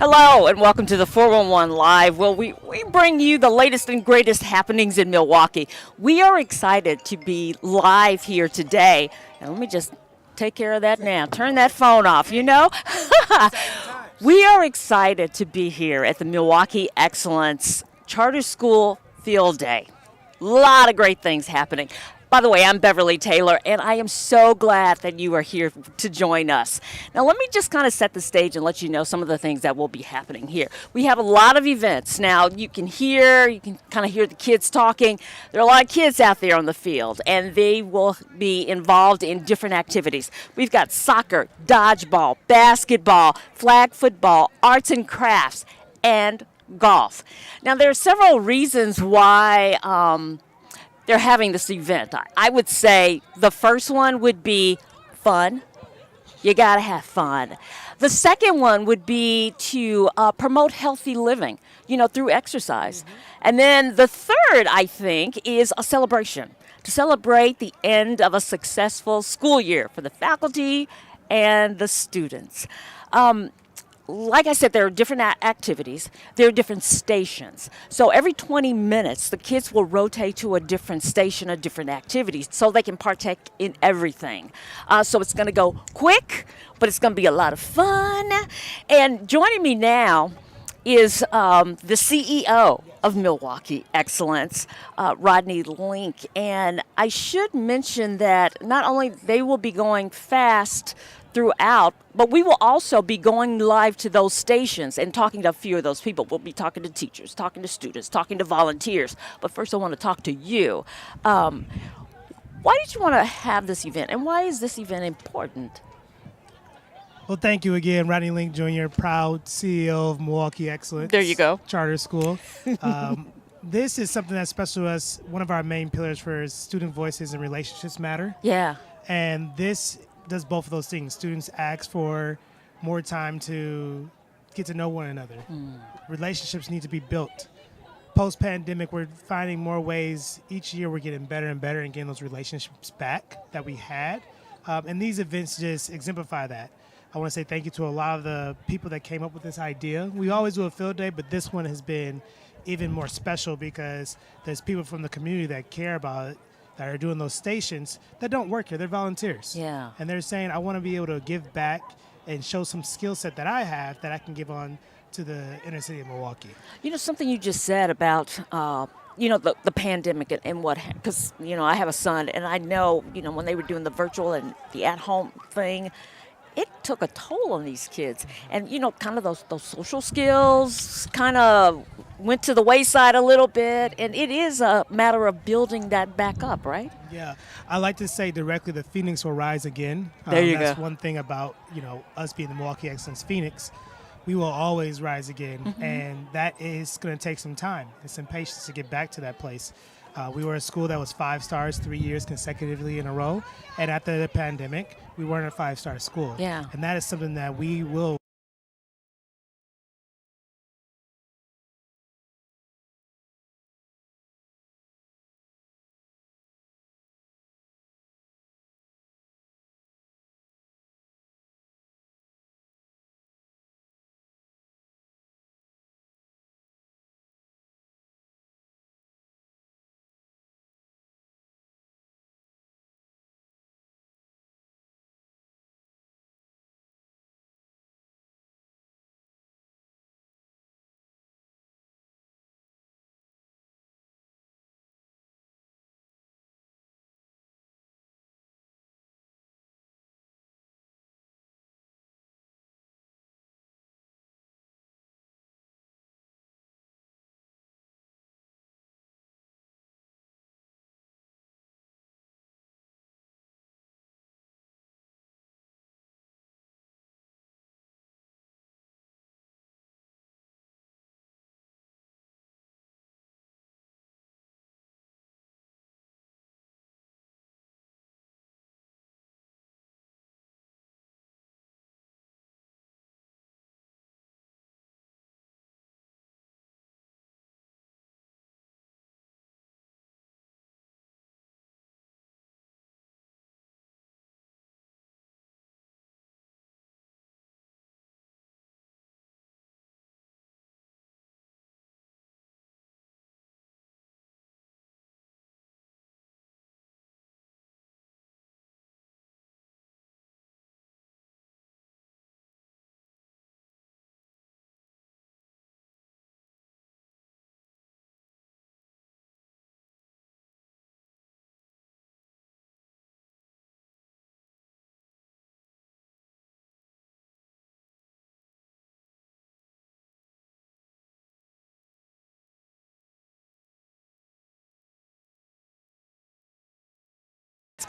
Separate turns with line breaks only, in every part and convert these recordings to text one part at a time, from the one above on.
Hello and welcome to the 411 Live. Well, we bring you the latest and greatest happenings in Milwaukee. We are excited to be live here today. And let me just take care of that now. Turn that phone off, you know? We are excited to be here at the Milwaukee Excellence Charter School Field Day. A lot of great things happening. By the way, I'm Beverly Taylor, and I am so glad that you are here to join us. Now, let me just kind of set the stage and let you know some of the things that will be happening here. We have a lot of events. Now, you can kind of hear the kids talking. There are a lot of kids out there on the field, and they will be involved in different activities. We've got soccer, dodgeball, basketball, flag football, arts and crafts, and golf. Now, there are several reasons why they're having this event. I would say the first one would be fun. You got to have fun. The second one would be to promote healthy living, through exercise. And then the third, I think, is a celebration to celebrate the end of a successful school year for the faculty and the students. Like I said, there are different activities. There are different stations. So every 20 minutes, the kids will rotate to a different station, a different activity, so they can partake in everything. So it's going to go quick, but it's going to be a lot of fun. And joining me now is the CEO of Milwaukee Excellence, Rodney Link. And I should mention that not only they will be going fast throughout, but we will also be going live to those stations and talking to a few of those people. We'll be talking to teachers, talking to students, talking to volunteers. But first I want to talk to you. Why did you want to have this event, and why is this event important?
Well, thank you again, Rodney Link Jr., proud CEO of Milwaukee Excellence
There you go.
Charter School. This is something that's special to us. One of our main pillars for student voices and relationships matter.
Yeah.
And this does both of those things. Students ask for more time to get to know one another. Relationships need to be built. Post-pandemic, we're finding more ways. Each year we're getting better and better and getting those relationships back that we had. And these events just exemplify that. I want to say thank you to a lot of the people that came up with this idea. We always do a field day, but this one has been even more special because there's people from the community that care about it, that are doing those stations that don't work here. They're volunteers.
Yeah.
And they're saying, I want to be able to give back and show some skill set that I have that I can give on to the inner city of Milwaukee.
Something you just said about, the pandemic and what, because, I have a son, and I know, when they were doing the virtual and the at-home thing, it took a toll on these kids. And, kind of those social skills kind of went to the wayside a little bit. And it is a matter of building that back up, right?
Yeah. I like to say directly the Phoenix will rise again.
There you
that's
go.
one thing about, us being the Milwaukee Excellence Phoenix. We will always rise again. And that is going to take some time and some patience to get back to that place. We were a school that was 5 stars 3 years consecutively in a row. And after the pandemic, we weren't a 5-star school.
Yeah.
And that is something that we will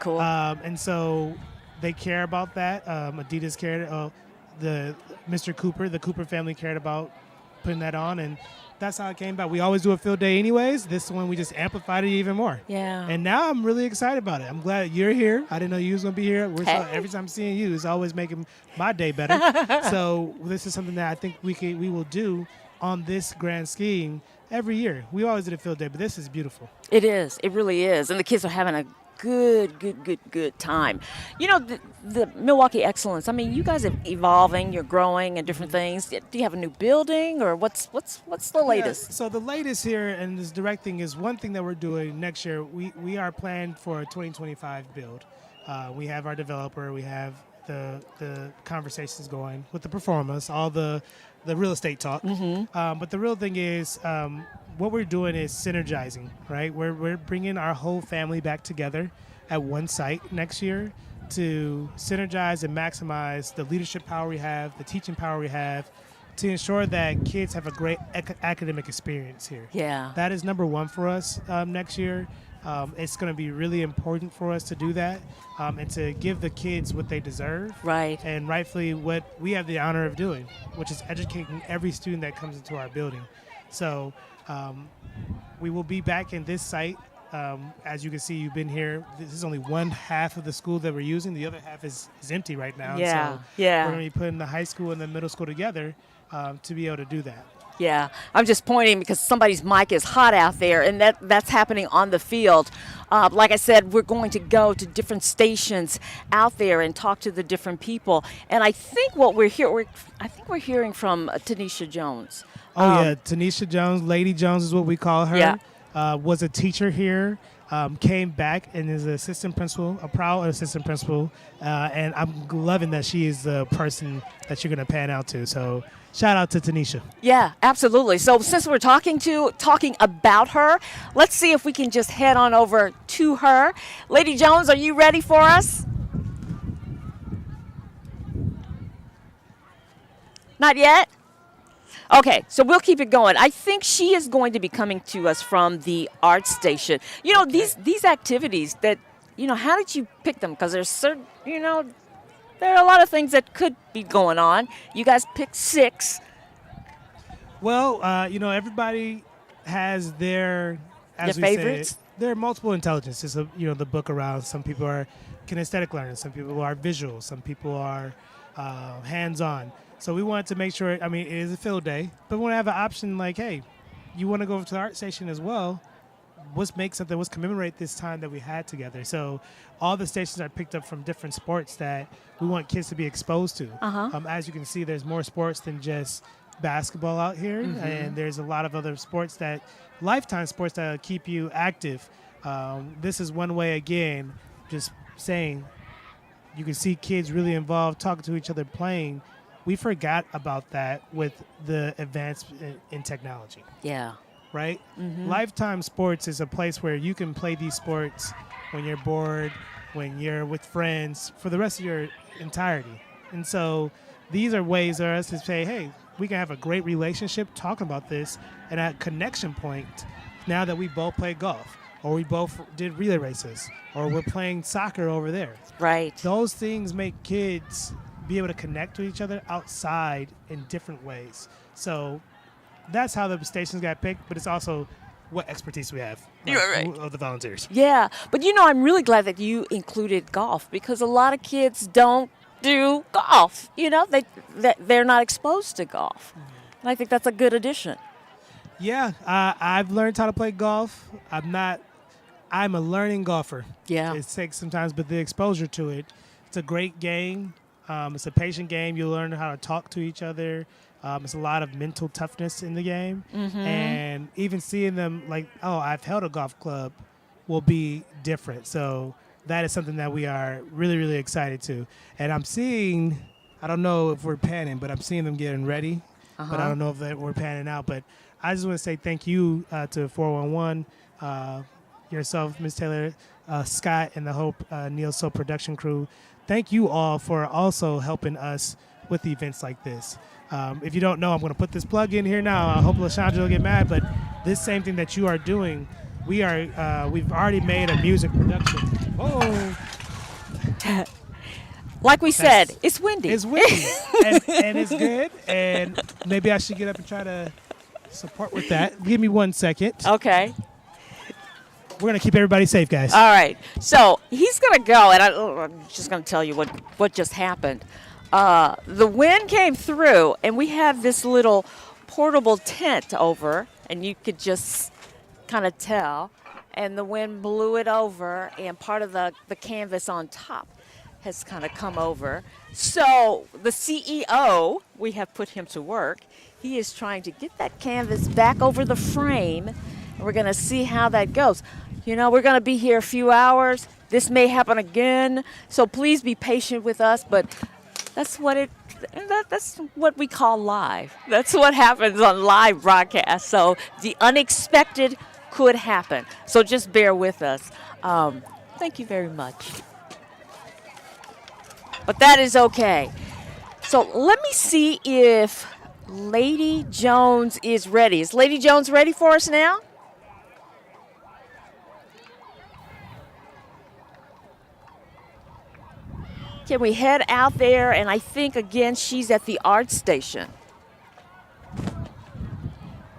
cool.
And so they care about that. Adidas cared. The Mr. Cooper, the Cooper family cared about putting that on, and that's how it came about. We always do a field day anyways. This one we just amplified it even more.
Yeah.
And now I'm really excited about it. I'm glad you're here. I didn't know you was gonna be here.
Hey.
Every time seeing you is always making my day better. So this is something that I think we will do on this grand scheme every year. We always did a field day, but this is beautiful.
It is. It really is. And the kids are having a good time. You know, the Milwaukee Excellence, I mean, you guys are evolving, you're growing and different things. Do you have a new building, or what's the latest?
Yeah, so the latest here and this direct thing is one thing that we're doing next year. We are planned for a 2025 build. We have our developer, we have the conversations going with the performers, all the real estate talk. But the real thing is what we're doing is synergizing, right? We're bringing our whole family back together at one site next year to synergize and maximize the leadership power we have, the teaching power we have, to ensure that kids have a great academic experience here.
Yeah.
That is number one for us next year. It's going to be really important for us to do that and to give the kids what they deserve.
Right.
And rightfully what we have the honor of doing, which is educating every student that comes into our building. So we will be back in this site. As you can see, you've been here. This is only one half of the school that we're using. The other half is empty right now.
Yeah,
So
yeah.
we're going to be putting the high school and the middle school together to be able to do that.
Yeah, I'm just pointing because somebody's mic is hot out there, and that's happening on the field. Like I said, we're going to go to different stations out there and talk to the different people. And I think what we're hearing from Tanisha Jones.
Yeah, Tanisha Jones, Lady Jones is what we call her.
Yeah.
Was a teacher here, came back and is an assistant principal, a proud assistant principal. And I'm loving that she is the person that you're going to pan out to. So shout out to Tanisha.
Yeah, absolutely. So since we're talking about her, let's see if we can just head on over to her. Lady Jones, are you ready for us? Not yet? Okay, so we'll keep it going. I think she is going to be coming to us from the art station. You know, these activities that, you know, how did you pick them? Because there's certain, you know, there are a lot of things that could be going on. You guys picked 6.
Well, you know, everybody has their, as
Your
we
favorites?
said, there are multiple intelligences. You know, the book around. Some people are kinesthetic learners. Some people are visual. Some people are hands-on. So we wanted to make sure, I mean, it is a field day, but we want to have an option like, hey, you want to go to the art station as well? Let's make something, let's commemorate this time that we had together. So all the stations are picked up from different sports that we want kids to be exposed to. As you can see, there's more sports than just basketball out here, and there's a lot of other sports that, lifetime sports that keep you active. This is one way, again, just saying, you can see kids really involved, talking to each other, playing. We forgot about that with the advance in technology.
Yeah.
Right? Lifetime Sports is a place where you can play these sports when you're bored, when you're with friends, for the rest of your entirety. And so these are ways for us to say, hey, we can have a great relationship talking about this and a connection point now that we both play golf, or we both did relay races, or we're playing soccer over there.
Right.
Those things make kids be able to connect to each other outside in different ways. So that's how the stations got picked, but it's also what expertise we have of the volunteers.
Yeah, but you know, I'm really glad that you included golf, because a lot of kids don't do golf. You know, they're not exposed to golf. And I think that's a good addition.
Yeah, I've learned how to play golf. I'm a learning golfer.
Yeah.
It takes some time, but the exposure to it, it's a great game. It's a patient game. You learn how to talk to each other. It's a lot of mental toughness in the game. And even seeing them like, oh, I've held a golf club will be different. So that is something that we are really, really excited to. And I'm seeing, I don't know if we're panning, but I'm seeing them getting ready. But I don't know if we're panning out. But I just want to say thank you to 411, yourself, Ms. Taylor, Scott, and the whole Neil Soul production crew. Thank you all for also helping us with events like this. If you don't know, I'm going to put this plug in here now. I hope LaShandra will get mad, but this same thing that you are doing we've already made a music production. Oh,
Like we said,
that's
it's windy.
it's windy and it's good. And maybe I should get up and try to support with that. Give me 1 second.
Okay.
We're gonna keep everybody safe, guys.
All right. So he's going to go, and I'm just going to tell you what just happened. The wind came through, and we have this little portable tent over, and you could just kind of tell. And the wind blew it over, and part of the canvas on top has kind of come over. So the CEO, we have put him to work. He is trying to get that canvas back over the frame, and we're going to see how that goes. You know, we're going to be here a few hours. This may happen again, so please be patient with us, but that's what we call live. That's what happens on live broadcast. So the unexpected could happen. So just bear with us. Thank you very much. But that is okay. So let me see if Lady Jones is ready. Is Lady Jones ready for us now? Can we head out there? And I think, again, she's at the art station.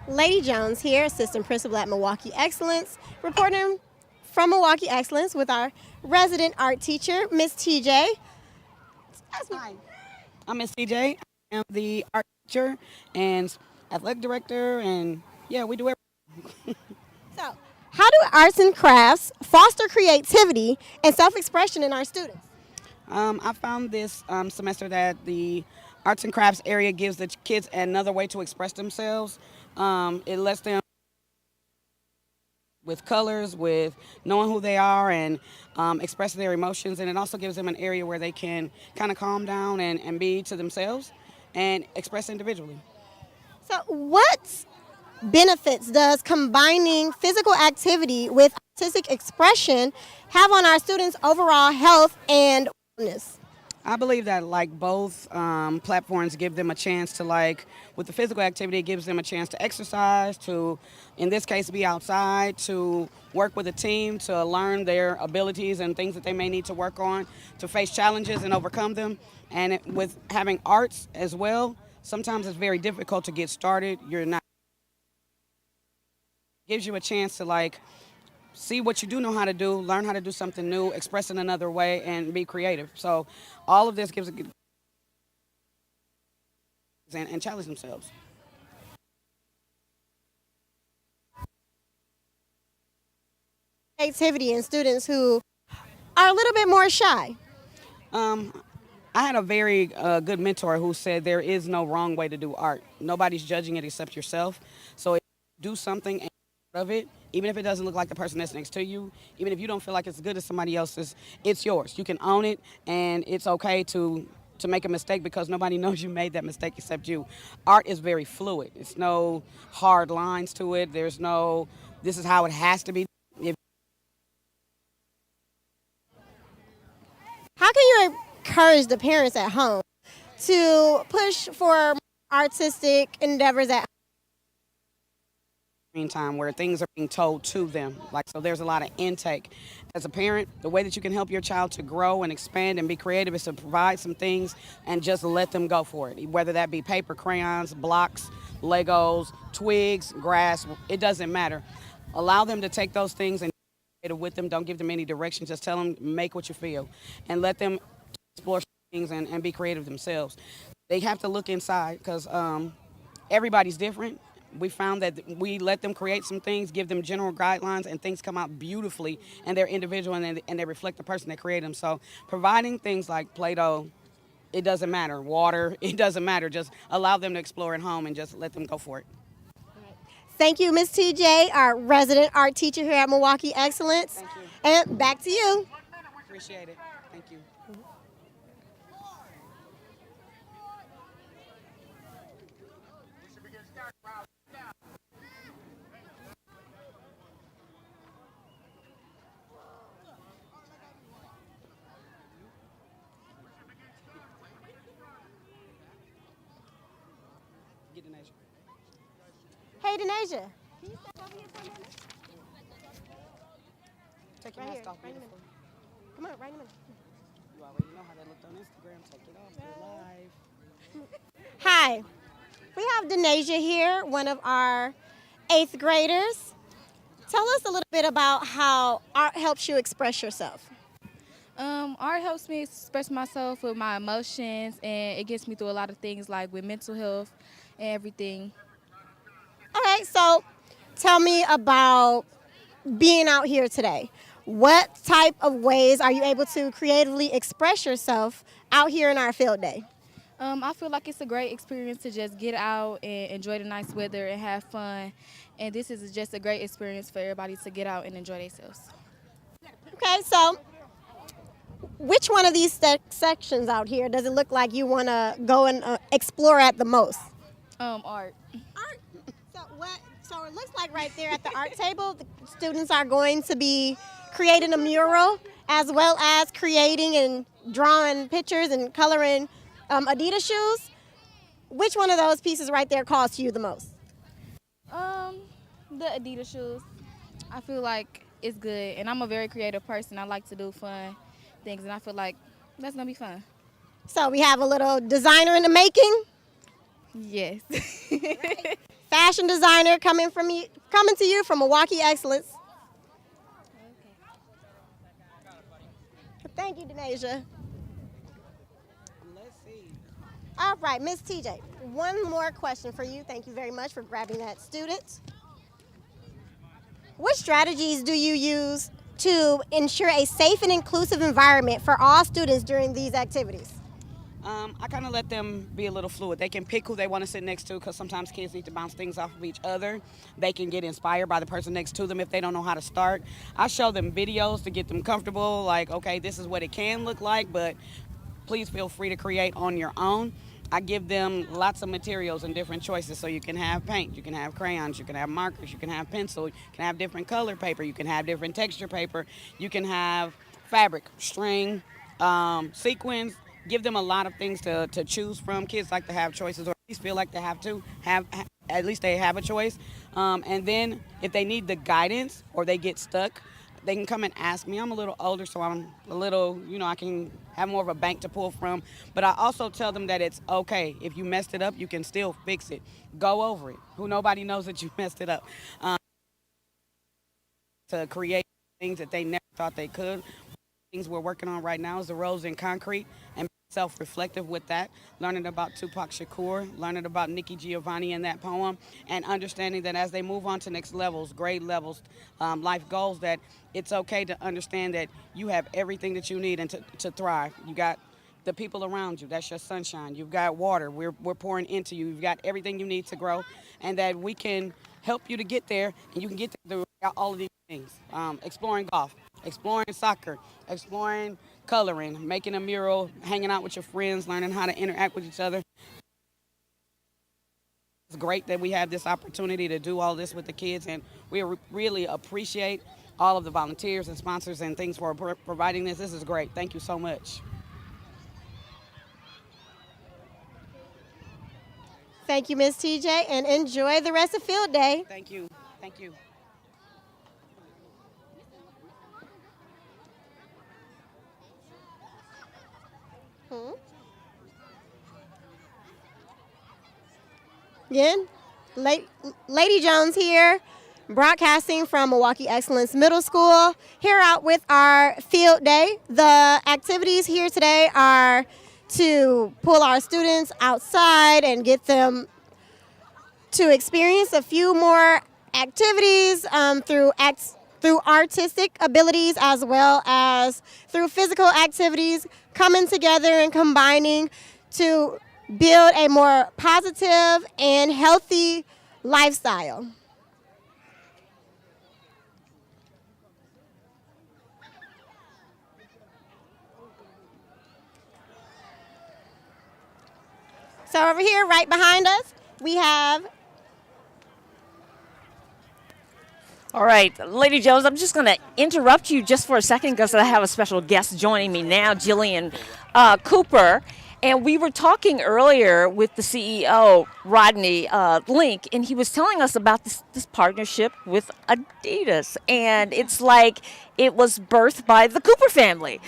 Lady Jones here, assistant principal at Milwaukee Excellence, reporting from Milwaukee Excellence with our resident art teacher, Miss TJ.
Hi, I'm Miss TJ. I am the art teacher and athletic director, and yeah, we do everything.
So, how do arts and crafts foster creativity and self-expression in our students?
I found this semester that the arts and crafts area gives the kids another way to express themselves. It lets them with colors, with knowing who they are and expressing their emotions, and it also gives them an area where they can kind of calm down and be to themselves and express individually.
So, what benefits does combining physical activity with artistic expression have on our students' overall health and wellness?
I believe that like both platforms give them a chance to with the physical activity, it gives them a chance to exercise, to, in this case, be outside, to work with a team, to learn their abilities and things that they may need to work on, to face challenges and overcome them. And with having arts as well, sometimes it's very difficult to get started. Gives you a chance to see what you do know how to do, learn how to do something new, express in another way, and be creative. So all of this gives and challenge themselves.
Creativity in students who are a little bit more shy.
I had a very good mentor who said there is no wrong way to do art. Nobody's judging it except yourself. So if you do something and of it, even if it doesn't look like the person that's next to you, even if you don't feel like it's as good as somebody else's, it's yours. You can own it, and it's okay to make a mistake because nobody knows you made that mistake except you. Art is very fluid. It's no hard lines to it. There's no, this is how it has to be.
How can you encourage the parents at home to push for artistic endeavors at home?
Time where things are being told to them, so there's a lot of intake. As a parent, the way that you can help your child to grow and expand and be creative is to provide some things and just let them go for it, whether that be paper, crayons, blocks, Legos, twigs, grass. It doesn't matter. Allow them to take those things and with them. Don't give them any direction. Just tell them, make what you feel, and let them explore things and be creative themselves. They have to look inside because everybody's different. We found that we let them create some things, give them general guidelines, and things come out beautifully, and they're individual, and they reflect the person that created them. So providing things like Play-Doh, it doesn't matter. Water, it doesn't matter. Just allow them to explore at home and just let them go for it.
Thank you, Ms. TJ, our resident art teacher here at Milwaukee Excellence.
Thank you.
And back to you.
Appreciate it. Thank you.
Hey, Denasia. Can you step over here for a minute?
Take your
Right
mask
here,
off,
right in the
beautiful.
Come on, right in the middle.
You already know how that looked on Instagram. Take it off. You're live.
Hi, we have Denasia here, one of our 8th graders. Tell us a little bit about how art helps you express yourself.
Art helps me express myself with my emotions, and it gets me through a lot of things like with mental health and everything.
Okay, so tell me about being out here today. What type of ways are you able to creatively express yourself out here in our field day?
I feel like it's a great experience to just get out and enjoy the nice weather and have fun. And this is just a great experience for everybody to get out and enjoy themselves.
Okay, so which one of these sections out here does it look like you want to go and explore at the most?
Art.
Art. So it looks like right there at the art table, the students are going to be creating a mural as well as creating and drawing pictures and coloring Adidas shoes. Which one of those pieces right there calls to you the most?
The Adidas shoes. I feel like it's good, and I'm a very creative person. I like to do fun things, and I feel like that's gonna be fun.
So we have a little designer in the making.
Yes.
Fashion designer coming to you from Milwaukee Excellence. Thank you, Denasia.
Let's see.
All right, Miss TJ, one more question for you. Thank you very much for grabbing that student. What strategies do you use to ensure a safe and inclusive environment for all students during these activities?
I kind of let them be a little fluid. They can pick who they want to sit next to because sometimes kids need to bounce things off of each other. They can get inspired by the person next to them if they don't know how to start. I show them videos to get them comfortable, like, okay, this is what it can look like, but please feel free to create on your own. I give them lots of materials and different choices, so you can have paint, you can have crayons, you can have markers, you can have pencil, you can have different color paper, you can have different texture paper, you can have fabric, string, sequins. Give them a lot of things to choose from. Kids like to have choices, or at least feel like they have to have, at least they have a choice. And then if they need the guidance or they get stuck, they can come and ask me. I'm a little older, so I'm a little, I can have more of a bank to pull from. But I also tell them that it's okay. If you messed it up, you can still fix it. Go over it. Nobody knows that you messed it up. To create things that they never thought they could. Things we're working on right now is the rose in concrete, and self-reflective with that, learning about Tupac Shakur, learning about Nikki Giovanni in that poem, and understanding that as they move on to next levels, grade levels, life goals, that it's okay to understand that you have everything that you need and to thrive. You got the people around you, that's your sunshine. You've got water, we're pouring into you. You've got everything you need to grow, and that we can help you to get there, and you can get there through all of these things. Exploring golf, exploring soccer, exploring coloring, making a mural, hanging out with your friends, learning how to interact with each other. It's great that we have this opportunity to do all this with the kids, and we really appreciate all of the volunteers and sponsors and things for providing this. This is great. Thank you so much.
Thank you, Ms. TJ, and enjoy the rest of field day.
Thank you. Thank you.
Again, Lady Jones here, broadcasting from Milwaukee Excellence Middle School, here out with our field day. The activities here today are to pull our students outside and get them to experience a few more activities through artistic abilities as well as through physical activities, coming together and combining to build a more positive and healthy lifestyle. So over here, right behind us, we have...
All right, Lady Jones, I'm just going to interrupt you just for a second because I have a special guest joining me now, Jillian Cooper. And we were talking earlier with the CEO, Rodney Link, and he was telling us about this partnership with Adidas. And it's like it was birthed by the Cooper family.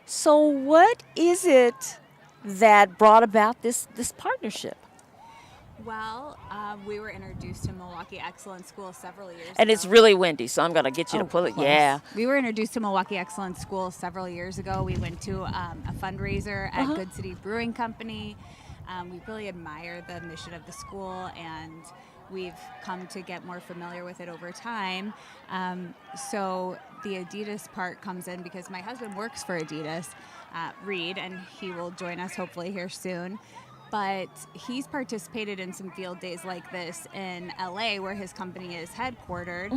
So what is it that brought about this partnership?
Well, we were introduced to Milwaukee Excellence School several years ago.
And it's really windy, so I'm going to get you to pull it.
Close.
Yeah.
We were introduced to Milwaukee Excellence School several years ago. We went to a fundraiser at Good City Brewing Company. We really admire the mission of the school, and we've come to get more familiar with it over time. So the Adidas part comes in because my husband works for Adidas, Reed, and he will join us hopefully here soon. But he's participated in some field days like this in LA, where his company is headquartered,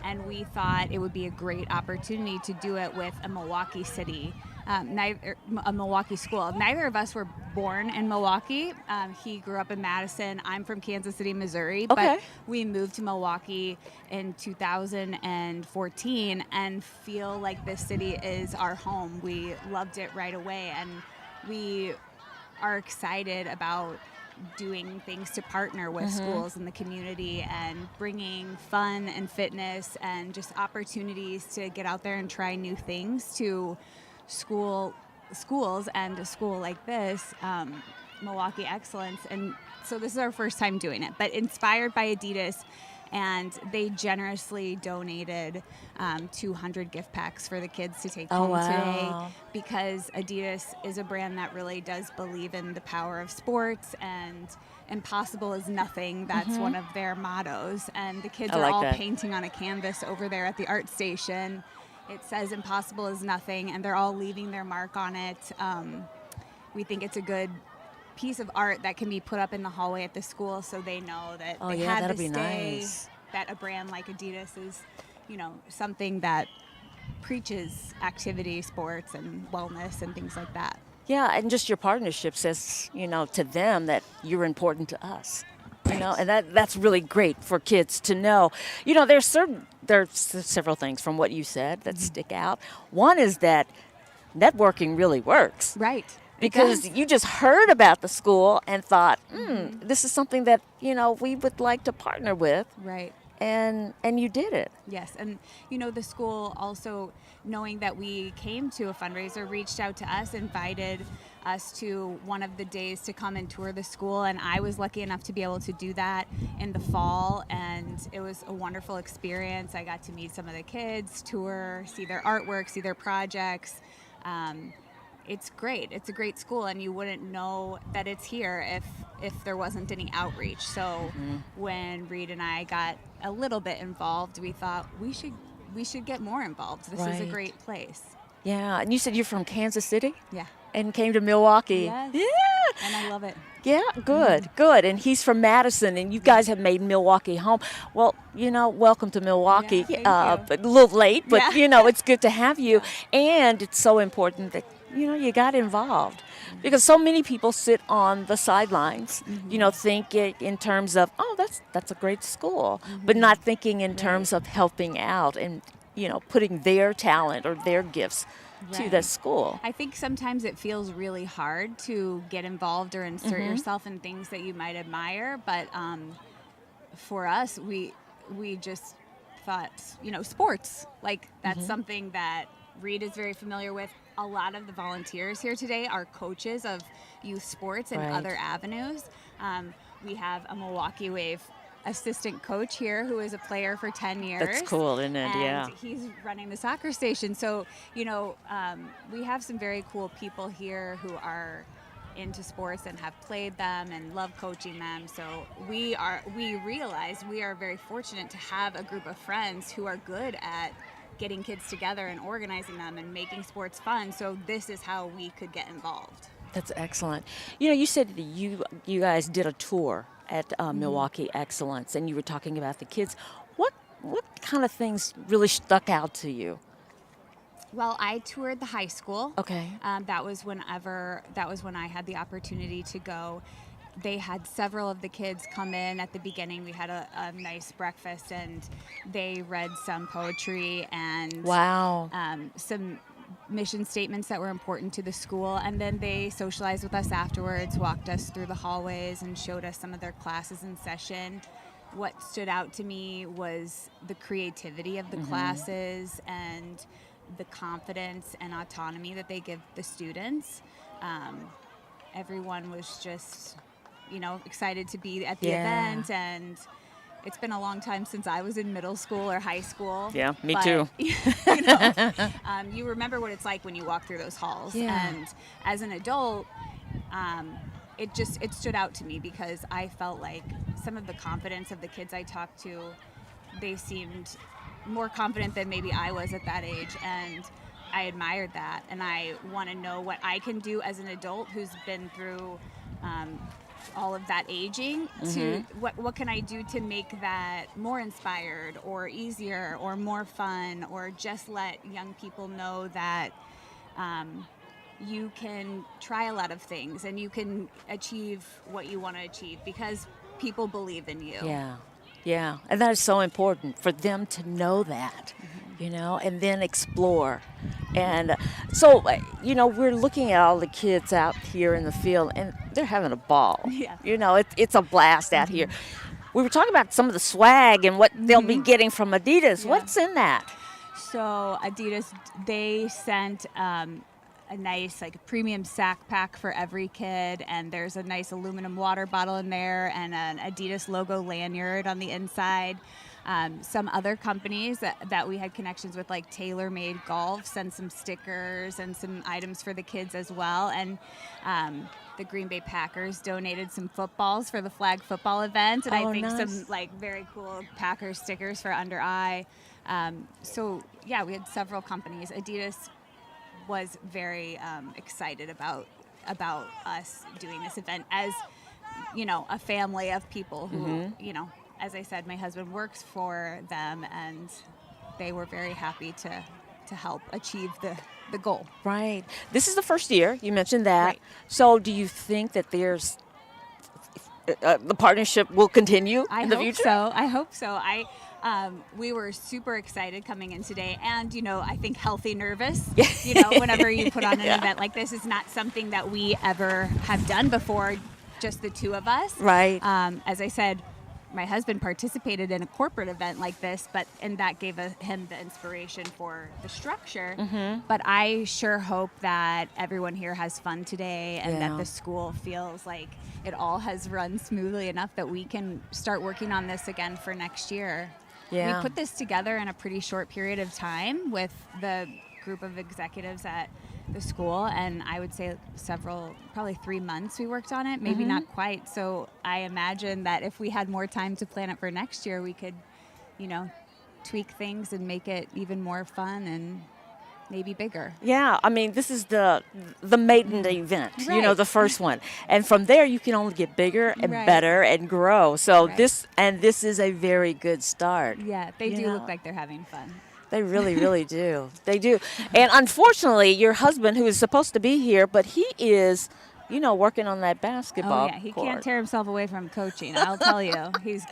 and we thought it would be a great opportunity to do it with a Milwaukee city, a Milwaukee school. Neither of us were born in Milwaukee. He grew up in Madison. I'm from Kansas City, Missouri, but we moved to Milwaukee in 2014 and feel like this city is our home. We loved it right away, and we are excited about doing things to partner with schools in the community and bringing fun and fitness and just opportunities to get out there and try new things to schools and a school like this, Milwaukee Excellence. And so this is our first time doing it, but inspired by Adidas. And they generously donated 200 gift packs for the kids to take home today, because Adidas is a brand that really does believe in the power of sports, and impossible is nothing. That's one of their mottos. And the kids are all painting on a canvas over there at the art station. It says impossible is nothing, and they're all leaving their mark on it. We think it's a good piece of art that can be put up in the hallway at the school, so they know that they had this day, that a brand like Adidas is, something that preaches activity, sports, and wellness and things like that.
Yeah, and just your partnership says, to them that you're important to us. And that's really great for kids to know. There's several things from what you said that stick out. One is that networking really works.
Right.
Because you just heard about the school and thought, this is something that, we would like to partner with.
Right.
And you did it.
Yes. And, the school also, knowing that we came to a fundraiser, reached out to us, invited us to one of the days to come and tour the school. And I was lucky enough to be able to do that in the fall. And it was a wonderful experience. I got to meet some of the kids, tour, see their artwork, see their projects. It's great. It's a great school, and you wouldn't know that it's here if there wasn't any outreach. So when Reed and I got a little bit involved, we thought we should get more involved. This is a great place.
Yeah, and you said you're from Kansas City?
Yeah.
And came to Milwaukee.
Yes.
Yeah.
And I love it.
Yeah, good. And he's from Madison, and you guys have made Milwaukee home. Well, welcome to Milwaukee.
Yeah, thank
you. A little late, but,
Yeah.
It's good to have you. And it's so important that, you got involved. Because so many people sit on the sidelines, think in terms of, that's a great school, but not thinking in terms of helping out and, putting their talent or their gifts to the school.
I think sometimes it feels really hard to get involved or insert yourself in things that you might admire, but for us, we just thought, sports, like that's something that Reed is very familiar with. A lot of the volunteers here today are coaches of youth sports and other avenues. We have a Milwaukee Wave assistant coach here who is a player for 10 years.
That's cool, isn't it?
And he's running the soccer station. So, we have some very cool people here who are into sports and have played them and love coaching them. So we realize we are very fortunate to have a group of friends who are good at getting kids together and organizing them and making sports fun. So this is how we could get involved.
That's excellent. You said that you guys did a tour at Milwaukee Excellence, and you were talking about the kids. What kind of things really stuck out to you?
Well, I toured the high school.
Okay.
That was when I had the opportunity to go. They had several of the kids come in at the beginning. We had a nice breakfast, and they read some poetry and
wow,
some mission statements that were important to the school, and then they socialized with us afterwards, walked us through the hallways, and showed us some of their classes in session. What stood out to me was the creativity of the classes and the confidence and autonomy that they give the students. Everyone was just, excited to be at the event, and it's been a long time since I was in middle school or high school.
Yeah, me
but,
too.
You remember what it's like when you walk through those halls.
Yeah.
And as an adult, it stood out to me because I felt like some of the confidence of the kids I talked to, they seemed more confident than maybe I was at that age. And I admired that. And I want to know what I can do as an adult who's been through all of that aging to what can I do to make that more inspired or easier or more fun, or just let young people know that you can try a lot of things and you can achieve what you want to achieve because people believe in you.
Yeah, and that is so important for them to know that, and then explore. And so, we're looking at all the kids out here in the field, and they're having a ball.
Yeah.
It's a blast out here. We were talking about some of the swag and what they'll be getting from Adidas.
Yeah.
What's in that?
So Adidas, they sent a nice premium sack pack for every kid, and there's a nice aluminum water bottle in there and an Adidas logo lanyard on the inside. Some other companies that we had connections with, like TaylorMade Golf, sent some stickers and some items for the kids as well. And the Green Bay Packers donated some footballs for the flag football event, and I think
nice.
some very cool Packers stickers for under eye. So yeah, we had several companies. Adidas was very excited about us doing this event as a family of people who as I said, my husband works for them, and they were very happy to help achieve the goal.
Right. This is the first year. You mentioned that.
Right.
So do you think that there's the partnership will continue in the future?
I hope so. We were super excited coming in today, and I think healthy nervous. Whenever you put on an event like this, is not something that we ever have done before, just the two of us.
Right.
As I said, my husband participated in a corporate event like this, and that gave him the inspiration for the structure. But I sure hope that everyone here has fun today, and that the school feels like it all has run smoothly enough that we can start working on this again for next year.
Yeah.
We put this together in a pretty short period of time with the group of executives at the school, and I would say probably 3 months we worked on it, maybe not quite. So I imagine that if we had more time to plan it for next year, we could, tweak things and make it even more fun and maybe bigger.
Yeah, I mean, this is the maiden event,
Right.
the first one. And from there, you can only get bigger and
Right.
better and grow. So
Right.
this is a very good start.
Yeah, they do
Yeah.
look like they're having fun.
They really, really do. They do. And unfortunately, your husband, who is supposed to be here, but he is, working on that basketball
Oh yeah, he
court.
can't tear himself away from coaching. I'll tell you, he's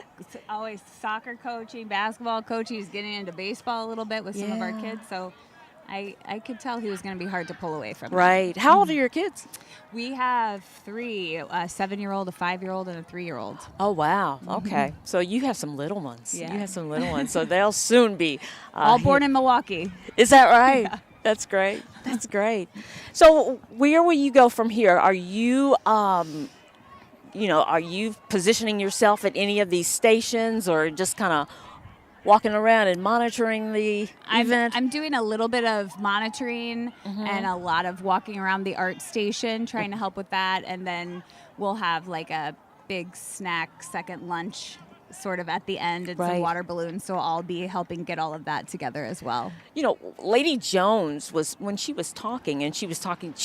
always soccer coaching, basketball coaching. He's getting into baseball a little bit with some of our
Yeah.
kids. So I could tell he was going to be hard to pull away from.
Right. How old are your kids?
We have 3, a 7-year-old, a 5-year-old, and a 3-year-old.
Oh, wow. Okay. So you have some little ones.
Yeah.
You have some little ones. So they'll soon be.
All born
here.
in Milwaukee.
Is that right? That's great. That's great. So where will you go from here? Are you, are you positioning yourself at any of these stations, or just kind of walking around and monitoring the event?
I'm doing a little bit of monitoring and a lot of walking around the art station, trying to help with that. And then we'll have a big snack, second lunch sort of at the end, and
Right.
some water balloons. So I'll be helping get all of that together as well.
Lady Jones when she was talking, she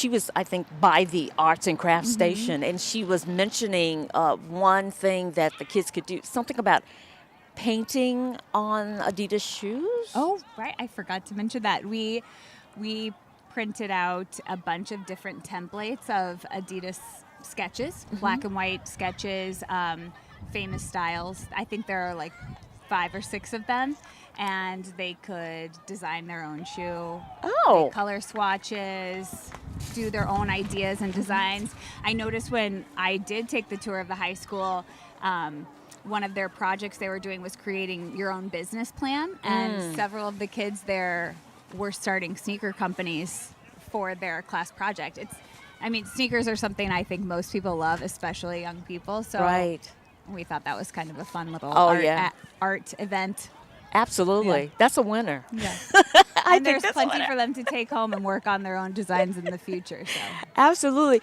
was, I think, by the arts and crafts station, and she was mentioning one thing that the kids could do, something about painting on Adidas shoes.
Oh, right. I forgot to mention that. We printed out a bunch of different templates of Adidas sketches, black and white sketches, famous styles. I think there are 5 or 6 of them, and they could design their own shoe,
Oh.
make color swatches, do their own ideas and designs. I noticed when I did take the tour of the high school, one of their projects they were doing was creating your own business plan, and several of the kids there were starting sneaker companies for their class project. Sneakers are something I think most people love, especially young people. So
Right.
we thought that was kind of a fun little art event.
Absolutely.
Yeah.
That's a winner.
Yeah.
I think
And there's
that's a
plenty
winner.
for them to take home and work on their own designs in the future. So
Absolutely.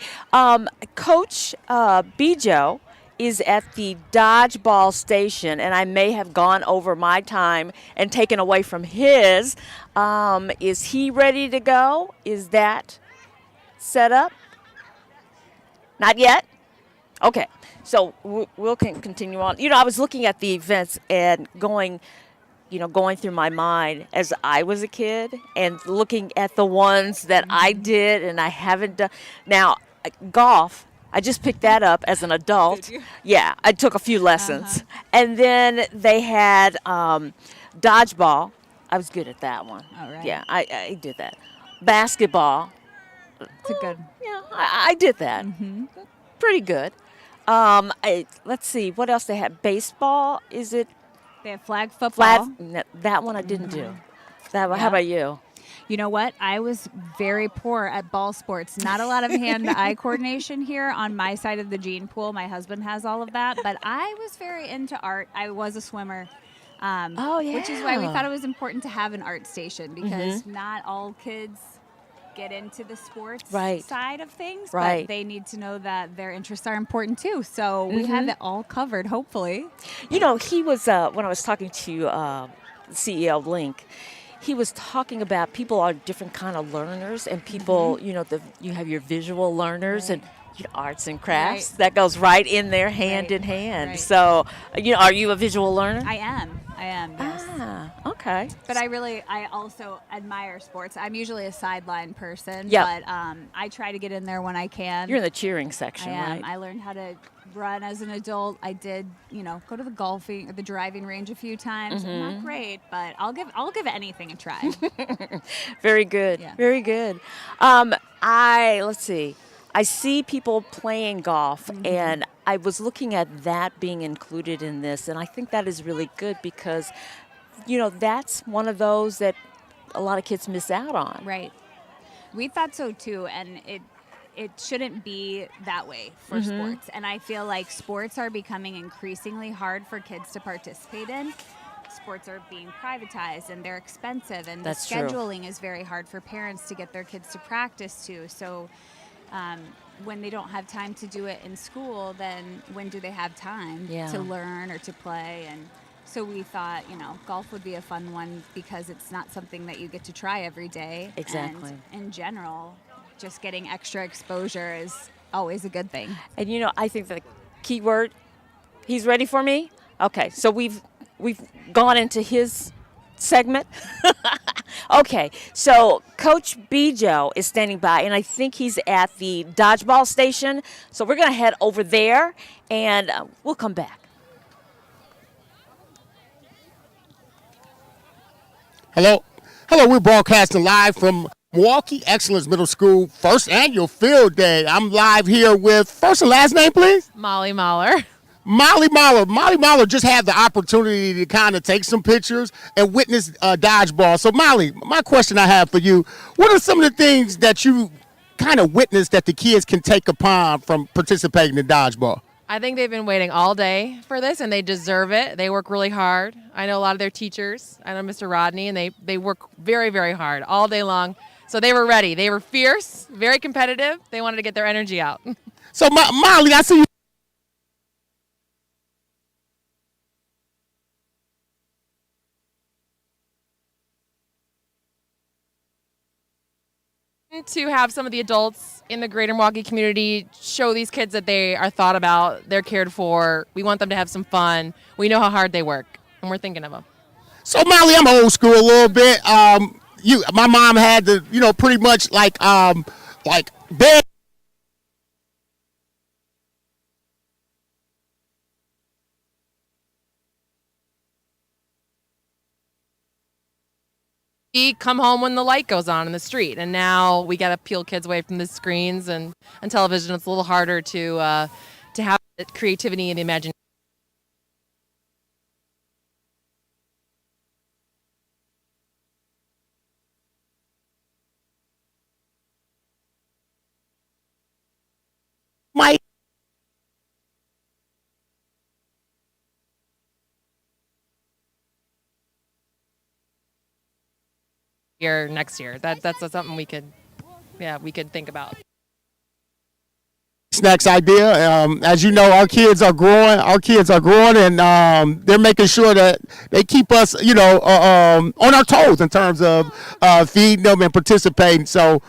Coach Bijo is at the dodgeball station, and I may have gone over my time and taken away from his. Is he ready to go? Is that set up? Not yet? Okay. So we'll continue on. I was looking at the events and going through my mind as I was a kid and looking at the ones that I did and I haven't done. Now, golf, I just picked that up as an adult.
Did you?
Yeah, I took a few lessons. And then they had dodgeball. I was good at that one.
All right.
Yeah, I did that. Basketball.
it's a good.
Yeah, I did that. Pretty good. Let's see, what else they had? Baseball, is it?
They have flag football.
That one I didn't do. How
Yeah.
about you?
You know what? I was very poor at ball sports. Not a lot of hand-eye coordination here on my side of the gene pool. My husband has all of that, but I was very into art. I was a swimmer. Which is why we
yeah.
thought it was important to have an art station, because not all kids get into the sports
Right.
side of things,
Right.
but they need to know that their interests are important too. So we have it all covered, hopefully.
He was, when I was talking to CEO Link, he was talking about people are different kind of learners, and people, you have your visual learners and arts and crafts.
Right.
That goes right in there, hand
Right.
in hand.
Right.
So, are you a visual learner?
I am, yes.
Ah, okay.
But I also admire sports. I'm usually a sideline person,
Yep.
but I try to get in there when I can.
You're in the cheering section,
I am.
right?
I learned how to run as an adult. I did, go to the driving range a few times. Not great, but I'll give anything a try.
Very good.
Yeah.
Very good. Let's see. I see people playing golf, and I was looking at that being included in this, and I think that is really good because, that's one of those that a lot of kids miss out on.
Right. We thought so too, and it shouldn't be that way for sports. And I feel like sports are becoming increasingly hard for kids to participate in. Sports are being privatized and they're expensive, and
That's
the
true.
scheduling is very hard for parents to get their kids to practice to. So when they don't have time to do it in school, then when do they have time
Yeah.
to learn or to play? And so we thought, golf would be a fun one because it's not something that you get to try every day.
Exactly.
And in general, just getting extra exposure is always a good thing.
And I think the key word, he's ready for me? Okay, so we've gone into his segment. Okay, so Coach Bijo is standing by, and I think he's at the dodgeball station. So we're going to head over there, and we'll come back.
Hello, we're broadcasting live from Milwaukee Excellence Middle School first annual field day. I'm live here with first and last name, please.
Molly Mahler.
Molly Mahler. Molly Mahler just had the opportunity to kind of take some pictures and witness dodgeball. So, Molly, my question I have for you, what are some of the things that you kind of witnessed that the kids can take upon from participating in dodgeball?
I think they've been waiting all day for this, and they deserve it. They work really hard. I know a lot of their teachers. I know Mr. Rodney, and they work very, very hard all day long. So they were ready. They were fierce, very competitive. They wanted to get their energy out.
So, Molly, I see you.
To have some of the adults in the greater Milwaukee community show these kids that they are thought about, they're cared for. We want them to have some fun. We know how hard they work, and we're thinking of them.
So, Molly, I'm old school a little bit. My mom had to, pretty much like bed.
We come home when the light goes on in the street, and now we got to peel kids away from the screens and television. It's a little harder to have creativity and imagination.
Mike.
Year next year. That's something we could think about.
Next idea, as you know, our kids are growing, and they're making sure that they keep us, on our toes in terms of feeding them and participating. So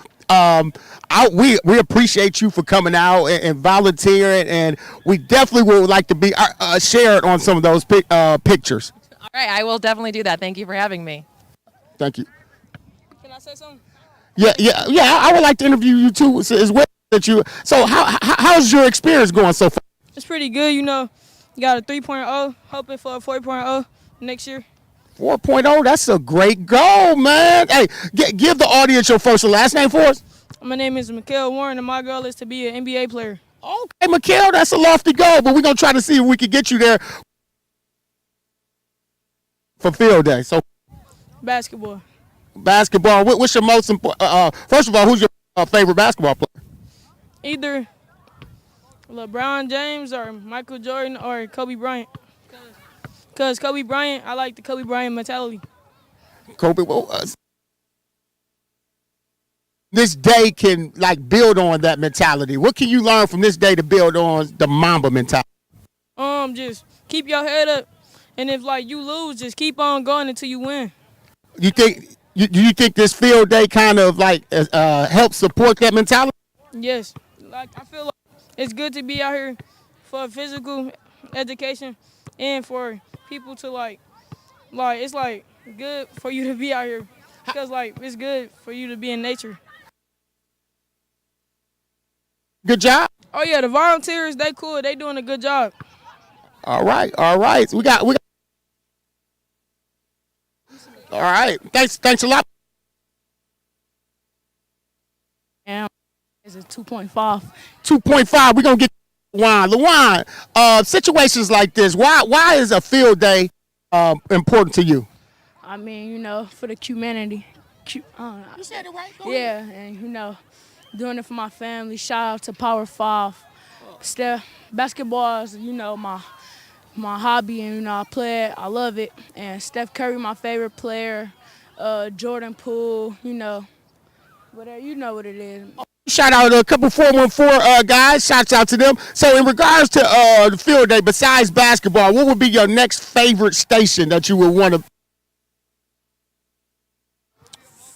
we appreciate you for coming out and volunteering, and we definitely would like to be shared on some of those pictures.
All right, I will definitely do that. Thank you for having me.
Thank you.
Can I say something?
Yeah. I would like to interview you too as well. So how's your experience going so far?
It's pretty good, You got a 3.0, hoping for a 4.0 next year.
4.0, that's a great goal, man. Hey, give the audience your first and last name for us.
My name is Mikael Warren, and my goal is to be an NBA player.
Okay, Mikael, that's a lofty goal, but we're going to try to see if we can get you there for field day. So,
Basketball.
What's your most important? First of all, who's your favorite basketball player?
Either LeBron James or Michael Jordan or Kobe Bryant. Because Kobe Bryant, I like the Kobe Bryant mentality.
Kobe, this day can build on that mentality. What can you learn from this day to build on the Mamba mentality?
Just keep your head up, and if you lose, just keep on going until you win.
You think you think this field day kind of helps support that mentality?
Yes, I feel like it's good to be out here for physical education and for people to it's good for you to be out here because it's good for you to be in nature.
Good job.
Oh yeah, the volunteers, they cool. They doing a good job.
All right. So we got. All right. Thanks a lot.
It's a 2.5.
2.5. We're gonna get LaJuan. Situations like this. Why is a field day important to you?
I mean, for the humanity.
You said it right. Go
Yeah, and doing it for my family. Shout out to Power 5. Basketball is, my hobby, and I play it. I love it. And Steph Curry, my favorite player. Jordan Poole, whatever, you know what it is.
Shout out to a couple 414 guys. Shouts out to them. So in regards to the field day, besides basketball, what would be your next favorite station that you would want to?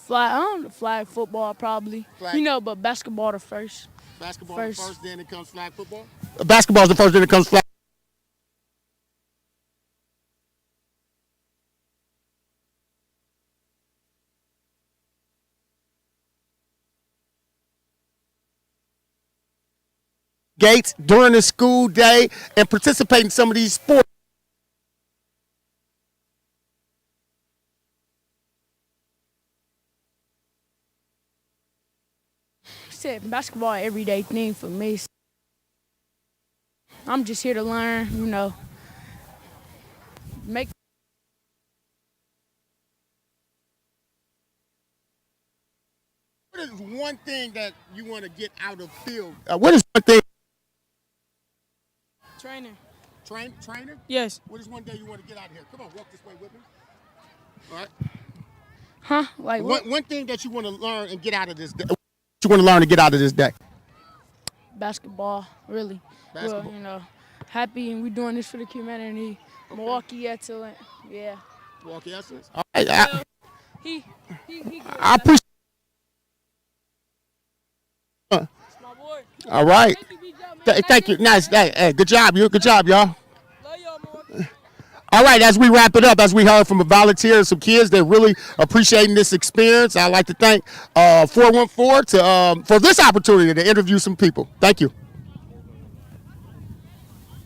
Flag football probably. But basketball the first.
Basketball first, then it comes flag football? Basketball's the first, then it comes flag. Gates during the school day and participate in some of these sports.
Basketball everyday thing for me. I'm just here to learn, make.
What is one thing that you want to get out of field? What is one thing?
Training.
Trainer?
Yes.
What is one day you want to get out of here? Come on, walk this way with me. All right.
Huh? What?
One thing that you want to learn and get out of this day. What you want to learn and get out of this day?
Basketball, really.
Basketball.
Well, happy, and we're doing this for the humanity. Okay. Milwaukee Excellence, yeah.
Milwaukee Excellence. All right.
He
I appreciate.
It's my boy.
All right.
Thank you,
Nice. Hey, good job, you. Good job, y'all.
Love y'all, Milwaukee.
All right, as we wrap it up, as we heard from a volunteer and some kids, they're really appreciating this experience. I'd like to thank 414 for this opportunity to interview some people. Thank you.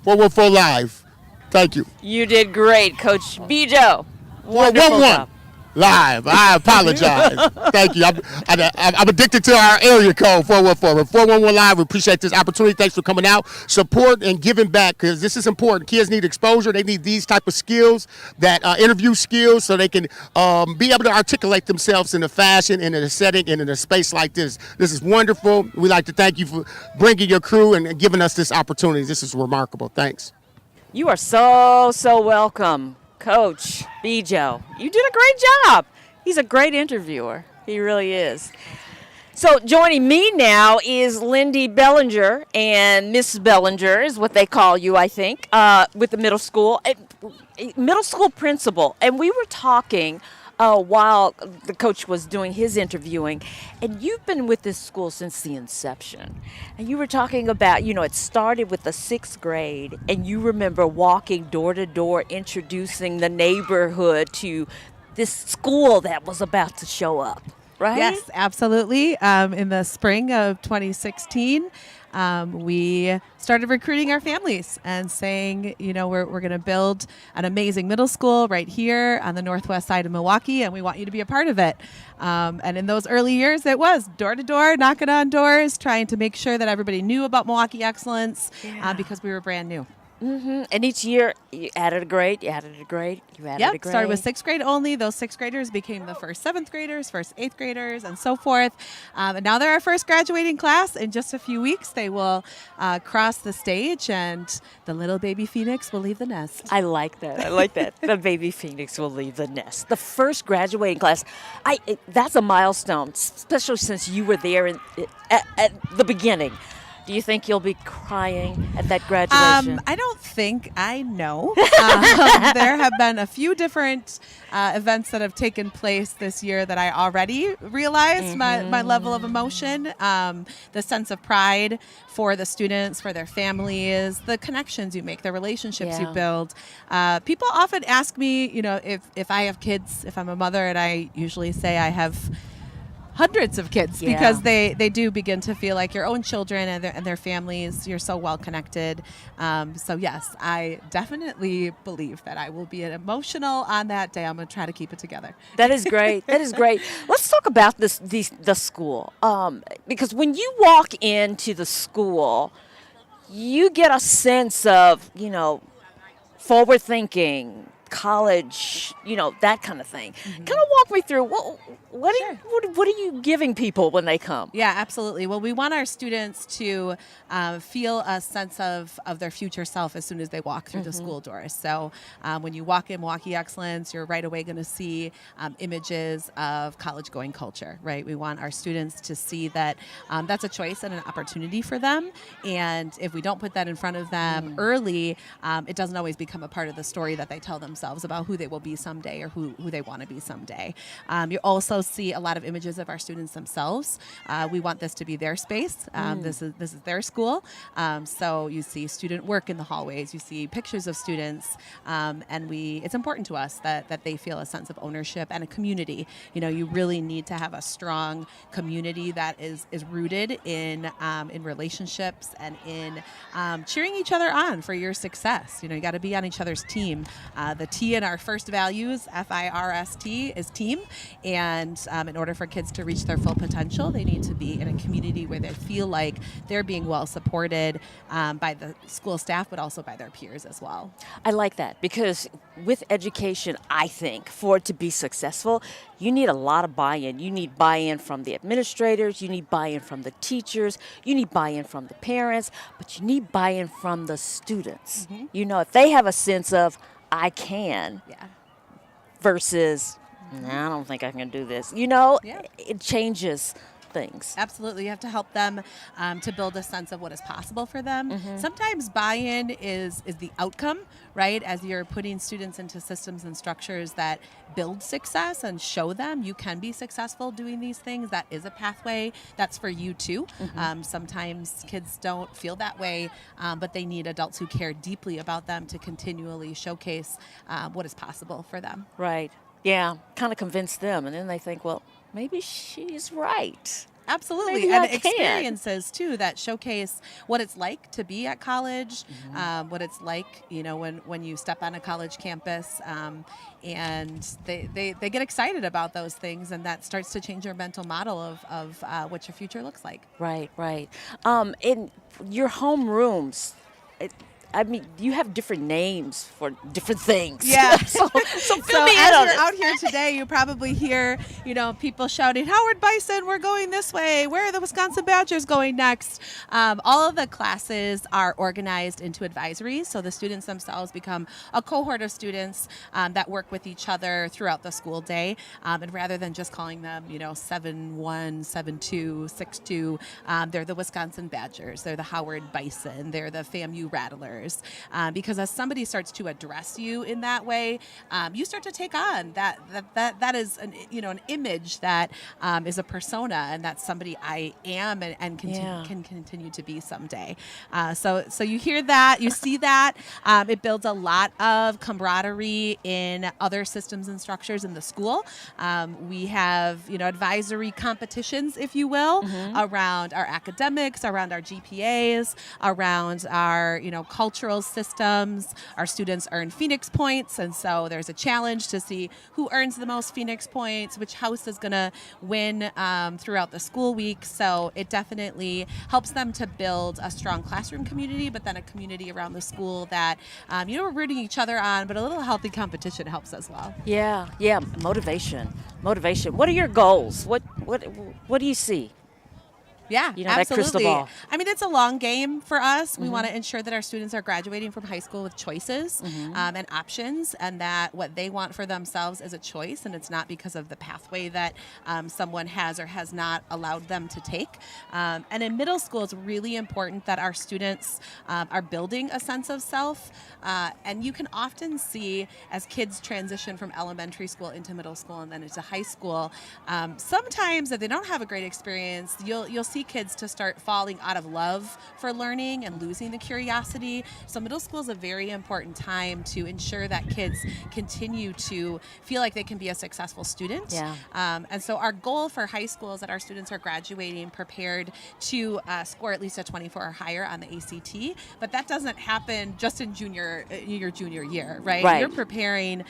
414 Live. Thank you.
You did great, Coach Bijo. Wonderful
411.
job.
Live. I apologize. Thank you. I'm addicted to our area code, 414. 411 Live. We appreciate this opportunity. Thanks for coming out. Support and giving back, because this is important. Kids need exposure. They need these type of skills, that interview skills, so they can be able to articulate themselves in a fashion, and in a setting, and in a space like this. This is wonderful. We'd like to thank you for bringing your crew and giving us this opportunity. This is remarkable. Thanks.
You are so welcome, Coach Bijo. You did a great job. He's a great interviewer. He really is. So joining me now is Lindy Bellinger, and Miss Bellinger is what they call you, I think, with the middle school principal. And we were talking while the coach was doing his interviewing, and you've been with this school since the inception. And you were talking about, it started with the 6th grade, and you remember walking door to door, introducing the neighborhood to this school that was about to show up, right?
Yes, absolutely. In the spring of 2016, we started recruiting our families and saying, we're going to build an amazing middle school right here on the northwest side of Milwaukee, and we want you to be a part of it. And in those early years, it was door to door, knocking on doors, trying to make sure that everybody knew about Milwaukee Excellence, because we were brand new.
Mm-hmm. And each year, you added a grade, you added a grade, you added a grade.
Started with 6th grade only. Those 6th graders became the first 7th graders, first 8th graders, and so forth. And now they're our first graduating class. In just a few weeks, they will cross the stage, and the little baby phoenix will leave the nest.
I like that. The baby phoenix will leave the nest. The first graduating class, that's a milestone, especially since you were there at the beginning. Do you think you'll be crying at that graduation?
I don't think. I know. There have been a few different events that have taken place this year that I already realized my level of emotion, the sense of pride for the students, for their families, the connections you make, the relationships you build. People often ask me, if I have kids, if I'm a mother, and I usually say I have hundreds of kids, because they do begin to feel like your own children and their families. You're so well connected. So yes, I definitely believe that I will be emotional on that day. I'm going to try to keep it together.
That is great. Let's talk about the school, because when you walk into the school, you get a sense of forward thinking, college, that kind of thing. Kind of walk me through what are you giving people when they come?
Yeah, absolutely. Well, we want our students to feel a sense of their future self as soon as they walk through the school doors. So when you walk in Milwaukee Excellence, you're right away going to see images of college-going culture, right? We want our students to see that that's a choice and an opportunity for them. And if we don't put that in front of them early, it doesn't always become a part of the story that they tell themselves about who they will be someday, or who they want to be someday. You also see a lot of images of our students themselves. We want this to be their space. This is their school. So you see student work in the hallways. You see pictures of students, and it's important to us that they feel a sense of ownership and a community. You really need to have a strong community that is rooted in relationships and in cheering each other on for your success. You got to be on each other's team. The T in our first values, FIRST, is team. And in order for kids to reach their full potential, they need to be in a community where they feel like they're being well supported by the school staff, but also by their peers as well.
I like that, because with education, I think, for it to be successful, you need a lot of buy-in. You need buy-in from the administrators, you need buy-in from the teachers, you need buy-in from the parents, but you need buy-in from the students. If they have a sense of, I can, versus, I don't think I can do this. It changes things.
Absolutely. You have to help them to build a sense of what is possible for them. Sometimes buy-in is the outcome, right? As you're putting students into systems and structures that build success and show them you can be successful doing these things, that is a pathway that's for you too. Sometimes kids don't feel that way, but they need adults who care deeply about them to continually showcase what is possible for them.
Right. Yeah. Kind of convince them, and then they think, well, maybe she's right.
absolutely.
Maybe
And
I can.
experiences too that showcase what it's like to be at college, what it's like, when you step on a college campus, and they get excited about those things, and that starts to change your mental model of what your future looks like.
Right, right. In your homerooms, you have different names for different things.
Yeah.
so fill
So
me in
as
on
you're
it.
out here today, you probably hear, people shouting, "Howard Bison, we're going this way. Where are the Wisconsin Badgers going next?" All of the classes are organized into advisories, so the students themselves become a cohort of students that work with each other throughout the school day. And rather than just calling them, 7-1, 7-2, 6-2, they're the Wisconsin Badgers. They're the Howard Bison. They're the FAMU Rattlers. Because as somebody starts to address you in that way, you start to take on that is an image that is a persona, and that's somebody I am and can continue to be someday. So you hear that, you see that. It builds a lot of camaraderie in other systems and structures in the school. We have advisory competitions, if you will, around our academics, around our GPAs, around our cultural systems. Our students earn Phoenix points, and so there's a challenge to see who earns the most Phoenix points, which house is going to win throughout the school week. So it definitely helps them to build a strong classroom community, but then a community around the school that we're rooting each other on, but a little healthy competition helps as well.
Yeah. Motivation. What are your goals? What do you see?
Yeah,
That
absolutely.
crystal ball.
I mean, it's a long game for us. We want to ensure that our students are graduating from high school with choices and options, and that what they want for themselves is a choice, and it's not because of the pathway that someone has or has not allowed them to take. And in middle school, it's really important that our students are building a sense of self. And you can often see as kids transition from elementary school into middle school and then into high school, sometimes if they don't have a great experience, you'll see kids to start falling out of love for learning and losing the curiosity. So middle school is a very important time to ensure that kids continue to feel like they can be a successful student.
Yeah.
And so our goal for high school is that our students are graduating prepared to score at least a 24 or higher on the ACT. But that doesn't happen just in your junior year, right?
Right.
You're preparing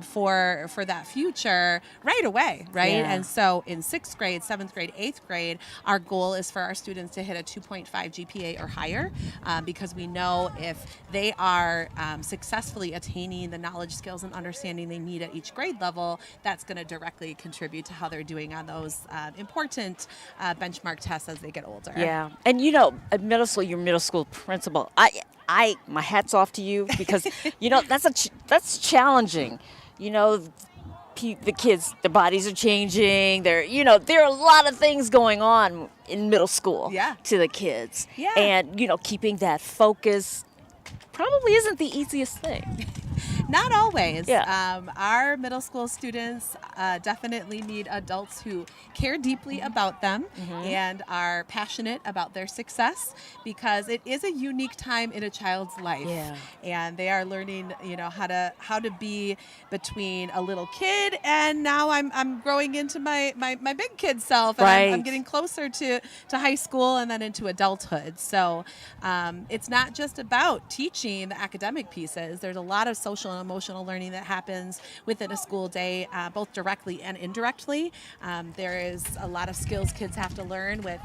for that future right away, right?
Yeah.
And so in 6th grade, 7th grade, 8th grade, our goal is for our students to hit a 2.5 GPA or higher, because we know if they are successfully attaining the knowledge, skills, and understanding they need at each grade level, that's going to directly contribute to how they're doing on those important benchmark tests as they get older.
Yeah. And at middle school, your middle school principal, my hat's off to you, because that's challenging. The kids, their bodies are changing. There are a lot of things going on in middle school to the kids.
Yeah.
And, keeping that focus probably isn't the easiest thing.
Not always.
Yeah.
Our middle school students definitely need adults who care deeply about them and are passionate about their success, because it is a unique time in a child's life.
Yeah.
And they are learning, how to be between a little kid and now I'm growing into my big kid self, and
Right.
I'm getting closer to high school and then into adulthood. So it's not just about teaching the academic pieces. There's a lot of social and emotional learning that happens within a school day, both directly and indirectly. There is a lot of skills kids have to learn with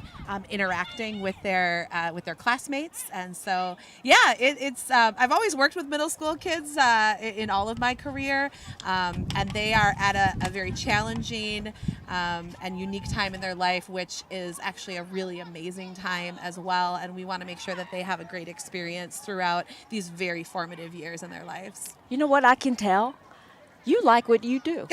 interacting with their classmates, and so it's I've always worked with middle school kids in all of my career, and they are at a very challenging and unique time in their life, which is actually a really amazing time as well. And we want to make sure that they have a great experience throughout these very formative years in their lives.
You know what I can tell? You like what you do.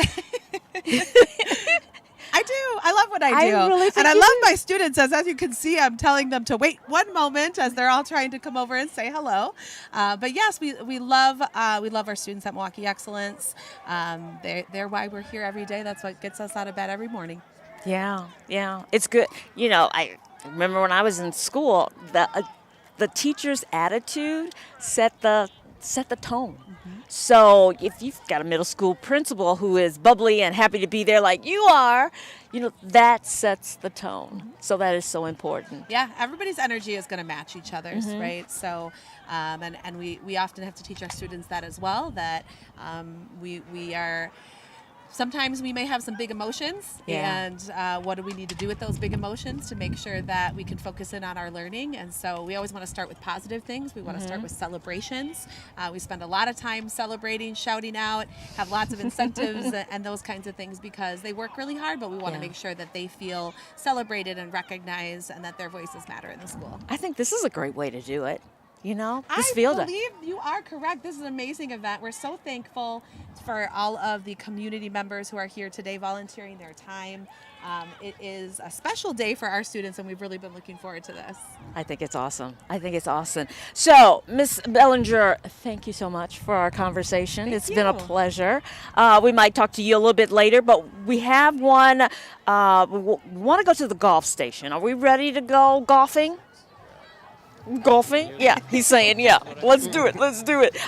I do. I love what I do.
I really think
and I
you
love
do.
my students, as you can see, I'm telling them to wait one moment as they're all trying to come over and say hello. But yes, we love our students at Milwaukee Excellence. They're why we're here every day. That's what gets us out of bed every morning.
Yeah. It's good. I remember when I was in school, the teacher's attitude set the tone. So if you've got a middle school principal who is bubbly and happy to be there like you are, that sets the tone. So that is so important.
Yeah, everybody's energy is going to match each other's, right? So, and we often have to teach our students that as well, that we are, sometimes we may have some big emotions, and what do we need to do with those big emotions to make sure that we can focus in on our learning? And so we always want to start with positive things. We want to start with celebrations. We spend a lot of time celebrating, shouting out, have lots of incentives and those kinds of things, because they work really hard, but we want to make sure that they feel celebrated and recognized and that their voices matter in the school.
I think this is a great way to do it. This
I
field day.
believe you are correct. This is an amazing event. We're so thankful for all of the community members who are here today volunteering their time. It is a special day for our students, and we've really been looking forward to this.
I think it's awesome. So, Miss Bellinger, thank you so much for our conversation. It's been a pleasure. We might talk to you a little bit later, but we have one. We want to go to the golf station. Are we ready to go golfing? Golfing? Yeah, he's saying, yeah. Let's do it.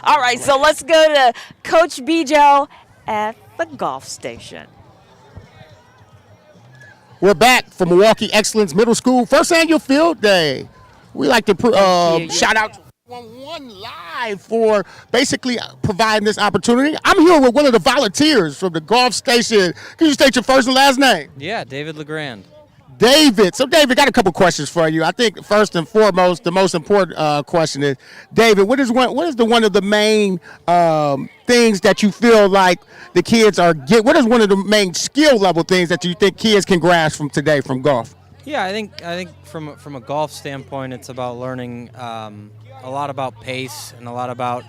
All right, so let's go to Coach Bijo at the golf station.
We're back from Milwaukee Excellence Middle School, first annual field day. We like to shout out to 411 Live for basically providing this opportunity. I'm here with one of the volunteers from the golf station. Can you state your first and last name?
Yeah, David LeGrand.
David. So, David, got a couple questions for you. I think first and foremost, the most important question is, David, what is one of the main things that you feel like the kids are get? What is one of the main skill level things that you think kids can grasp from today from golf?
Yeah, I think from a golf standpoint, it's about learning a lot about pace and a lot about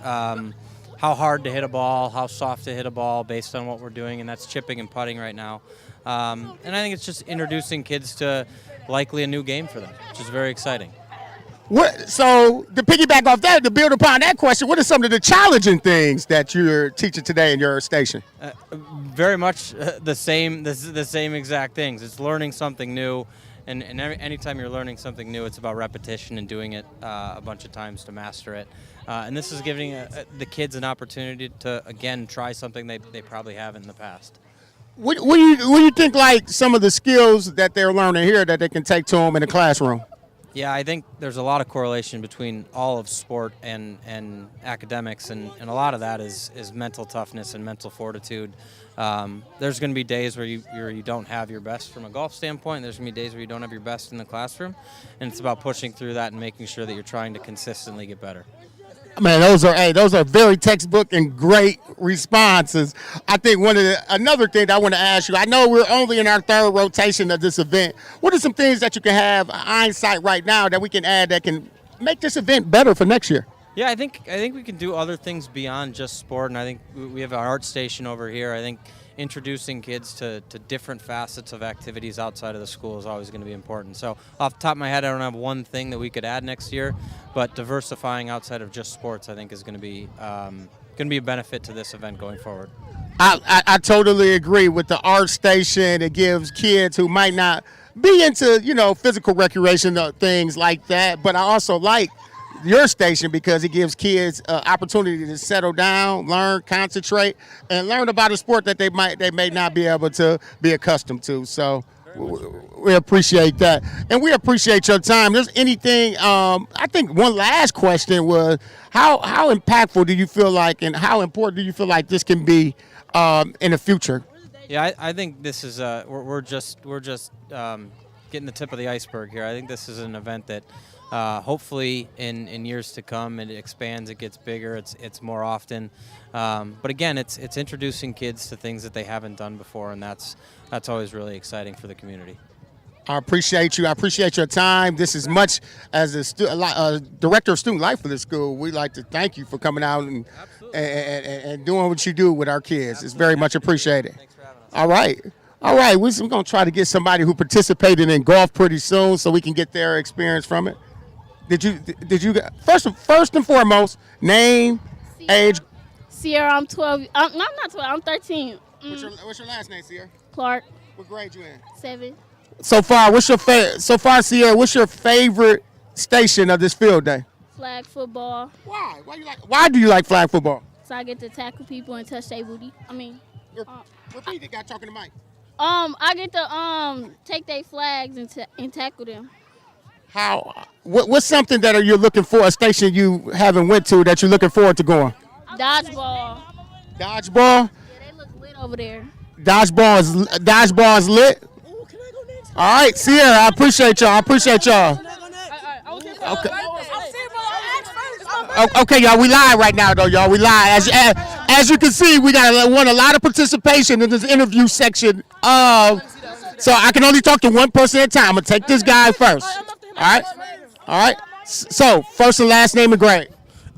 how hard to hit a ball, how soft to hit a ball based on what we're doing, and that's chipping and putting right now. And I think it's just introducing kids to likely a new game for them, which is very exciting.
So to piggyback off that, to build upon that question, what are some of the challenging things that you're teaching today in your station?
Very much the same exact things. It's learning something new, and anytime you're learning something new, it's about repetition and doing it a bunch of times to master it. And this is giving the kids an opportunity to, again, try something they probably haven't in the past.
What do you think, like, some of the skills that they're learning here that they can take to them in the classroom?
Yeah, I think there's a lot of correlation between all of sport and academics, and a lot of that is mental toughness and mental fortitude. There's going to be days where you don't have your best from a golf standpoint. There's going to be days where you don't have your best in the classroom, and it's about pushing through that and making sure that you're trying to consistently get better.
Man, those are very textbook and great responses. I think another thing that I want to ask you, I know we're only in our third rotation of this event. What are some things that you can have hindsight right now that we can add that can make this event better for next year?
Yeah, I think we can do other things beyond just sport, and I think we have our art station over here. I think introducing kids to different facets of activities outside of the school is always going to be important. So off the top of my head, I don't have one thing that we could add next year, but diversifying outside of just sports, I think, is going to be a benefit to this event going forward.
I totally agree with the art station. It gives kids who might not be into physical recreation things like that, but I also like your station because it gives kids opportunity to settle down, learn, concentrate, and learn about a sport that they may not be able to be accustomed to. So we appreciate that, and we appreciate your time. There's anything? I think one last question was how impactful do you feel like, and how important do you feel like this can be in the future?
Yeah, I think this is we're just getting the tip of the iceberg here. I think this is an event that hopefully in years to come it expands, it gets bigger, it's more often. But again, it's introducing kids to things that they haven't done before, and that's always really exciting for the community.
I appreciate you. I appreciate your time. This is much as a director of student life for this school. We'd like to thank you for coming out and doing what you do with our kids. Absolutely. It's very much appreciated.
Thanks for having us.
All right. We're going to try to get somebody who participated in golf pretty soon so we can get their experience from it. Did you first and foremost, name, age?
Sierra, I'm 12. I'm not 12. I'm 13.
What's your last name, Sierra?
Clark.
What grade you in?
7.
So far, Sierra, what's your favorite station of this field day?
Flag football.
Why? Why do you like flag football?
So I get to tackle people and touch their booty.
Repeat it, guy talking to Mike.
I get to take their flags and tackle them.
What's something that you're looking for, a station you haven't went to that you're looking forward to going?
Dodgeball.
Dodgeball?
Yeah, they look lit over there.
Dodgeball is lit? All right, Sierra, I appreciate y'all. Okay, y'all, we live right now, though, y'all. We live. As you can see, we won a lot of participation in this interview section. So I can only talk to one person at a time. I'm going to take this guy first. All right. So, first and last name and grade.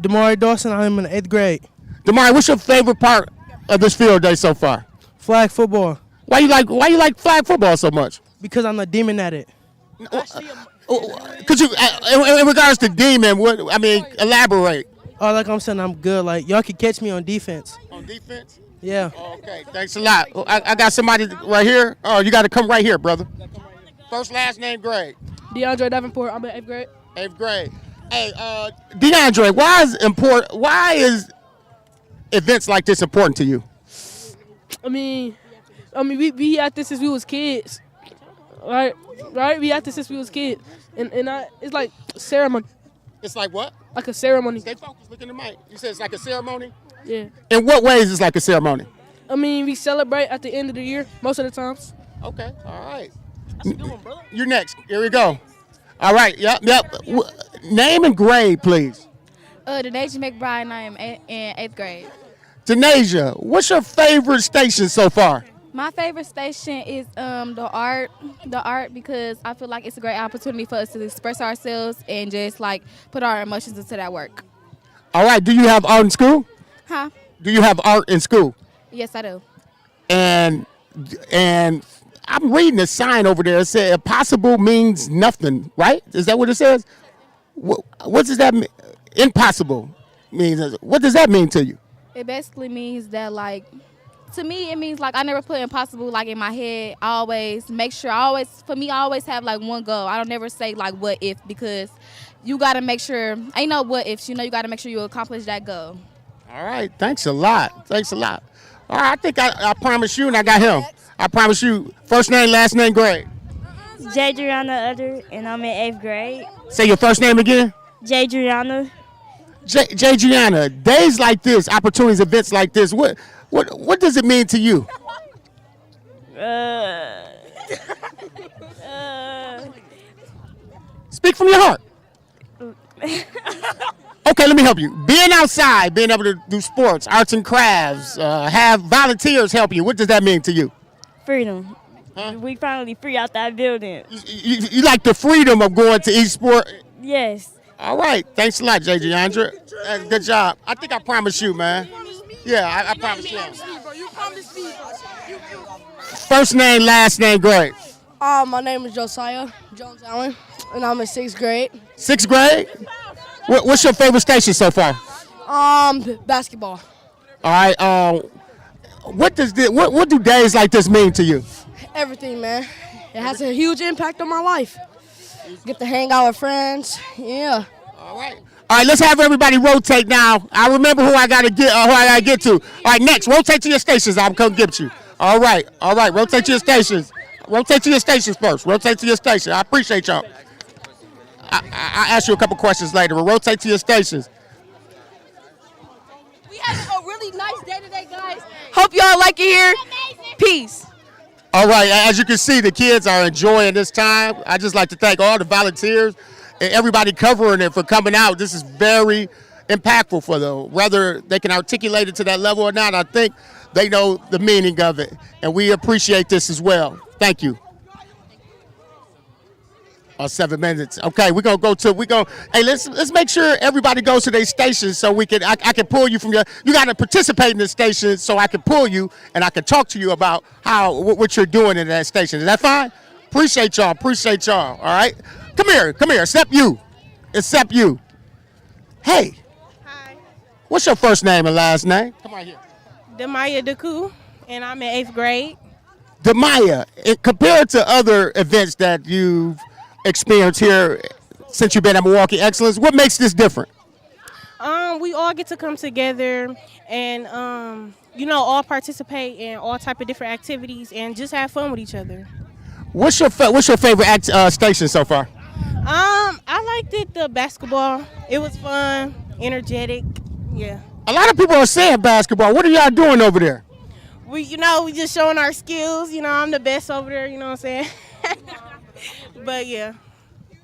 Damari Dawson, I'm in the 8th grade.
Damari, what's your favorite part of this field day so far?
Flag football.
Why you like flag football so much?
Because I'm a demon at it.
Could you, in regards to demon, elaborate.
Oh, like I'm saying, I'm good. Like, y'all can catch me on defense.
On defense?
Yeah.
Okay, thanks a lot. I got somebody right here. Oh, you got to come right here, brother. First, last name, grade.
DeAndre Davenport, I'm in 8th grade.
8th grade. Hey, DeAndre, why is events like this important to you?
I mean, we at this since we was kids, right? We at this since we was kids, and it's like ceremony.
It's like what?
Like a ceremony.
Stay focused. Look in the mic. You said it's like a ceremony.
Yeah.
In what ways is it like a ceremony?
I mean, we celebrate at the end of the year most of the times.
Okay. All right. That's a good one, brother. You're next. Here we go. All right. Yep. Name and grade, please.
Denasia McBride, and I am in 8th grade.
Denasia, what's your favorite station so far?
My favorite station is the art because I feel like it's a great opportunity for us to express ourselves and just like put our emotions into that work.
All right. Do you have art in school?
Huh?
Do you have art in school?
Yes, I do.
And I'm reading a sign over there. It said impossible means nothing, right? Is that what it says? What does that mean? Impossible means, what does that mean to you?
It basically means that, like, to me, it means like I never put impossible like in my head. I always make sure, I always have like one goal. I don't never say like what if, because you got to make sure, ain't no what ifs, you got to make sure you accomplish that goal.
All right, thanks a lot. All right, I think I promised you and I got him. I promise you, first name, last name, grade.
Jadriana Utter, and I'm in 8th grade.
Say your first name again.
Jadriana.
Jadriana, days like this, opportunities, events like this, what does it mean to you? Speak from your heart. Okay, let me help you. Being outside, being able to do sports, arts and crafts, have volunteers help you, what does that mean to you?
Freedom.
Huh?
We finally free out that building.
You like the freedom of going to each sport?
Yes.
All right. Thanks a lot, Jadriana. Good job. I think I promised you, man. Yeah, I promised you. First name, last name, grade.
My name is Josiah Jones Allen, and I'm in 6th grade.
6th grade? What's your favorite station so far?
Basketball.
All right. What do days like this mean to you?
Everything, man. It has a huge impact on my life. Get to hang out with friends. Yeah.
All right. All right, let's have everybody rotate now. I remember who I gotta get to. All right, next, rotate to your stations. I'm gonna get you. All right, rotate to your stations. Rotate to your stations first. Rotate to your station. I appreciate y'all. I'll ask you a couple questions later, but rotate to your stations.
We having a really nice day today, guys. Hope y'all like it here. Peace.
All right, as you can see, the kids are enjoying this time. I'd just like to thank all the volunteers and everybody covering it for coming out. This is very impactful for them. Whether they can articulate it to that level or not, I think they know the meaning of it. And we appreciate this as well. Thank you. 7 minutes. Okay, we're gonna hey, let's make sure everybody goes to their stations so I can pull you from you gotta participate in the station so I can pull you and I can talk to you about what you're doing in that station. Is that fine? Appreciate y'all. All right. Come here. Except you. Hey.
Hi.
What's your first name and last name? Come on here.
Demaya Deku, and I'm in 8th grade.
Demaya, compared to other events that you've experienced here since you've been at Milwaukee Excellence, what makes this different?
we all get to come together and all participate in all type of different activities and just have fun with each other.
What's your favorite station so far?
I liked it, the basketball. It was fun, energetic. Yeah.
A lot of people are saying basketball. What are y'all doing over there?
We just showing our skills. I'm the best over there. You know what I'm saying? But yeah.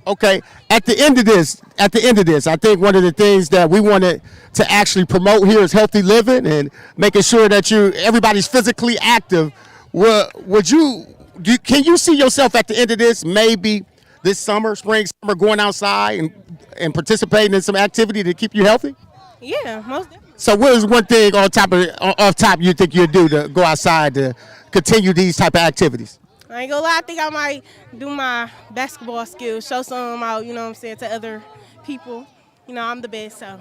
Okay. At the end of this, I think one of the things that we wanted to actually promote here is healthy living and making sure that everybody's physically active. Can you see yourself at the end of this, maybe this summer, spring, summer, going outside and participating in some activity to keep you healthy?
Yeah, most definitely.
So what is one thing off top you think you'd do to go outside to continue these type of activities?
I ain't gonna lie, I think I might do my basketball skills, show some out, to other people. I'm the best, so.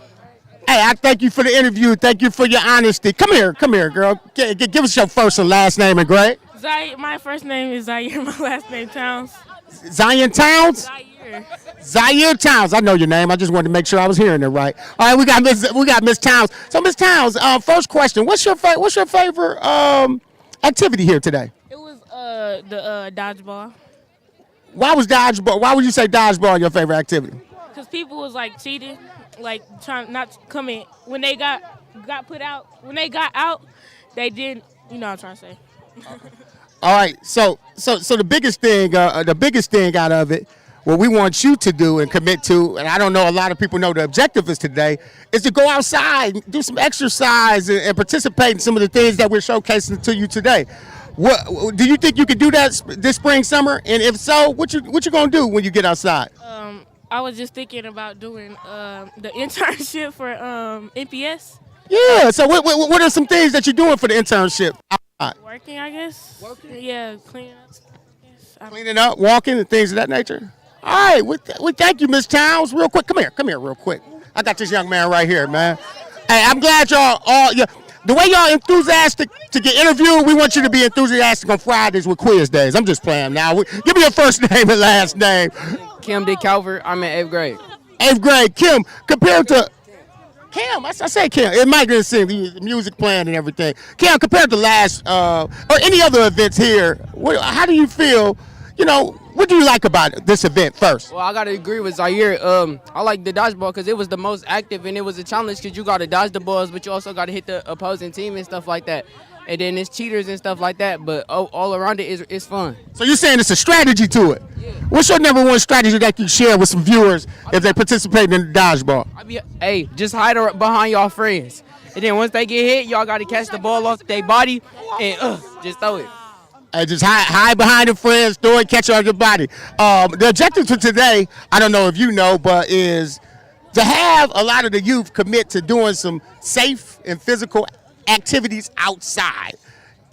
Hey, I thank you for the interview. Thank you for your honesty. Come here, girl. Give us your first and last name and grade.
My first name is Zaire. My last name Towns.
Zion Towns? Zaire Towns. I know your name. I just wanted to make sure I was hearing it right. All right, we got Miss Towns. So Miss Towns, first question: What's your favorite activity here today?
It was the dodgeball.
Why would you say dodgeball your favorite activity?
Because people was cheating, trying not to come in. When they got put out, they didn't. You know what I'm trying to say.
All right, so the biggest thing out of it, what we want you to do and commit to, and I don't know a lot of people know the objective is today, is to go outside, do some exercise, and participate in some of the things that we're showcasing to you today. What do you think you could do that this spring, summer? And if so, what you gonna do when you get outside?
I was just thinking about doing the internship for NPS.
Yeah. So what are some things that you're doing for the internship?
Working, I guess. Yeah, cleaning up.
Cleaning up, walking, and things of that nature. All right. We thank you, Miss Towns. Real quick, come here, real quick. I got this young man right here, man. Hey, I'm glad y'all all. The way y'all enthusiastic to get interviewed, we want you to be enthusiastic on Fridays with quiz days. I'm just playing now. Give me your first name and last name.
Kim D. Calvert. I'm in 8th grade.
8th grade. Kim, compared to Kim, I say Kim. It might get sing the music playing and everything. Kim, compared to last or any other events here, how do you feel? What do you like about this event first?
Well, I gotta agree with Zaire. I like the dodgeball because it was the most active and it was a challenge because you gotta dodge the balls, but you also gotta hit the opposing team and stuff like that. And then it's cheaters and stuff like that, but all around it is fun.
So you're saying it's a strategy to it?
Yeah.
What's your number one strategy that you share with some viewers if they participate in the dodgeball?
Just hide behind y'all friends. And then once they get hit, y'all gotta catch the ball off their body and just throw it.
Just hide behind the friends, throw it, catch it on your body. The objective for today, I don't know if you know, but is to have a lot of the youth commit to doing some safe and physical activities outside.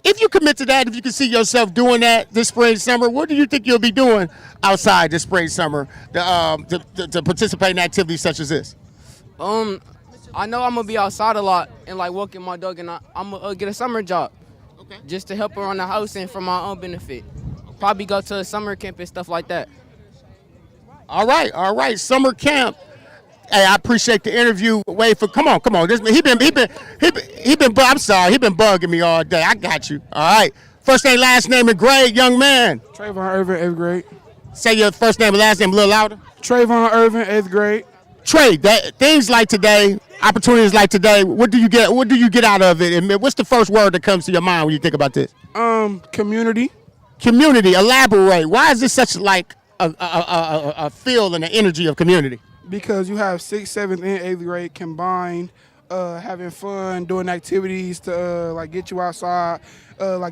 If you commit to that, if you can see yourself doing that this spring, summer, what do you think you'll be doing outside this spring, summer to participate in activities such as this?
I know I'm going to be outside a lot and walking my dog, and I'm going to get a summer job. Okay. Just to help around the house and for my own benefit. Probably go to a summer camp and stuff like that.
All right. Summer camp. Hey, I appreciate the interview. Come on. He been bugging me all day. I got you. All right. First name, last name, and grade, young man.
Trayvon Irvin, 8th grade.
Say your first name and last name a little louder.
Trayvon Irvin, 8th grade.
Trey, things like today, opportunities like today, what do you get out of it? And what's the first word that comes to your mind when you think about this?
Community.
Community. Elaborate. Why is this such a feel and an energy of community?
Because you have 6th, 7th, and 8th grade combined, having fun, doing activities to get you outside,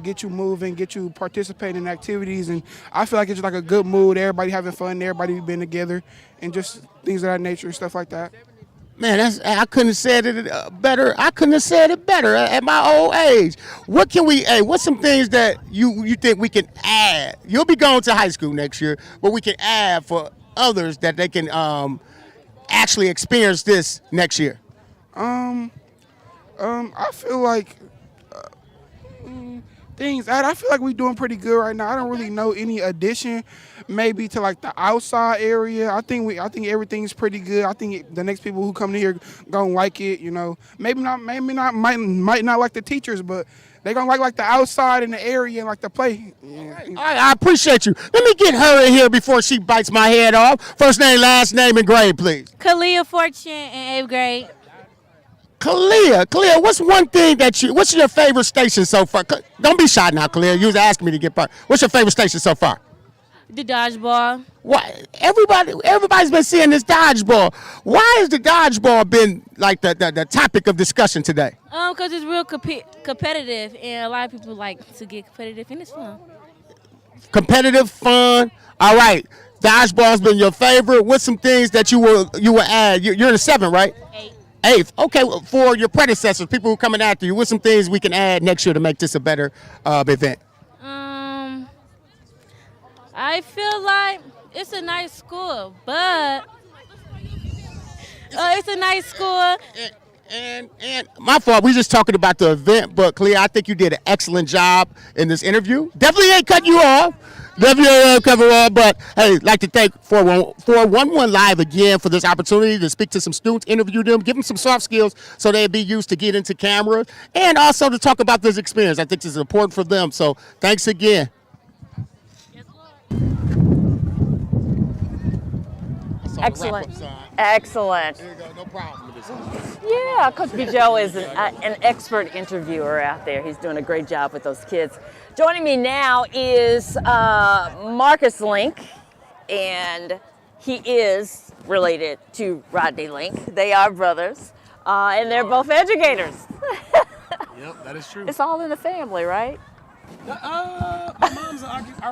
get you moving, get you participating in activities, and I feel like it's a good mood. Everybody having fun, everybody being together, and just things of that nature and stuff like that.
Man, I couldn't have said it better. I couldn't have said it better at my old age. What's some things that you think we can add? You'll be going to high school next year, but we can add for others that they can actually experience this next year.
I feel like things out. I feel like we're doing pretty good right now. I don't really know any addition, maybe to like the outside area. I think everything's pretty good. I think the next people who come here gonna like it. You know, maybe not, might not like the teachers, but they gonna like the outside and the area and like the play. Yeah.
I appreciate you. Let me get her in here before she bites my head off. First name, last name, and grade, please.
Kalia Fortune in 8th grade.
Kalia, what's one thing what's your favorite station so far? Don't be shy now, Kalia. You was asking me to get part. What's your favorite station so far?
The dodgeball.
Why? Everybody's been seeing this dodgeball. Why has the dodgeball been like the topic of discussion today?
Because it's real competitive, and a lot of people like to get competitive, and it's fun.
Competitive, fun. All right. Dodgeball's been your favorite. What's some things that you will add? You're in the 7th, right? 8th. Okay, well, for your predecessors, people who are coming after you, what's some things we can add next year to make this a better event?
I feel like it's a nice school, but it's a nice school.
And my fault, we just talking about the event, but Clea, I think you did an excellent job in this interview. Definitely ain't cut you off. Definitely ain't cut you off, but hey, like to thank 411 Live again for this opportunity to speak to some students, interview them, give them some soft skills so they'd be used to get into cameras, and also to talk about this experience. I think this is important for them, so thanks again.
Excellent. Excellent.
There you go. No problem with this.
Yeah, Coach Bijou is an expert interviewer out there. He's doing a great job with those kids. Joining me now is Marcus Link, and he is related to Rodney Link. They are brothers, and they're both educators.
Yep, that is true.
It's all in the family, right?
Our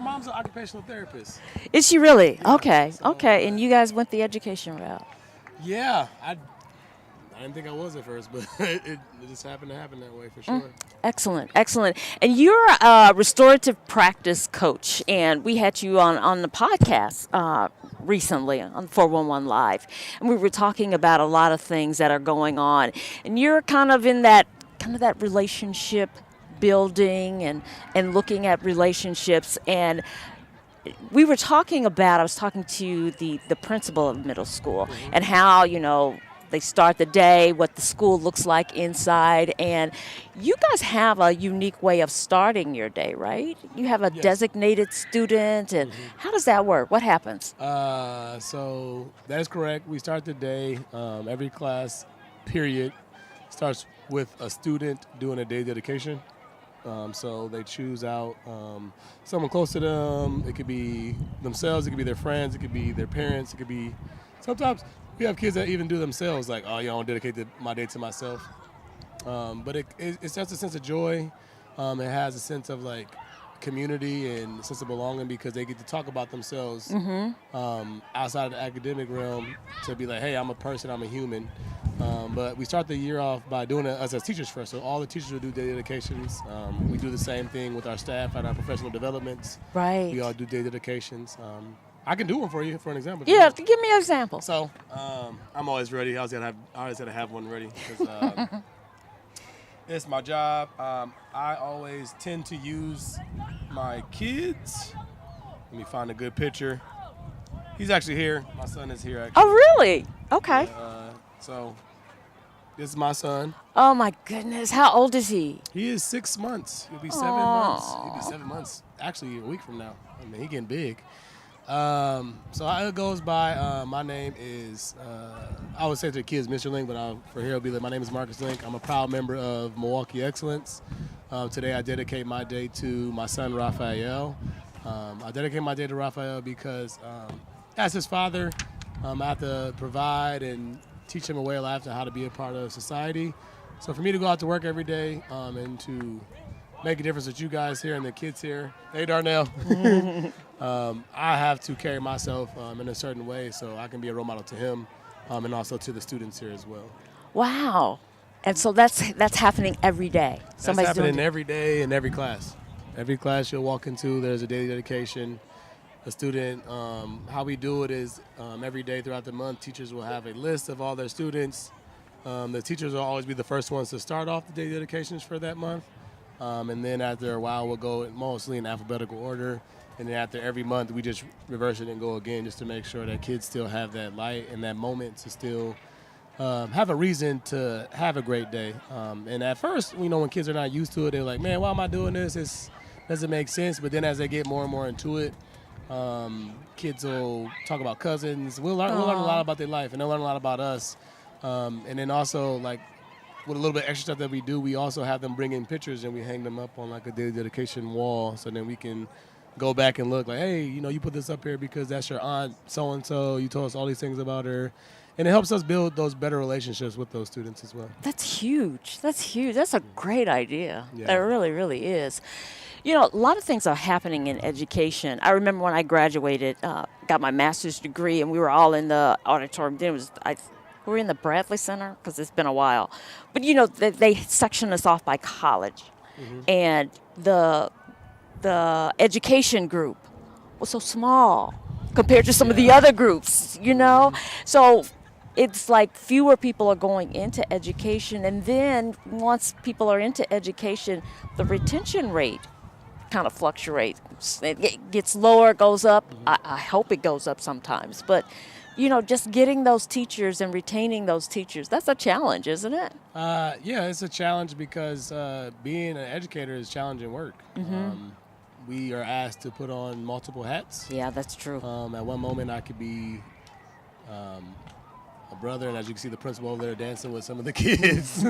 mom's an occupational therapist.
Is she really?
Yeah,
okay,
so,
okay. And you guys went the education route.
Yeah, I didn't think I was at first, but it just happened to happen that way for sure.
Excellent, excellent. And you're a restorative practice coach, and we had you on the podcast recently on 411 Live, and we were talking about a lot of things that are going on, and you're kind of in that relationship building and looking at relationships. And we were talking about, I was talking to the principal of middle school and how, they start the day, what the school looks like inside. And you guys have a unique way of starting your day, right? You have a designated student. And how does that work? What happens?
So that is correct. We start the day, every class period starts with a student doing a day dedication. So they choose out someone close to them. It could be themselves. It could be their friends. It could be their parents. It could be sometimes we have kids that even do themselves, like, oh, I want to dedicate my day to myself. But it starts a sense of joy. It has a sense of like community and a sense of belonging because they get to talk about themselves outside of the academic realm to be like, hey, I'm a person, I'm a human. But we start the year off by doing it us as teachers first. So all the teachers will do day dedications. We do the same thing with our staff at our professional developments.
Right.
We all do day dedications. I can do one for you for an example.
Yeah, give me an example.
So I'm always ready. I always gotta have one ready because it's my job. I always tend to use my kids. Let me find a good picture. He's actually here. My son is here. Actually.
Oh, really? Okay.
So this is my son.
Oh my goodness, how old is he?
He is 6 months. He'll be 7 months. He'll be 7 months. Actually, a week from now. I mean, he getting big. So how it goes by, my name is, I would say to the kids Mr. Link, but for here it'll be like, my name is Marcus Link. I'm a proud member of Milwaukee Excellence. Today I dedicate my day to my son Raphael. I dedicate my day to Raphael because as his father, I have to provide and teach him a way of life and how to be a part of society. So for me to go out to work every day and to make a difference with you guys here and the kids here. Hey, Darnell. I have to carry myself in a certain way so I can be a role model to him and also to the students here as well.
Wow. And so that's happening every day.
That's happening every day in every class. Every class you'll walk into, there's a daily dedication. A student, how we do it is every day throughout the month, teachers will have a list of all their students. The teachers will always be the first ones to start off the day dedications for that month. And then after a while, we'll go mostly in alphabetical order. And then after every month, we just reverse it and go again just to make sure that kids still have that light and that moment to still have a reason to have a great day. And at first, when kids are not used to it, they're like, man, why am I doing this? It doesn't make sense. But then as they get more and more into it, kids will talk about cousins. We'll learn a lot about their life, and they'll learn a lot about us. And then also, like, with a little bit extra stuff that we do, we also have them bring in pictures, and we hang them up on, like, a daily dedication wall, so then we can go back and look like, hey, you put this up here because that's your aunt so-and-so. You told us all these things about her. And it helps us build those better relationships with those students as well.
That's huge. That's a great idea.
Yeah.
That really, really is. A lot of things are happening in education. I remember when I graduated, got my master's degree, and we were all in the auditorium. Then we were in the Bradley Center because it's been a while. But, they section us off by college. And the education group was so small compared to some of the other groups, So it's like fewer people are going into education. And then once people are into education, the retention rate kind of fluctuates. It gets lower, goes up. I hope it goes up sometimes. But, just getting those teachers and retaining those teachers, that's a challenge, isn't it?
Yeah, it's a challenge because being an educator is challenging work. We are asked to put on multiple hats.
Yeah, that's true.
At one moment, I could be a brother, and as you can see, the principal over there dancing with some of the kids.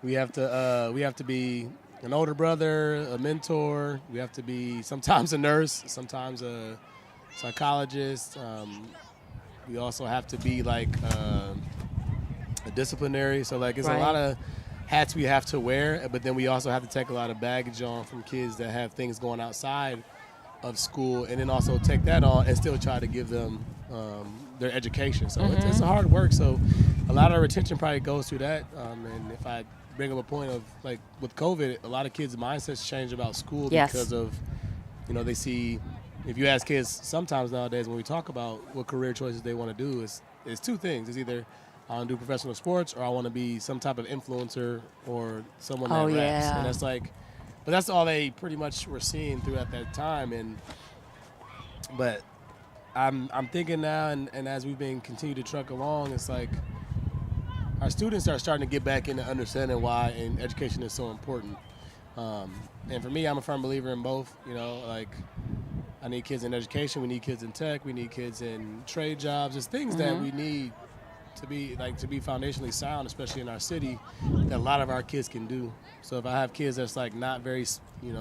we have to be an older brother, a mentor. We have to be sometimes a nurse, sometimes a psychologist. We also have to be like a disciplinary. So like it's a lot of hats we have to wear, but then we also have to take a lot of baggage on from kids that have things going outside of school, and then also take that on and still try to give them their education. So it's a hard work. So a lot of retention probably goes through that. And if I bring up a point of like with COVID, a lot of kids' mindsets change about school because of, they see, if you ask kids sometimes nowadays when we talk about what career choices they want to do, it's two things. It's either I want to do professional sports or I want to be some type of influencer or someone that raps. And that's like, but that's all they pretty much were seeing throughout that time. But I'm thinking now, and as we've been continue to truck along, it's like our students are starting to get back into understanding why education is so important. And for me, I'm a firm believer in both. Like I need kids in education, we need kids in tech, we need kids in trade jobs. There's things that we need to be foundationally sound, especially in our city, that a lot of our kids can do. So if I have kids that's like not very,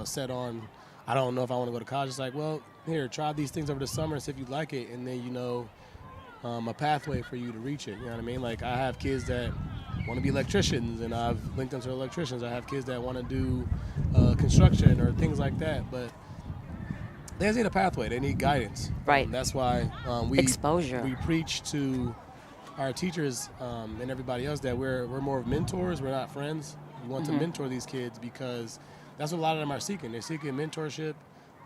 set on, I don't know if I want to go to college, it's like, well, here, try these things over the summer and see if you like it, and then a pathway for you to reach it. You know what I mean? Like I have kids that want to be electricians, and I've linked them to electricians. I have kids that want to do construction or things like that, but they just need a pathway. They need guidance.
Right.
That's why
exposure.
We preach to our teachers and everybody else that we're more of mentors. We're not friends. We want to mentor these kids because that's what a lot of them are seeking. They're seeking mentorship,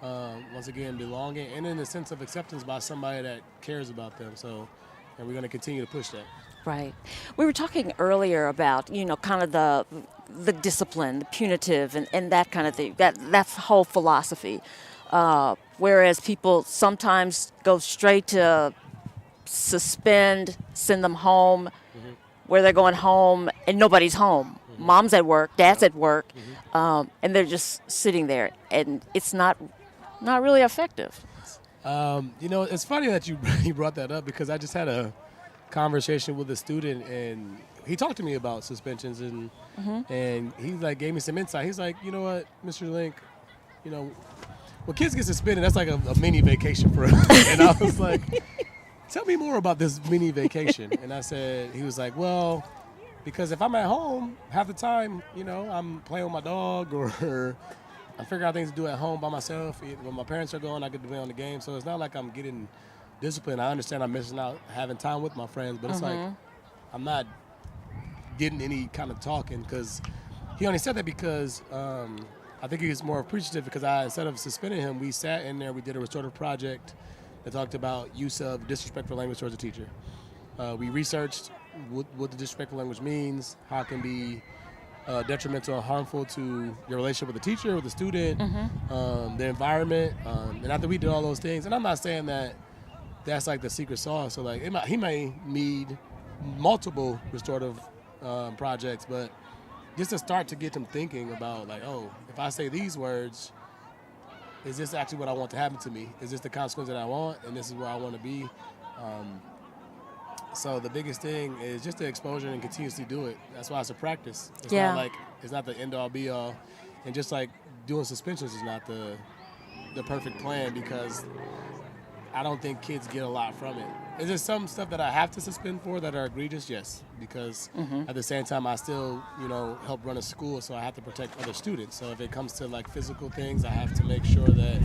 once again, belonging, and in the sense of acceptance by somebody that cares about them. So, and we're going to continue to push that.
Right. We were talking earlier about, kind of the discipline, the punitive, and that kind of thing. That's the whole philosophy. Whereas people sometimes go straight to suspend, send them home, where they're going home and nobody's home. Mom's at work, dad's at work, and they're just sitting there, and it's not really effective.
It's funny that you brought that up because I just had a conversation with a student, and he talked to me about suspensions, and he gave me some insight. He's like, you know what, Mr. Link, when kids get suspended, that's like a mini vacation for us. And I was like, tell me more about this mini vacation. And he was like, well, because if I'm at home, half the time, I'm playing with my dog or I'm figuring out things to do at home by myself. When my parents are gone, I get to play on the game. So it's not like I'm getting disciplined. I understand I'm missing out having time with my friends, but it's like I'm not getting any kind of talking because he only said that because I think he was more appreciative because instead of suspending him, we sat in there, we did a restorative project that talked about use of disrespectful language towards a teacher. We researched what the disrespectful language means, how it can be detrimental and harmful to your relationship with the teacher, with the student, the environment. And after we did all those things, and I'm not saying that that's like the secret sauce. So like he may need multiple restorative projects, but just to start to get them thinking about like, oh, if I say these words, is this actually what I want to happen to me? Is this the consequence that I want? And this is where I want to be. So the biggest thing is just the exposure and continuously do it. That's why it's a practice. It's not like, it's not the end all be all. And just like doing suspensions is not the perfect plan, because I don't think kids get a lot from it. Is there some stuff that I have to suspend for that are egregious? Yes, because at the same time I still, help run a school, so I have to protect other students. So if it comes to like physical things, I have to make sure that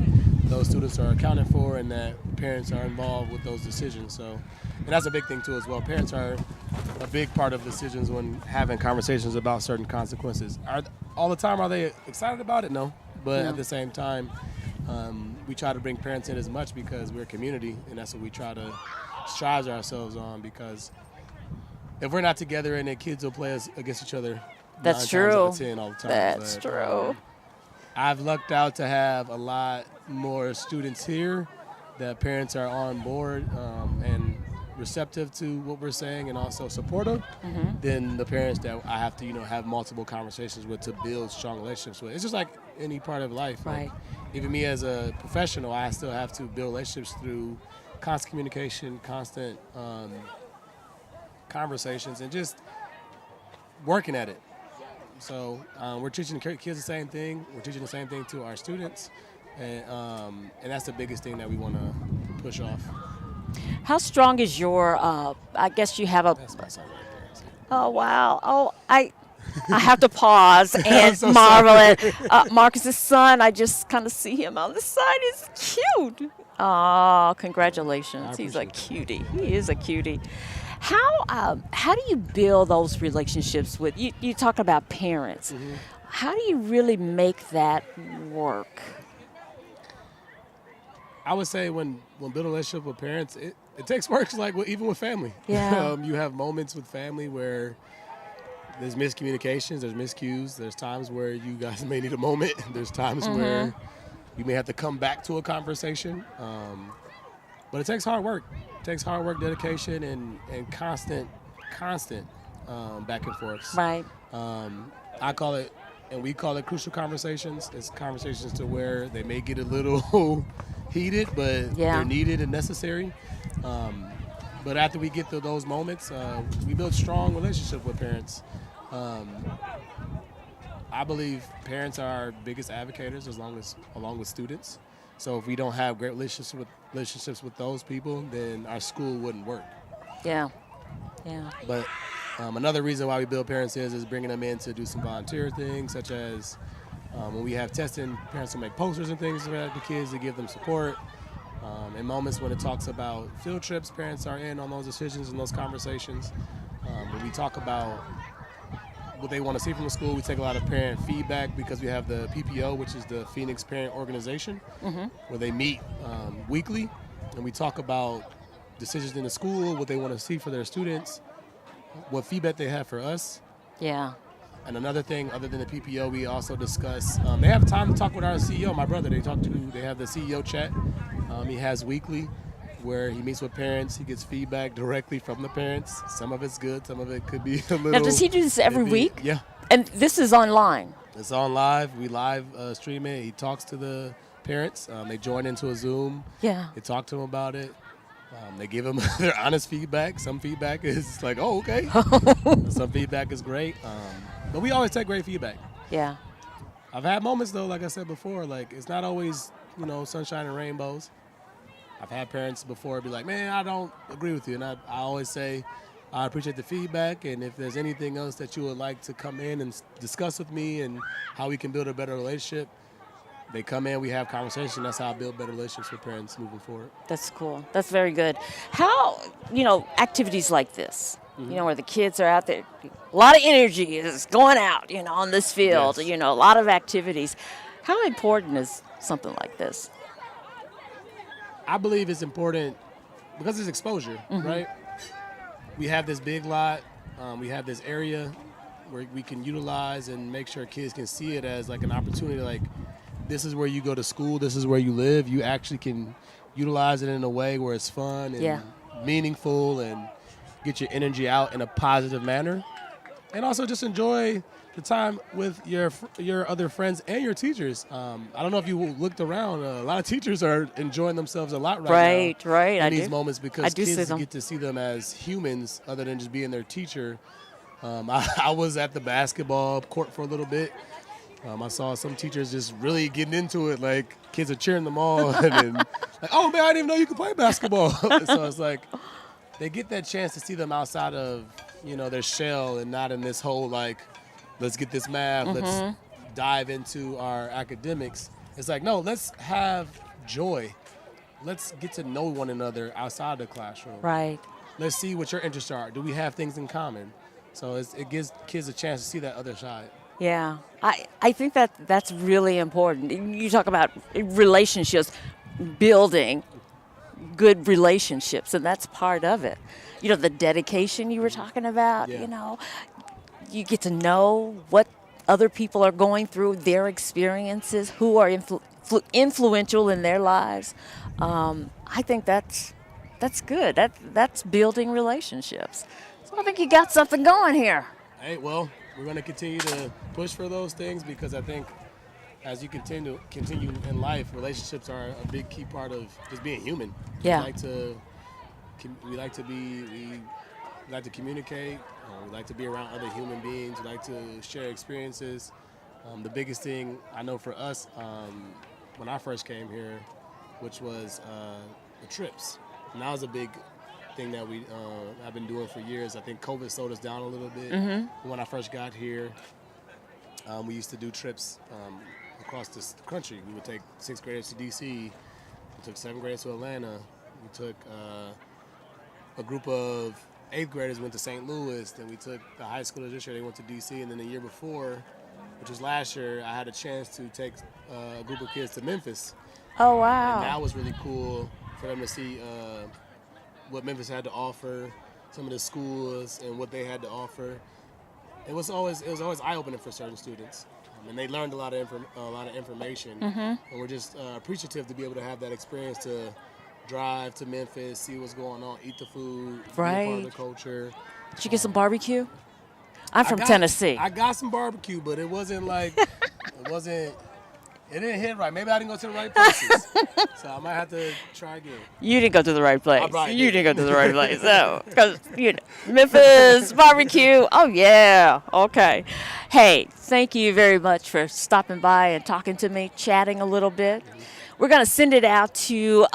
those students are accounted for and that parents are involved with those decisions. So, and that's a big thing too as well. Parents are a big part of decisions when having conversations about certain consequences. All the time, are they excited about it? No, but at the same time, we try to bring parents in as much because we're a community, and that's what we try to strive ourselves on, because if we're not together and the kids will play us against each other,
that's
9
true.
times out of 10 all the time.
That's
but,
true.
I've lucked out to have a lot more students here that parents are on board and receptive to what we're saying and also supportive than the parents that I have to, have multiple conversations with to build strong relationships with. It's just like any part of life.
Right.
Like, even me as a professional, I still have to build relationships through constant communication, constant conversations, and just working at it. So we're teaching kids the same thing. We're teaching the same thing to our students, and that's the biggest thing that we want to push off.
How strong is your, I guess you have a,
That's my son right there.
oh, wow. Oh, I have to pause and
so
marvel
sorry.
at Marcus's son. I just kind of see him on the side. He's cute. Oh, congratulations. He's a cutie. He is a cutie. How do you build those relationships with, you talk about parents. How do you really make that work?
I would say when building a relationship with parents, it takes work, like even with family.
Yeah.
You have moments with family where there's miscommunications, there's miscues, there's times where you guys may need a moment, there's times where you may have to come back to a conversation. But it takes hard work. It takes hard work, dedication, and constant back and forth.
Right.
I call it, and we call it crucial conversations. It's conversations to where they may get a little heated, but they're needed and necessary. But after we get to those moments, we build strong relationship with parents. I believe parents are our biggest advocates along with students. So if we don't have great relationships with those people, then our school wouldn't work.
Yeah.
But another reason why we build parents is bringing them in to do some volunteer things, such as when we have testing, parents will make posters and things for the kids to give them support. In moments when it talks about field trips, parents are in on those decisions and those conversations. When we talk about what they want to see from the school, we take a lot of parent feedback because we have the PPO, which is the Phoenix Parent Organization, where they meet weekly, and we talk about decisions in the school, what they want to see for their students, what feedback they have for us.
Yeah.
And another thing, other than the PPO, we also discuss, they have time to talk with our CEO, my brother. They have the CEO chat. He has weekly where he meets with parents. He gets feedback directly from the parents. Some of it's good. Some of it could be a little.
Now, does he do this every week?
Yeah.
And this is online?
It's on live. We live stream it. He talks to the parents. They join into a Zoom.
Yeah.
They talk to him about it. They give them their honest feedback. Some feedback is like, oh, okay. Some feedback is great. But we always take great feedback.
Yeah.
I've had moments, though, like I said before, like it's not always, sunshine and rainbows. I've had parents before be like, man, I don't agree with you. And I always say, I appreciate the feedback. And if there's anything else that you would like to come in and discuss with me and how we can build a better relationship, they come in, we have conversation. That's how I build better relationships with parents moving forward.
That's cool. That's very good. How, activities like this, where the kids are out there, a lot of energy is going out, on this field,
Yes.
a lot of activities. How important is something like this?
I believe it's important because it's exposure, right? We have this big lot, we have this area, where we can utilize and make sure kids can see it as like an opportunity. Like, this is where you go to school. This is where you live. You actually can utilize it in a way where it's fun and meaningful and get your energy out in a positive manner. And also just enjoy the time with your other friends and your teachers. I don't know if you looked around. A lot of teachers are enjoying themselves a lot right now.
Right.
In these moments because kids get to see them as humans other than just being their teacher. I was at the basketball court for a little bit. I saw some teachers just really getting into it, like kids are cheering them on. And like, oh man, I didn't even know you could play basketball. So it's like they get that chance to see them outside of, their shell and not in this whole like, let's get this math, let's dive into our academics. It's like, no, let's have joy. Let's get to know one another outside the classroom.
Right.
Let's see what your interests are. Do we have things in common? So it gives kids a chance to see that other side.
Yeah, I think that's really important. You talk about relationships, building good relationships, and that's part of it. The dedication you were talking about, you get to know what other people are going through, their experiences, who are influential in their lives. I think that's good. That's building relationships. So I think you got something going here.
Hey, well, we're going to continue to push for those things because I think as you continue in life, relationships are a big key part of just being human.
Yeah.
We like to communicate. We like to be around other human beings. We like to share experiences. The biggest thing I know for us when I first came here, which was the trips. And that was a big thing that I've been doing for years. I think COVID slowed us down a little bit. When I first got here, we used to do trips across the country. We would take 6th graders to DC. We took 7th graders to Atlanta. We took a group of 8th graders went to St. Louis. Then we took the high schoolers this year. They went to DC. And then the year before, which was last year, I had a chance to take a group of kids to Memphis.
Oh, wow.
And that was really cool for them to see what Memphis had to offer, some of the schools and what they had to offer. It was always eye-opening for certain students, and they learned a lot of information. And we're just appreciative to be able to have that experience to drive to Memphis, see what's going on, eat the food, be a part of the culture.
Did you get some barbecue? I'm from Tennessee.
I got some barbecue, but it wasn't like it didn't hit right. Maybe I didn't go to the right places. So I might have to try again.
You didn't go to the right place.
You
didn't go to the right place. So, because Memphis barbecue. Oh yeah. Okay. Hey, thank you very much for stopping by and talking to me, chatting a little bit. We're going to send it out to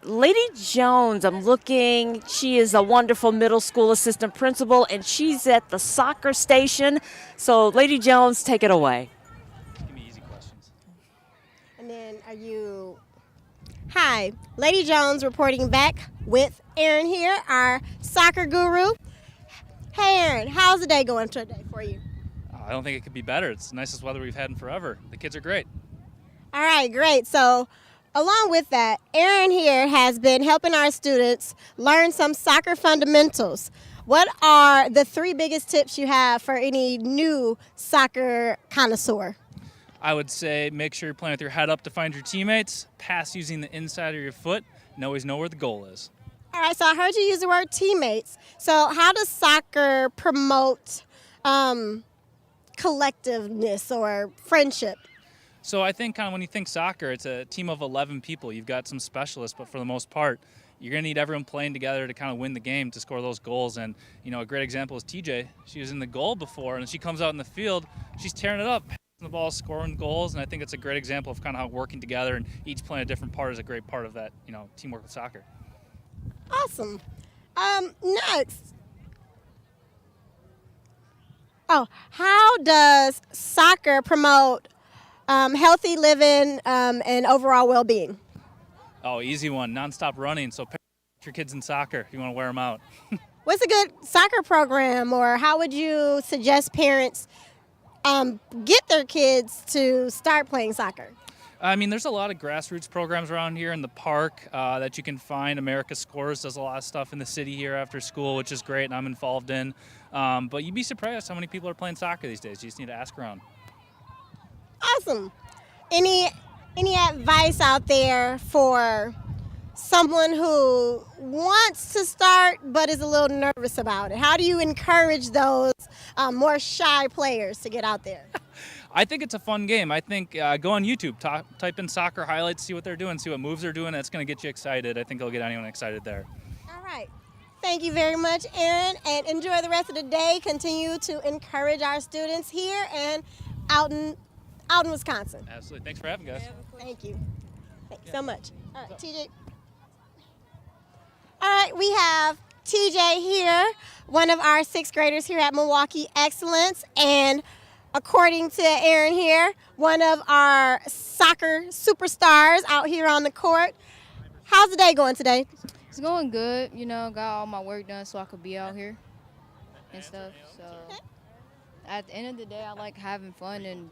Lady Jones. I'm looking. She is a wonderful middle school assistant principal, and she's at the soccer station. So, Lady Jones, take it away.
And then Hi, Lady Jones reporting back with Aaron here, our soccer guru. Hey Aaron, how's the day going today for you?
I don't think it could be better. It's the nicest weather we've had in forever. The kids are great.
All right, great. So along with that, Aaron here has been helping our students learn some soccer fundamentals. What are the 3 biggest tips you have for any new soccer connoisseur?
I would say make sure you're playing with your head up to find your teammates, pass using the inside of your foot, and always know where the goal is.
All right, so I heard you use the word teammates. So how does soccer promote collectiveness or friendship?
So I think kind of when you think soccer, it's a team of 11 people. You've got some specialists, but for the most part, you're going to need everyone playing together to kind of win the game, to score those goals. And, a great example is TJ. She was in the goal before, and she comes out in the field, she's tearing it up, passing the ball, scoring goals. And I think it's a great example of kind of how working together and each playing a different part is a great part of that, teamwork with soccer.
Awesome. Next. Oh, how does soccer promote healthy living and overall well-being?
Oh, easy one. Nonstop running. So pick your kids in soccer if you want to wear them out.
What's a good soccer program, or how would you suggest parents get their kids to start playing soccer?
I mean, there's a lot of grassroots programs around here in the park that you can find. America Scores does a lot of stuff in the city here after school, which is great, and I'm involved in. But you'd be surprised how many people are playing soccer these days. You just need to ask around.
Awesome. Any advice out there for someone who wants to start but is a little nervous about it? How do you encourage those more shy players to get out there?
I think it's a fun game. I think go on YouTube, type in soccer highlights, see what they're doing, see what moves they're doing. That's going to get you excited. I think it'll get anyone excited there.
All right. Thank you very much, Aaron, and enjoy the rest of the day. Continue to encourage our students here and out in Wisconsin.
Absolutely. Thanks for having us.
Thank you. Thanks so much. All right, TJ. All right, we have TJ here, one of our 6th graders here at Milwaukee Excellence, and according to Aaron here, one of our soccer superstars out here on the court. How's the day going today?
It's going good. You know, got all my work done so I could be out here and stuff. So at the end of the day, I like having fun, and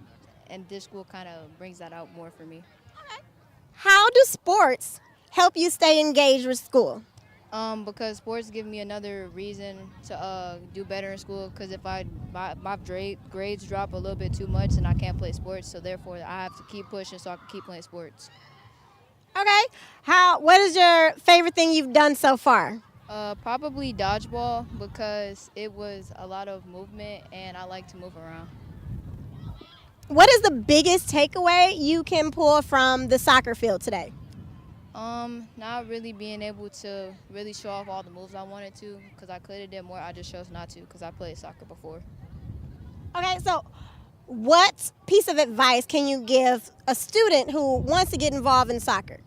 this school kind of brings that out more for me.
How do sports help you stay engaged with school?
Because sports give me another reason to do better in school. Because if my grades drop a little bit too much, then I can't play sports. So therefore, I have to keep pushing so I can keep playing sports.
Okay. What is your favorite thing you've done so far?
Probably dodgeball, because it was a lot of movement and I like to move around.
What is the biggest takeaway you can pull from the soccer field today?
Not really being able to really show off all the moves I wanted to, because I could have did more. I just chose not to because I played soccer before.
Okay, so what piece of advice can you give a student who wants to get involved in soccer?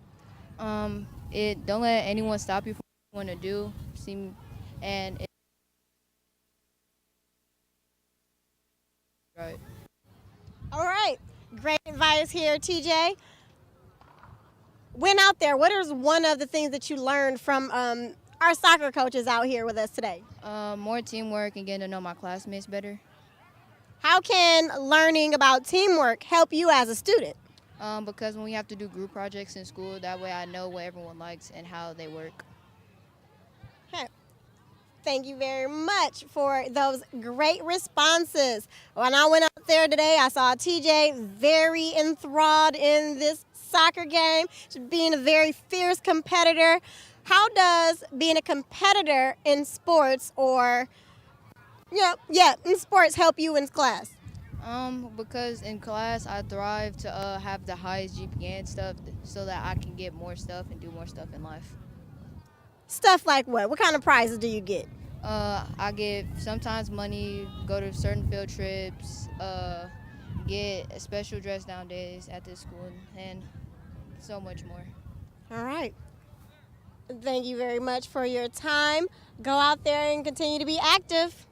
Don't let anyone stop you from what you want to do. Right.
All right, great advice here, TJ. When out there, what is one of the things that you learned from our soccer coaches out here with us today?
More teamwork and getting to know my classmates better.
How can learning about teamwork help you as a student?
Because when we have to do group projects in school, that way I know what everyone likes and how they work.
Okay. Thank you very much for those great responses. When I went out there today, I saw TJ very enthralled in this soccer game, being a very fierce competitor. How does being a competitor in sports in sports help you in class?
Because in class I thrive to have the highest GPA and stuff so that I can get more stuff and do more stuff in life.
Stuff like what? What kind of prizes do you get?
I get sometimes money, go to certain field trips, get a special dress down days at this school, and so much more.
All right. Thank you very much for your time. Go out there and continue to be active.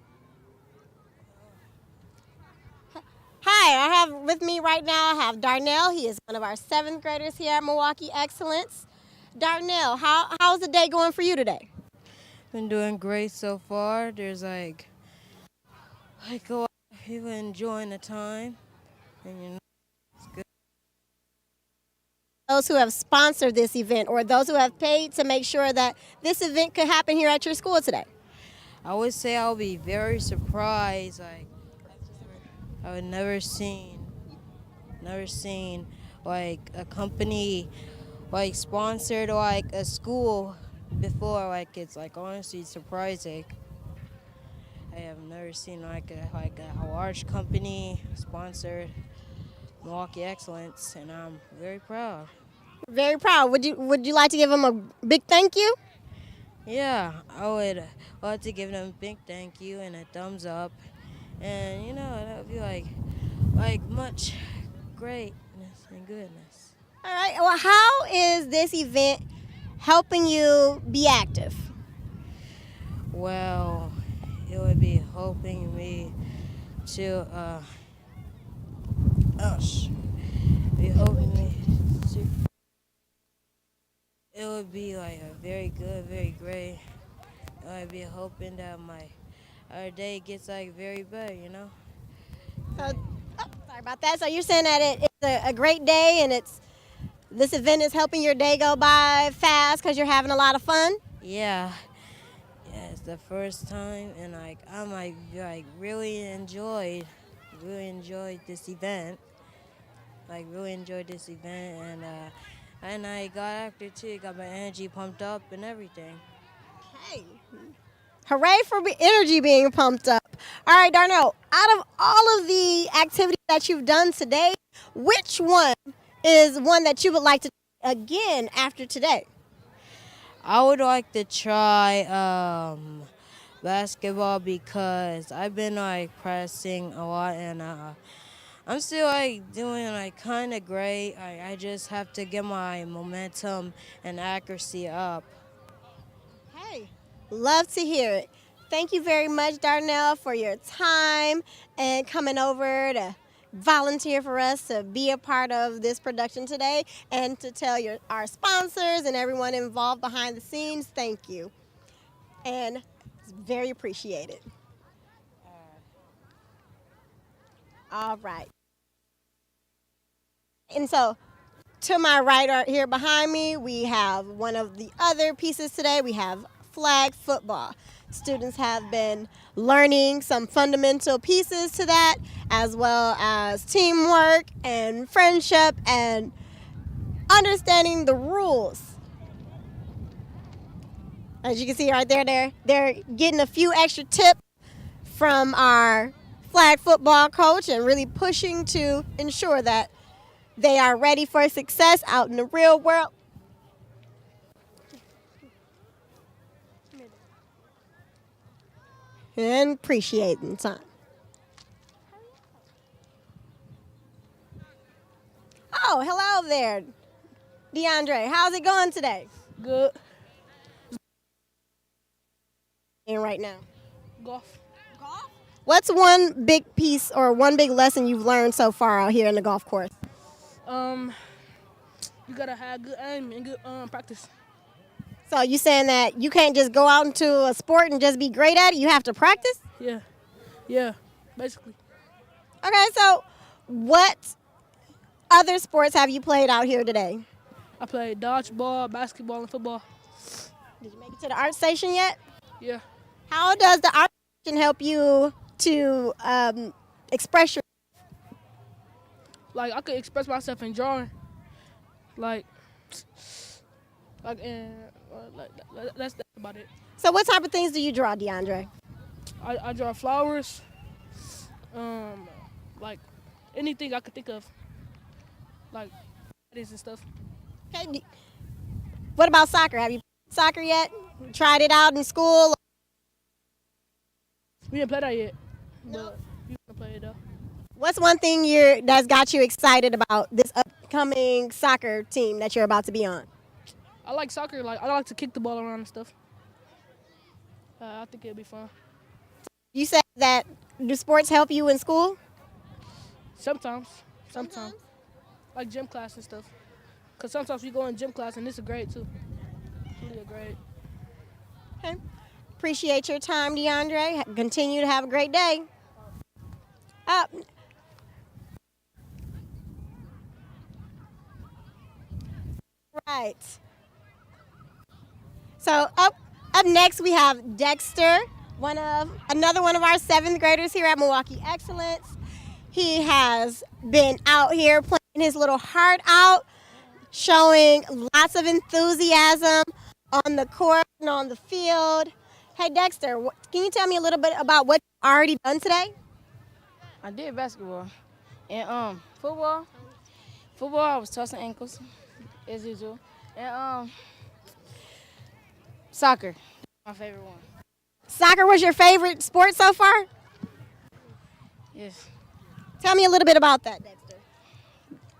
Hi, I have with me right now, I have Darnell. He is one of our 7th graders here at Milwaukee Excellence. Darnell, how's the day going for you today?
Been doing great so far. There's like a lot of people enjoying the time, and it's good.
Those who have sponsored this event or those who have paid to make sure that this event could happen here at your school today?
I would say I'll be very surprised. Like I would never seen like a company like sponsored like a school before. Like it's like honestly surprising. I have never seen like a large company sponsored Milwaukee Excellence, and I'm very proud.
Very proud. Would you like to give them a big thank you?
Yeah, I would love to give them a big thank you and a thumbs up, and that would be like much greatness and goodness.
All right. Well, how is this event helping you be active?
Well, it would be helping me to it would be like a very good, very great. I'd be hoping that our day gets like very better,
So, sorry about that. So you're saying that it's a great day and it's this event is helping your day go by fast because you're having a lot of fun?
Yeah. Yeah, it's the first time, and I'm really enjoyed this event. Really enjoyed this event, and I got after too. Got my energy pumped up and everything.
Hey, hooray for energy being pumped up. All right, Darnell, out of all of the activities that you've done today, which one is one that you would like to do again after today?
I would like to try basketball because I've been practicing a lot, and I'm still doing kind of great. I just have to get my momentum and accuracy up.
Hey, love to hear it. Thank you very much, Darnell, for your time and coming over to volunteer for us to be a part of this production today and to tell our sponsors and everyone involved behind the scenes, thank you. And it's very appreciated. All right. And so to my right here behind me, we have one of the other pieces today. We have flag football. Students have been learning some fundamental pieces to that, as well as teamwork and friendship and understanding the rules. As you can see right there, they're getting a few extra tips from our flag football coach and really pushing to ensure that they are ready for success out in the real world. And appreciating time. Oh, hello there, DeAndre. How's it going today?
Good.
And right now.
Golf.
What's one big piece or one big lesson you've learned so far out here in the golf course?
You gotta have good aim and good practice.
So you saying that you can't just go out into a sport and just be great at it? You have to practice?
Yeah, basically.
Okay, so what other sports have you played out here today?
I played dodgeball, basketball, and football.
Did you make it to the art station yet?
Yeah.
How does the art station help you to express your?
I could express myself in drawing. That's about it.
So what type of things do you draw, DeAndre?
I draw flowers, anything I could think of, and stuff.
Okay. What about soccer? Have you played soccer yet? Tried it out in school?
We didn't play that yet, but you can play it though.
What's one thing that's got you excited about this upcoming soccer team that you're about to be on?
I like soccer. I like to kick the ball around and stuff. I think it'll be fun.
You said that do sports help you in school?
Sometimes. Like gym class and stuff. Because sometimes we go in gym class and it's a grade too. It's really a grade.
Okay. Appreciate your time, DeAndre. Continue to have a great day. Right. So up next we have Dexter, another one of our 7th graders here at Milwaukee Excellence. He has been out here playing his little heart out, showing lots of enthusiasm on the court and on the field. Hey Dexter, can you tell me a little bit about what you've already done today?
I did basketball. And football I was tossing ankles as usual. And soccer, my favorite one.
Soccer was your favorite sport so far?
Yes.
Tell me a little bit about that, Dexter.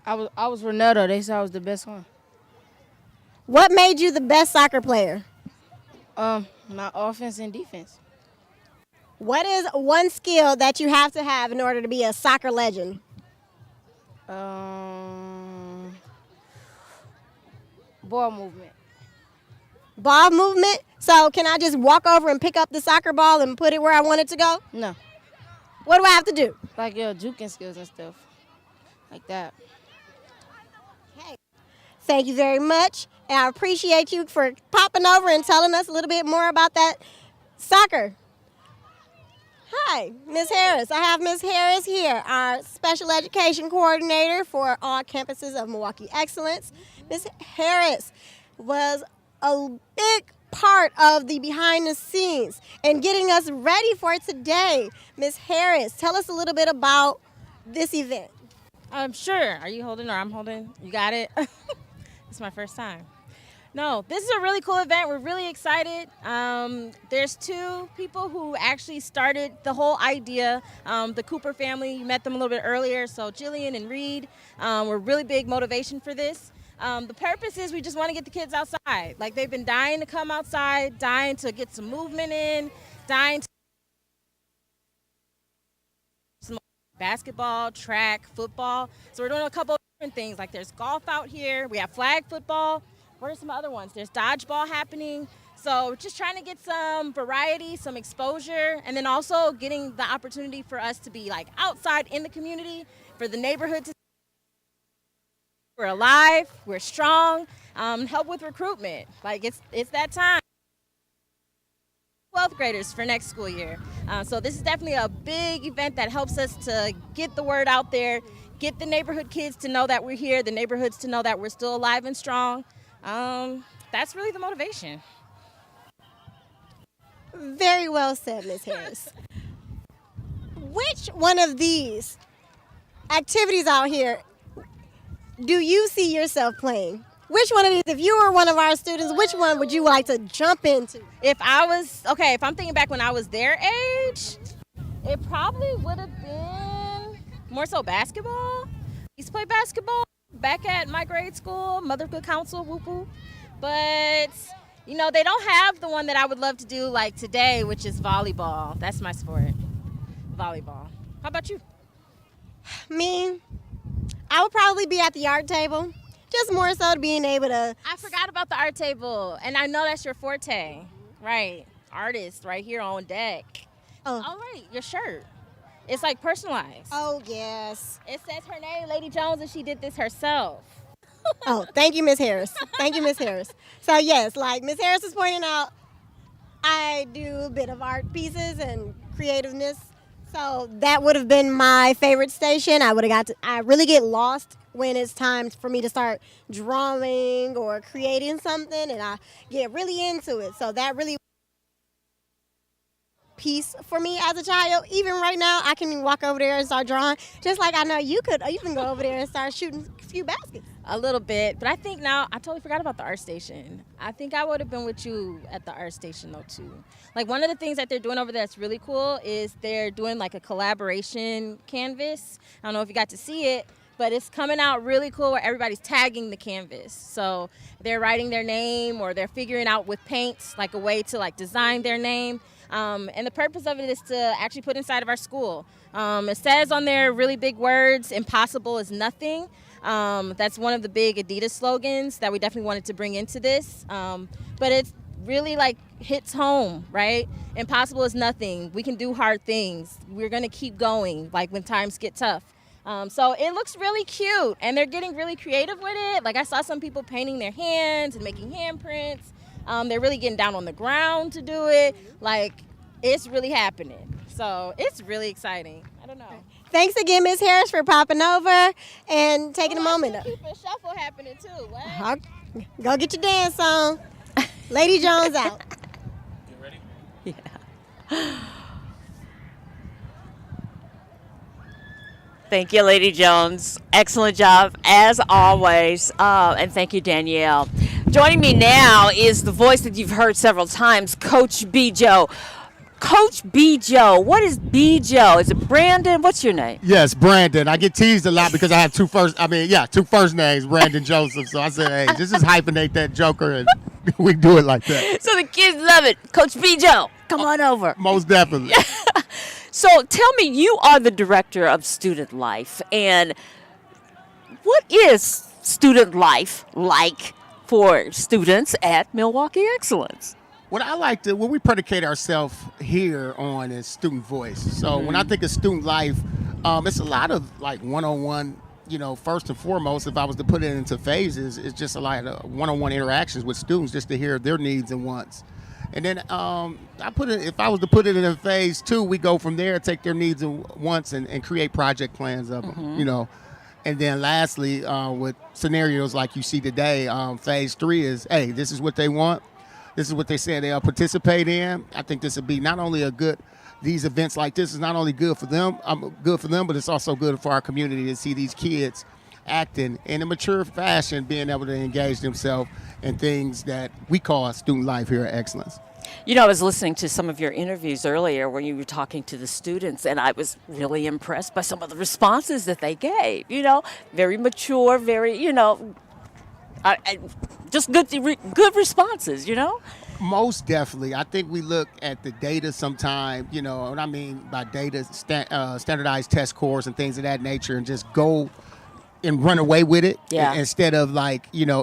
I was Ronaldo. They said I was the best one.
What made you the best soccer player?
My offense and defense.
What is one skill that you have to have in order to be a soccer legend?
Ball movement.
Ball movement? So can I just walk over and pick up the soccer ball and put it where I want it to go?
No.
What do I have to do?
Like your juking skills and stuff. Like that.
Okay. Thank you very much. And I appreciate you for popping over and telling us a little bit more about that soccer. Hi, Ms. Harris. I have Ms. Harris here, our special education coordinator for all campuses of Milwaukee Excellence. Ms. Harris was a big part of the behind the scenes and getting us ready for today. Ms. Harris, tell us a little bit about this event.
Sure. Are you holding or I'm holding? You got it? It's my first time. No, this is a really cool event. We're really excited. There's two people who actually started the whole idea. The Cooper family, you met them a little bit earlier. So Jillian and Reed were really big motivation for this. The purpose is we just want to get the kids outside. Like they've been dying to come outside, dying to get some movement in, dying to some basketball, track, football. So we're doing a couple of different things. Like there's golf out here. We have flag football. What are some other ones? There's dodgeball happening. So just trying to get some variety, some exposure, and then also getting the opportunity for us to be like outside in the community, for the neighborhood to see we're alive, we're strong, help with recruitment. Like it's that time. 12th graders for next school year. So this is definitely a big event that helps us to get the word out there, get the neighborhood kids to know that we're here, the neighborhoods to know that we're still alive and strong. That's really the motivation.
Very well said, Ms. Harris. Which one of these activities out here do you see yourself playing? Which one of these, if you were one of our students, which one would you like to jump into?
If I'm thinking back when I was their age, it probably would have been more so basketball. I used to play basketball back at my grade school, Motherhood Council, whoop-whoop. But, you know, they don't have the one that I would love to do like today, which is volleyball. That's my sport, volleyball. How about you?
Me, I would probably be at the art table. Just more so to being able to...
I forgot about the art table, and I know that's your forte. Right. Artist right here on deck. Oh, right, your shirt. It's like personalized.
Oh, yes.
It says her name, Lady Jones, and she did this herself.
Oh, thank you, Ms. Harris. Thank you, Ms. Harris. So, yes, like Ms. Harris was pointing out, I do a bit of art pieces and creativeness. So that would have been my favorite station. I really get lost when it's time for me to start drawing or creating something, and I get really into it. So that really piece for me as a child. Even right now, I can walk over there and start drawing, just like I know you could. You can go over there and start shooting a few baskets.
A little bit, but I think now, I totally forgot about the art station. I think I would have been with you at the art station though too. Like one of the things that they're doing over there that's really cool is they're doing like a collaboration canvas. I don't know if you got to see it, but it's coming out really cool where everybody's tagging the canvas. So they're writing their name or they're figuring out with paints like a way to like design their name. And the purpose of it is to actually put inside of our school. It says on there really big words, impossible is nothing. That's one of the big Adidas slogans that we definitely wanted to bring into this. But it's really like hits home, right? Impossible is nothing. We can do hard things. We're gonna keep going like when times get tough. So it looks really cute and they're getting really creative with it. Like I saw some people painting their hands and making handprints. They're really getting down on the ground to do it. Like it's really happening. So it's really exciting. I don't know.
Thanks again, Ms. Harris, for popping over and taking a moment.
Keep a shuffle happening too. What?
Go get your dance on. Lady Jones out.
You ready?
Yeah. Thank you, Lady Jones. Excellent job, as always. And thank you, Danielle. Joining me now is the voice that you've heard several times, Coach B. Joe. Coach B. Joe. What is B. Joe? Is it Brandon? What's your name?
Yes, Brandon. I get teased a lot because I have two first names, Brandon Joseph. So I said, hey, just hyphenate that joker and we do it like that.
So the kids love it. Coach B. Joe, come on over.
Most definitely.
So tell me, you are the director of student life. And what is student life like for students at Milwaukee Excellence?
What we predicate ourselves here on is student voice. So when I think of student life, it's a lot of like one-on-one first and foremost, if I was to put it into phases, it's just a lot of one-on-one interactions with students just to hear their needs and wants. And then if I was to put it in phase 2, we go from there, take their needs and wants and create project plans of them, And then lastly, with scenarios like you see today, phase 3 is, hey, this is what they want. This is what they said they'll participate in. I think this would be not only these events like this is not only good for them, but it's also good for our community to see these kids acting in a mature fashion, being able to engage themselves in things that we call student life here at Excellence.
I was listening to some of your interviews earlier when you were talking to the students, and I was really impressed by some of the responses that they gave. Very mature, very, just good responses,
Most definitely. I think we look at the data sometime, what I mean by data, standardized test scores and things of that nature, and just go and run away with it instead of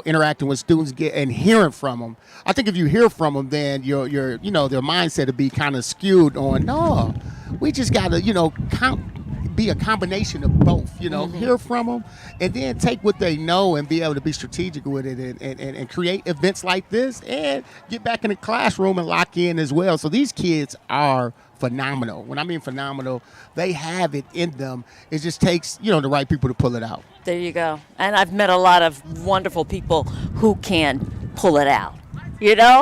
interacting with students and hearing from them. I think if you hear from them, then your their mindset will be kind of skewed on, no, we just got to, be a combination of both, hear from them and then take what they know and be able to be strategic with it and create events like this and get back in the classroom and lock in as well. So these kids are phenomenal. When I mean phenomenal, they have it in them. It just takes, the right people to pull it out.
There you go. And I've met a lot of wonderful people who can pull it out.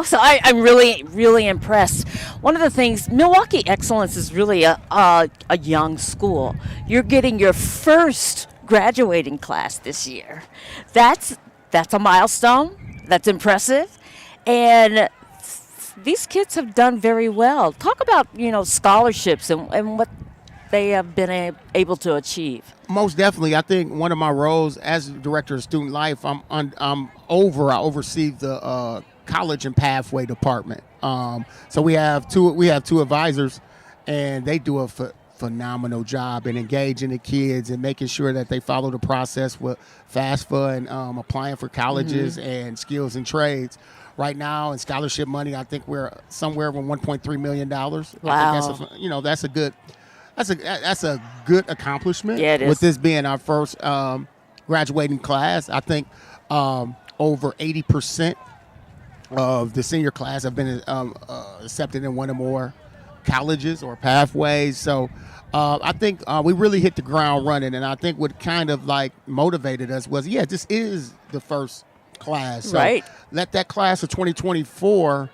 So I'm really, really impressed. One of the things, Milwaukee Excellence is really a young school. You're getting your first graduating class this year. That's a milestone. That's impressive. And these kids have done very well. Talk about, scholarships and what they have been able to achieve.
Most definitely. I think one of my roles as director of student life, I oversee the college and pathway department. So we have two advisors, and they do a phenomenal job in engaging the kids and making sure that they follow the process with FAFSA and applying for colleges and skills and trades. Right now, in scholarship money, I think we're somewhere around $1.3 million.
Wow.
I think that's a good accomplishment.
Yeah, it is.
With this being our first graduating class, I think over 80% of the senior class have been accepted in one or more colleges or pathways. So I think we really hit the ground running, and I think what kind of motivated us was, this is the first class. So
right.
Let that class of 2024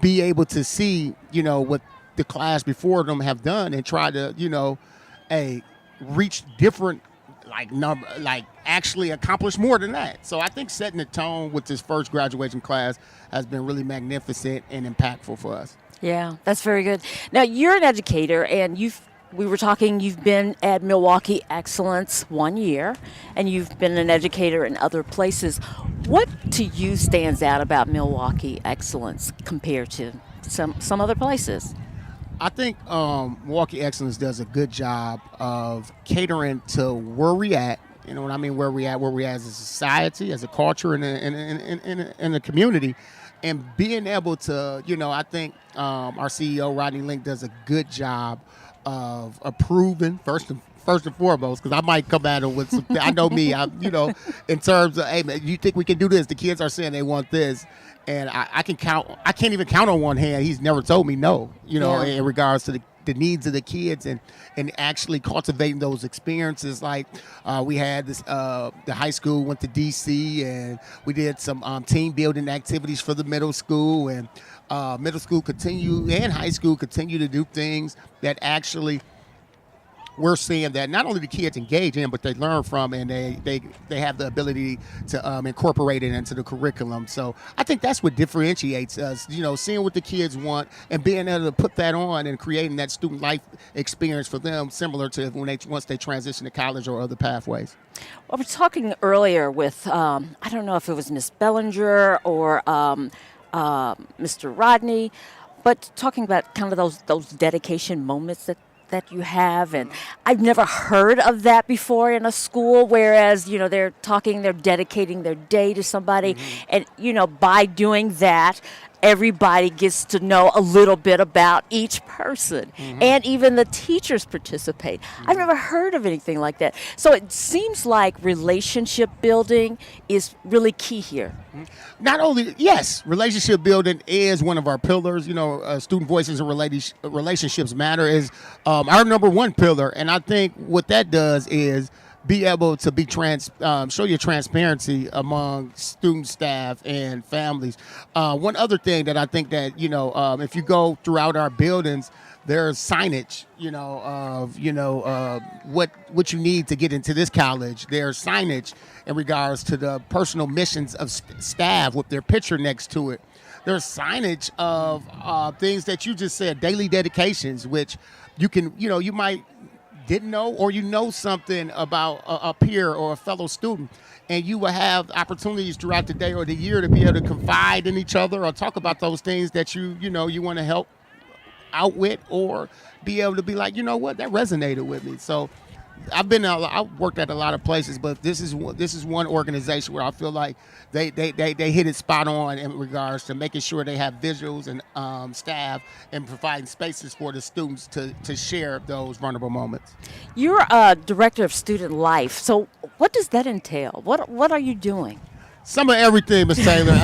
be able to see, what the class before them have done and try to, reach different actually accomplish more than that. So I think setting the tone with this first graduation class has been really magnificent and impactful for us.
Yeah, that's very good. Now, you're an educator, and you've been at Milwaukee Excellence 1 year, and you've been an educator in other places. What to you stands out about Milwaukee Excellence compared to some other places?
I think Milwaukee Excellence does a good job of catering to where we at. You know what I mean? Where we at as a society, as a culture, in the community, and being able to, I think our CEO Rodney Link does a good job of approving first and foremost, because I might come at him with some. I know me, in terms of, hey man, you think we can do this? The kids are saying they want this. And I can't even count on one hand. He's never told me no, in regards to the needs of the kids and actually cultivating those experiences. Like we had this, the high school went to DC, and we did some team building activities for the middle school, and middle school and high school continue to do things that actually we're seeing that not only the kids engage in, but they learn from, and they have the ability to incorporate it into the curriculum. So I think that's what differentiates us, seeing what the kids want and being able to put that on and creating that student life experience for them, similar to once they transition to college or other pathways.
Well, we were talking earlier with, I don't know if it was Miss Bellinger or Mr. Rodney, but talking about kind of those dedication moments that you have, and I've never heard of that before in a school, whereas they're dedicating their day to somebody, and by doing that, everybody gets to know a little bit about each person, and even the teachers participate. I've never heard of anything like that. So it seems like relationship building is really key here.
Not only, yes, relationship building is one of our pillars. Student voices and relationships matter is our number one pillar. And I think what that does is be able to be show your transparency among student, staff, and families. One other thing that I think that, if you go throughout our buildings, there's signage, of what you need to get into this college. There's signage in regards to the personal missions of staff with their picture next to it. There's signage of things that you just said, daily dedications, which you can, you might didn't know, or something about a peer or a fellow student, and you will have opportunities throughout the day or the year to be able to confide in each other or talk about those things that you want to help out with, or be able to be like, what, that resonated with me. So I've worked at a lot of places, but this is one organization where I feel like they hit it spot on in regards to making sure they have visuals and staff and providing spaces for the students to share those vulnerable moments.
You're a director of student life, so what does that entail? What are you doing?
Some of everything, Ms. Taylor.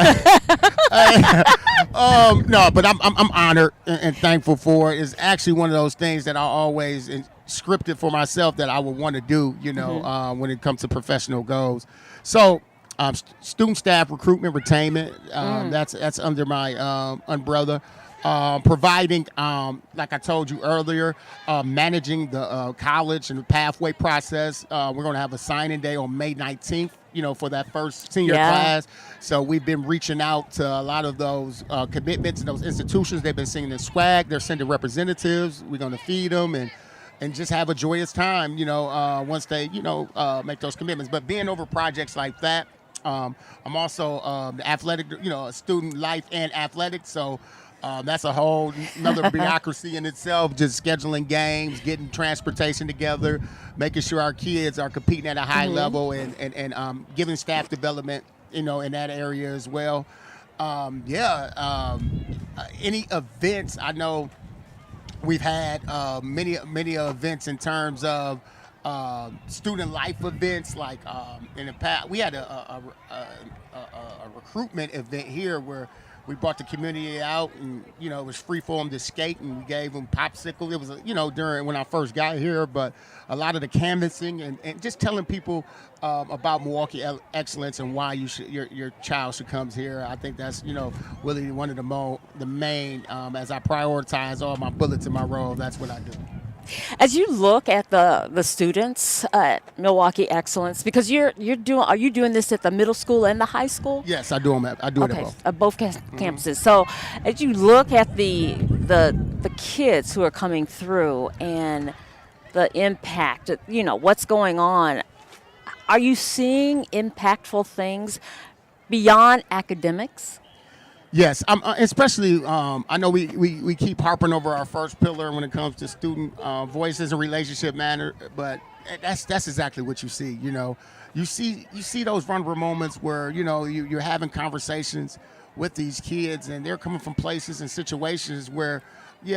No, but I'm honored and thankful for it. It's actually one of those things that I always scripted for myself that I would want to do, when it comes to professional goals. So, student staff recruitment, retainment, that's under my umbrella. Providing, like I told you earlier, managing the college and the pathway process. We're going to have a signing day on May 19th, for that first senior class. So we've been reaching out to a lot of those commitments and those institutions. They've been sending their swag. They're sending representatives. We're going to feed them and just have a joyous time, once they, make those commitments. But being over projects like that, I'm also the athletic, student life and athletics. So that's a whole another bureaucracy in itself, just scheduling games, getting transportation together, making sure our kids are competing at a high level and giving staff development, in that area as well. Any events, I know we've had many events in terms of student life events, like in the past. We had a recruitment event here where we brought the community out, and it was free for them to skate, and we gave them popsicle. It was during when I first got here, but a lot of the canvassing and just telling people about Milwaukee Excellence and why your child should come here. I think that's really one of the main as I prioritize all my bullets in my role. That's what I do.
As you look at the students at Milwaukee Excellence, because are you doing this at the middle school and the high school?
Yes, I do them. I do it at both.
Campuses. So as you look at the kids who are coming through and the impact, what's going on, are you seeing impactful things beyond academics?
Yes, especially I know we keep harping over our first pillar when it comes to student voices and relationship manner, but that's exactly what you see. You see those vulnerable moments where you're having conversations with these kids, and they're coming from places and situations where we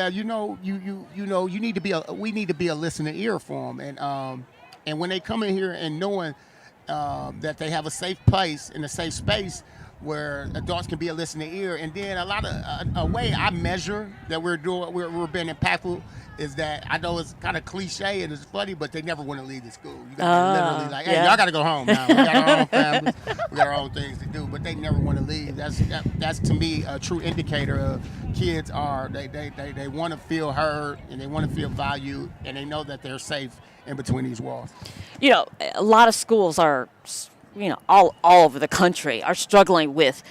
need to be a listening ear for them, and when they come in here and knowing that they have a safe place and a safe space where adults can be a listening ear. And then a way I measure that we're being impactful is that, I know it's kind of cliche and it's funny, but they never want to leave the school. You got literally like, hey, y'all got to go home now. We got our own families, we got our own things to do, but they never want to leave. That's to me a true indicator of kids they want to feel heard, and they want to feel valued, and they know that they're safe in between these walls.
A lot of schools are all over the country are struggling with,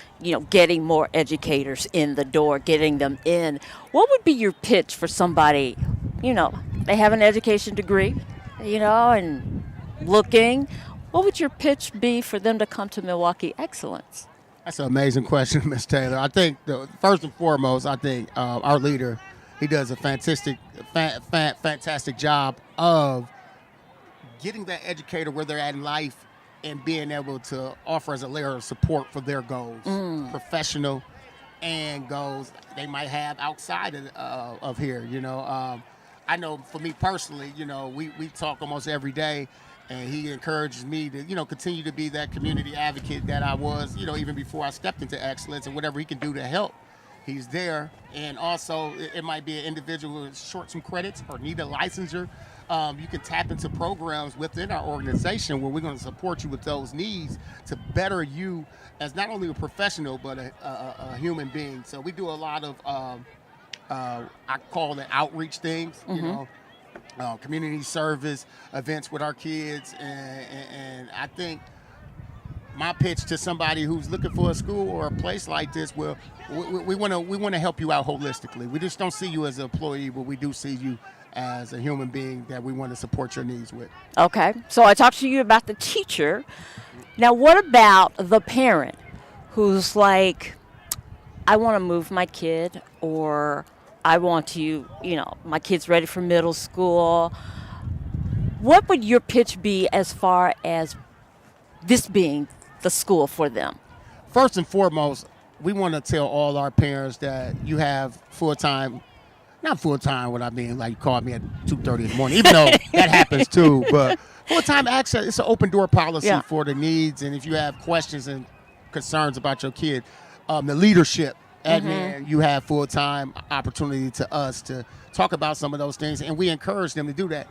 getting more educators in the door, getting them in. What would be your pitch for somebody, they have an education degree, and looking, what would your pitch be for them to come to Milwaukee Excellence?
That's an amazing question, Ms. Taylor. I think first and foremost, our leader, he does a fantastic job of getting that educator where they're at in life and being able to offer as a layer of support for their goals. Professional, and goals they might have outside of here. I know for me personally, we talk almost every day, and he encourages me to, continue to be that community advocate that I was, even before I stepped into excellence, and whatever he can do to help, he's there. And also, it might be an individual who's short some credits or need a licensure. You can tap into programs within our organization where we're going to support you with those needs to better you as not only a professional but a human being. So we do a lot of, I call it outreach things, community service events with our kids. And I think my pitch to somebody who's looking for a school or a place like this, well, we want to help you out holistically. We just don't see you as an employee, but we do see you as a human being that we want to support your needs with.
Okay, so I talked to you about the teacher. Now, what about the parent who's like, I want to move my kid, or I want to, my kid's ready for middle school. What would your pitch be as far as this being the school for them?
First and foremost, we want to tell all our parents that you have full-time, not full-time what I mean, like you called me at 2:30 in the morning, even though that happens too, but full-time access, it's an open door policy for the needs, and if you have questions and concerns about your kid, the leadership, admin, you have full-time opportunity to us to talk about some of those things, and we encourage them to do that.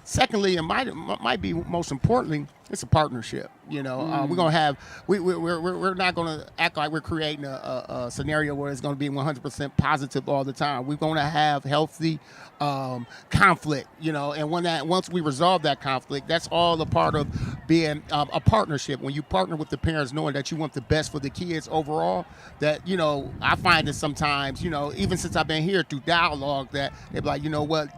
Secondly, and might be most importantly, it's a partnership. We're gonna have we're not gonna act like we're creating a scenario where it's gonna be 100% positive all the time. We're gonna have healthy conflict, and once we resolve that conflict, that's all a part of being a partnership. When you partner with the parents, knowing that you want the best for the kids overall, that I find that sometimes, even since I've been here through dialogue, that they're like, what.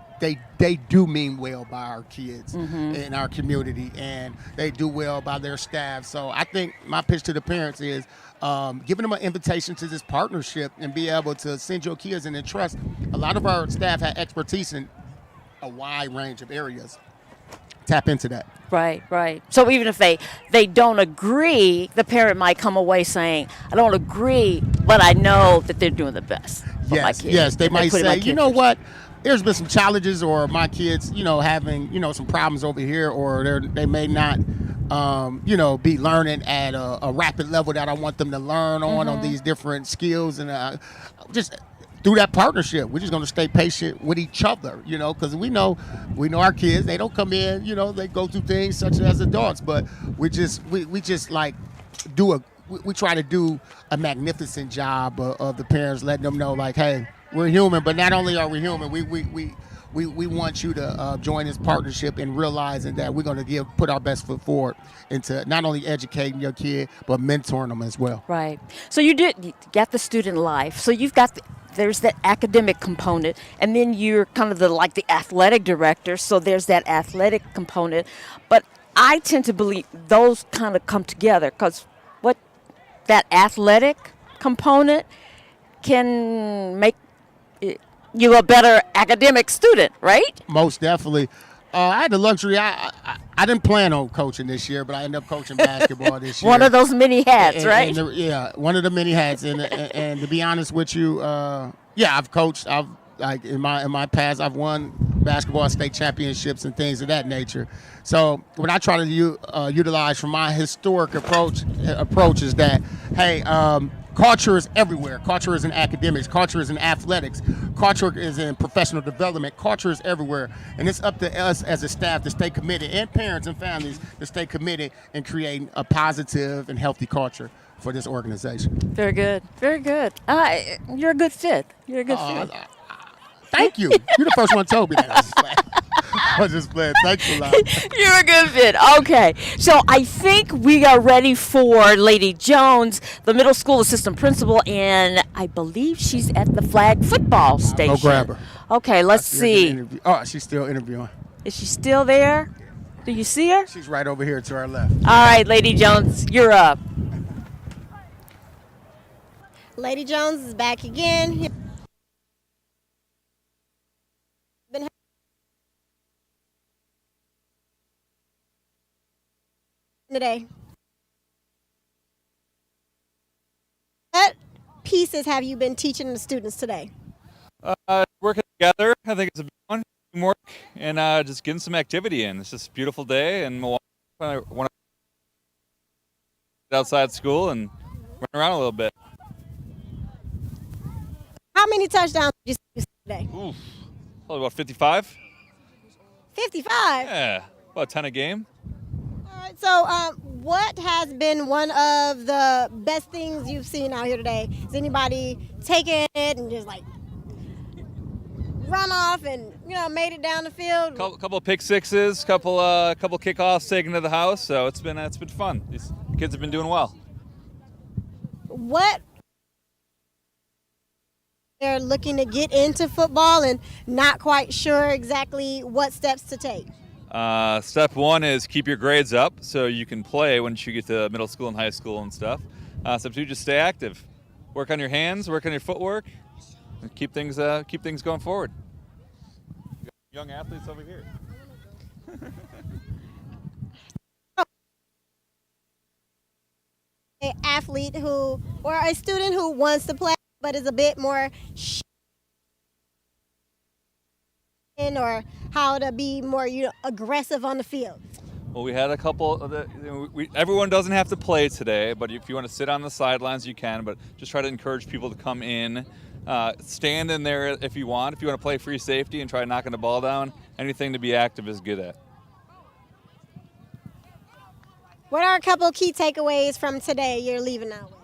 They do mean well by our kids in our community, and they do well by their staff. So I think my pitch to the parents is giving them an invitation to this partnership and be able to send your kids and entrust. A lot of our staff have expertise in a wide range of areas. Tap into that.
Right. So even if they don't agree, the parent might come away saying, I don't agree, but I know that they're doing the best for my kids.
Yes, they might say, you know what? There's been some challenges, or my kids, having, some problems over here, or they may not, be learning at a rapid level that I want them to learn on these different skills. And just through that partnership, we're just going to stay patient with each other, because we know our kids, they don't come in, they go through things such as adults, but we just like we try to do a magnificent job of the parents, letting them know like, hey, we're human, but not only are we human, we want you to join this partnership and realizing that we're going to put our best foot forward into not only educating your kid, but mentoring them as well.
Right. So you got the student life. So you've got there's that academic component, and then you're kind of the athletic director. So there's that athletic component. But I tend to believe those kind of come together, because that athletic component can make you a better academic student, right?
Most definitely. I had the luxury. I didn't plan on coaching this year, but I ended up coaching basketball this year.
One of those many hats, right?
One of the many hats. And to be honest with you, I've coached. I've in my past, I've won basketball state championships and things of that nature. So what I try to utilize from my historic approach is that, hey, culture is everywhere. Culture is in academics. Culture is in athletics. Culture is in professional development. Culture is everywhere. And it's up to us as a staff to stay committed, and parents and families to stay committed in creating a positive and healthy culture for this organization.
Very good. Very good. You're a good fit. You're a good fit.
Thank you. You're the first one told me that. I was just playing. Thanks a lot.
You're a good fit. Okay. So I think we are ready for Lady Jones, the middle school assistant principal, and I believe she's at the flag football station.
Go grab her.
Okay, let's see.
She's still interviewing.
Is she still there? Do you see her?
She's right over here to our left.
All right, Lady Jones, you're up.
Lady Jones is back again. Today. pieces have you been teaching the students today?
Working together, I think it's a big one. Teamwork and just getting some activity in. It's just a beautiful day in Milwaukee. I want to get outside school and run around a little bit.
How many touchdowns did you see today?
Oof, probably about 55.
55?
Yeah, about 10 a game.
All right, so what has been one of the best things you've seen out here today? Has anybody taken it and just like run off and made it down the field?
Couple of pick sixes, couple kickoffs taken to the house. So it's been fun. These kids have been doing well.
What they're looking to get into football and not quite sure exactly what steps to take?
Step one is keep your grades up so you can play once you get to middle school and high school and stuff. Step two, just stay active. Work on your hands, work on your footwork, and keep things going forward. Young athletes over here.
An athlete or a student who wants to play but is a bit more or how to be more aggressive on the field?
Well, we had a couple of everyone doesn't have to play today, but if you want to sit on the sidelines, you can, but just try to encourage people to come in. Stand in there if you want. If you want to play free safety and try knocking the ball down, anything to be active is good at.
What are a couple key takeaways from today you're leaving out with?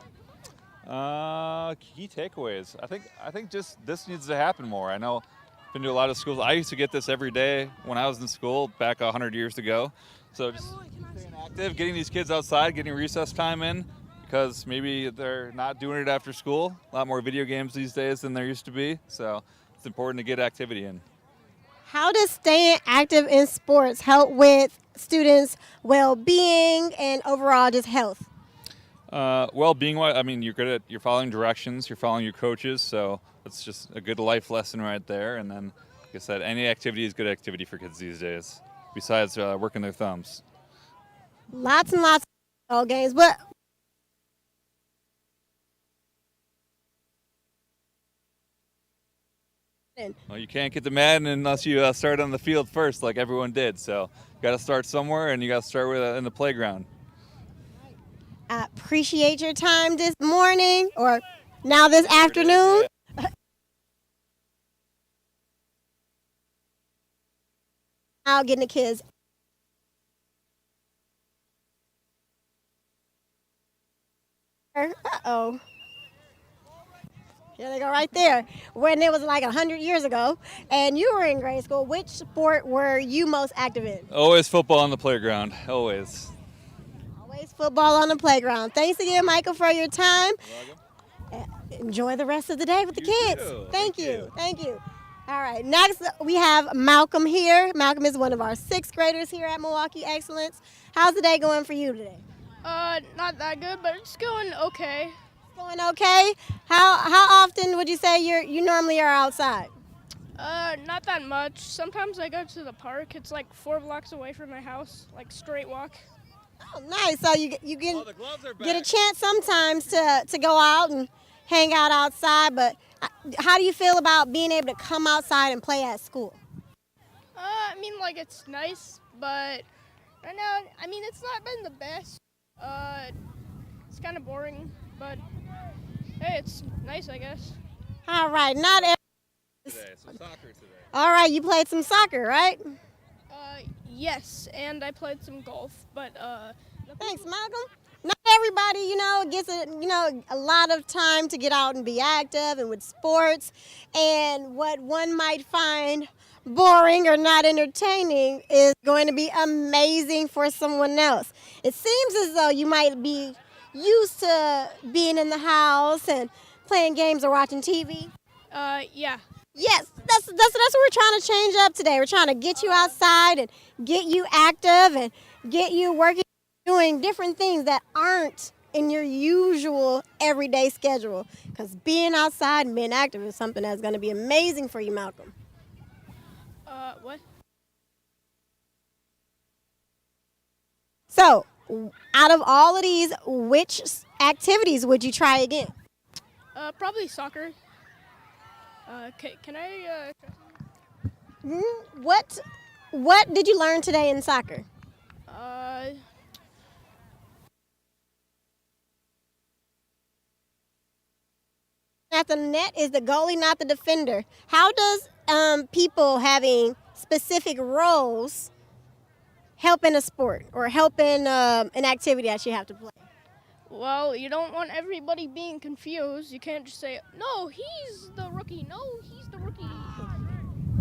Key takeaways. I think just this needs to happen more. I know I've been to a lot of schools. I used to get this every day when I was in school back 100 years ago. So just staying active, getting these kids outside, getting recess time in, because maybe they're not doing it after school. A lot more video games these days than there used to be. So it's important to get activity in.
How does staying active in sports help with students' well-being and overall just health?
Well-being, I mean, you're following directions, you're following your coaches, so it's just a good life lesson right there. And then, like I said, any activity is good activity for kids these days, besides working their thumbs.
Lots and lots of games, but
well, you can't get to Madden unless you start on the field first, like everyone did. So you got to start somewhere, and you got to start in the playground.
I appreciate your time this morning or now this afternoon. Now getting the kids. Uh-oh. Here they go right there. When it was like 100 years ago and you were in grade school, which sport were you most active in?
Always football on the playground, always.
Always football on the playground. Thanks again, Michael, for your time. Enjoy the rest of the day with the kids. Thank you. Thank you. All right, next we have Malcolm here. Malcolm is one of our 6th graders here at Milwaukee Excellence. How's the day going for you today?
Not that good, but it's going okay.
Going okay? How often would you say you normally are outside?
Not that much. Sometimes I go to the park. It's like 4 blocks away from my house, like straight walk.
Oh, nice. So you get a chance sometimes to go out and hang out outside, but how do you feel about being able to come outside and play at school?
I mean, like, it's nice, but right now, I mean, it's not been the best. It's kind of boring, but hey, it's nice, I guess.
All right, not every
Today, so soccer today.
All right, you played some soccer, right?
Yes, and I played some golf, but
Thanks, Malcolm. Not everybody, gets a lot of time to get out and be active and with sports. And what one might find boring or not entertaining is going to be amazing for someone else. It seems as though you might be used to being in the house and playing games or watching TV.
Yeah.
Yes, that's what we're trying to change up today. We're trying to get you outside and get you active and get you working, doing different things that aren't in your usual everyday schedule. Because being outside and being active is something that's going to be amazing for you, Malcolm.
What?
So, out of all of these, which activities would you try again?
Probably soccer. Can I?
What did you learn today in soccer? At the net is the goalie, not the defender. How does people having specific roles help in a sport or help in an activity that you have to play?
Well, you don't want everybody being confused. You can't just say, "No, he's the rookie. No, he's the rookie."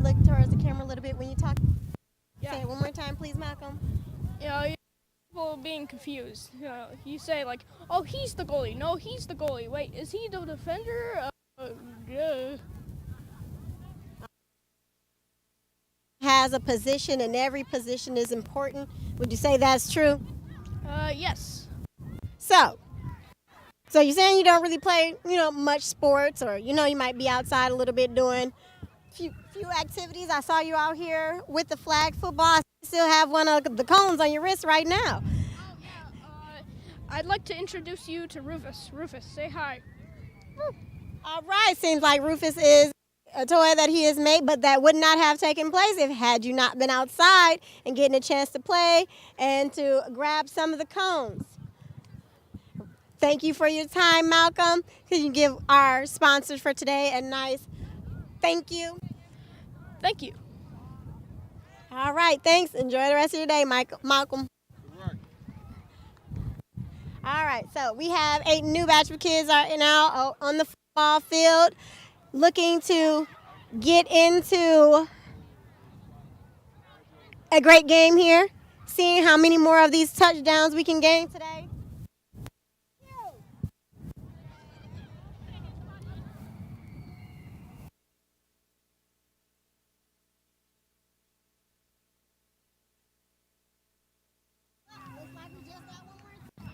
Look towards the camera a little bit when you talk.
Yeah.
Say it one more time, please, Malcolm.
People being confused. You say like, "Oh, he's the goalie. No, he's the goalie. Wait, is he the defender?" Yeah.
Has a position, and every position is important. Would you say that's true?
Yes.
So you're saying you don't really play, much sports, or you might be outside a little bit doing few activities. I saw you out here with the flag football. I still have one of the cones on your wrist right now.
I'd like to introduce you to Rufus. Rufus, say hi.
All right, seems like Rufus is a toy that he has made, but that would not have taken place if had you not been outside and getting a chance to play and to grab some of the cones. Thank you for your time, Malcolm. Can you give our sponsors for today a nice thank you?
Thank you.
All right, thanks. Enjoy the rest of your day, Malcolm. All right, so we have a new batch of kids right now on the football field looking to get into a great game here, seeing how many more of these touchdowns we can gain today.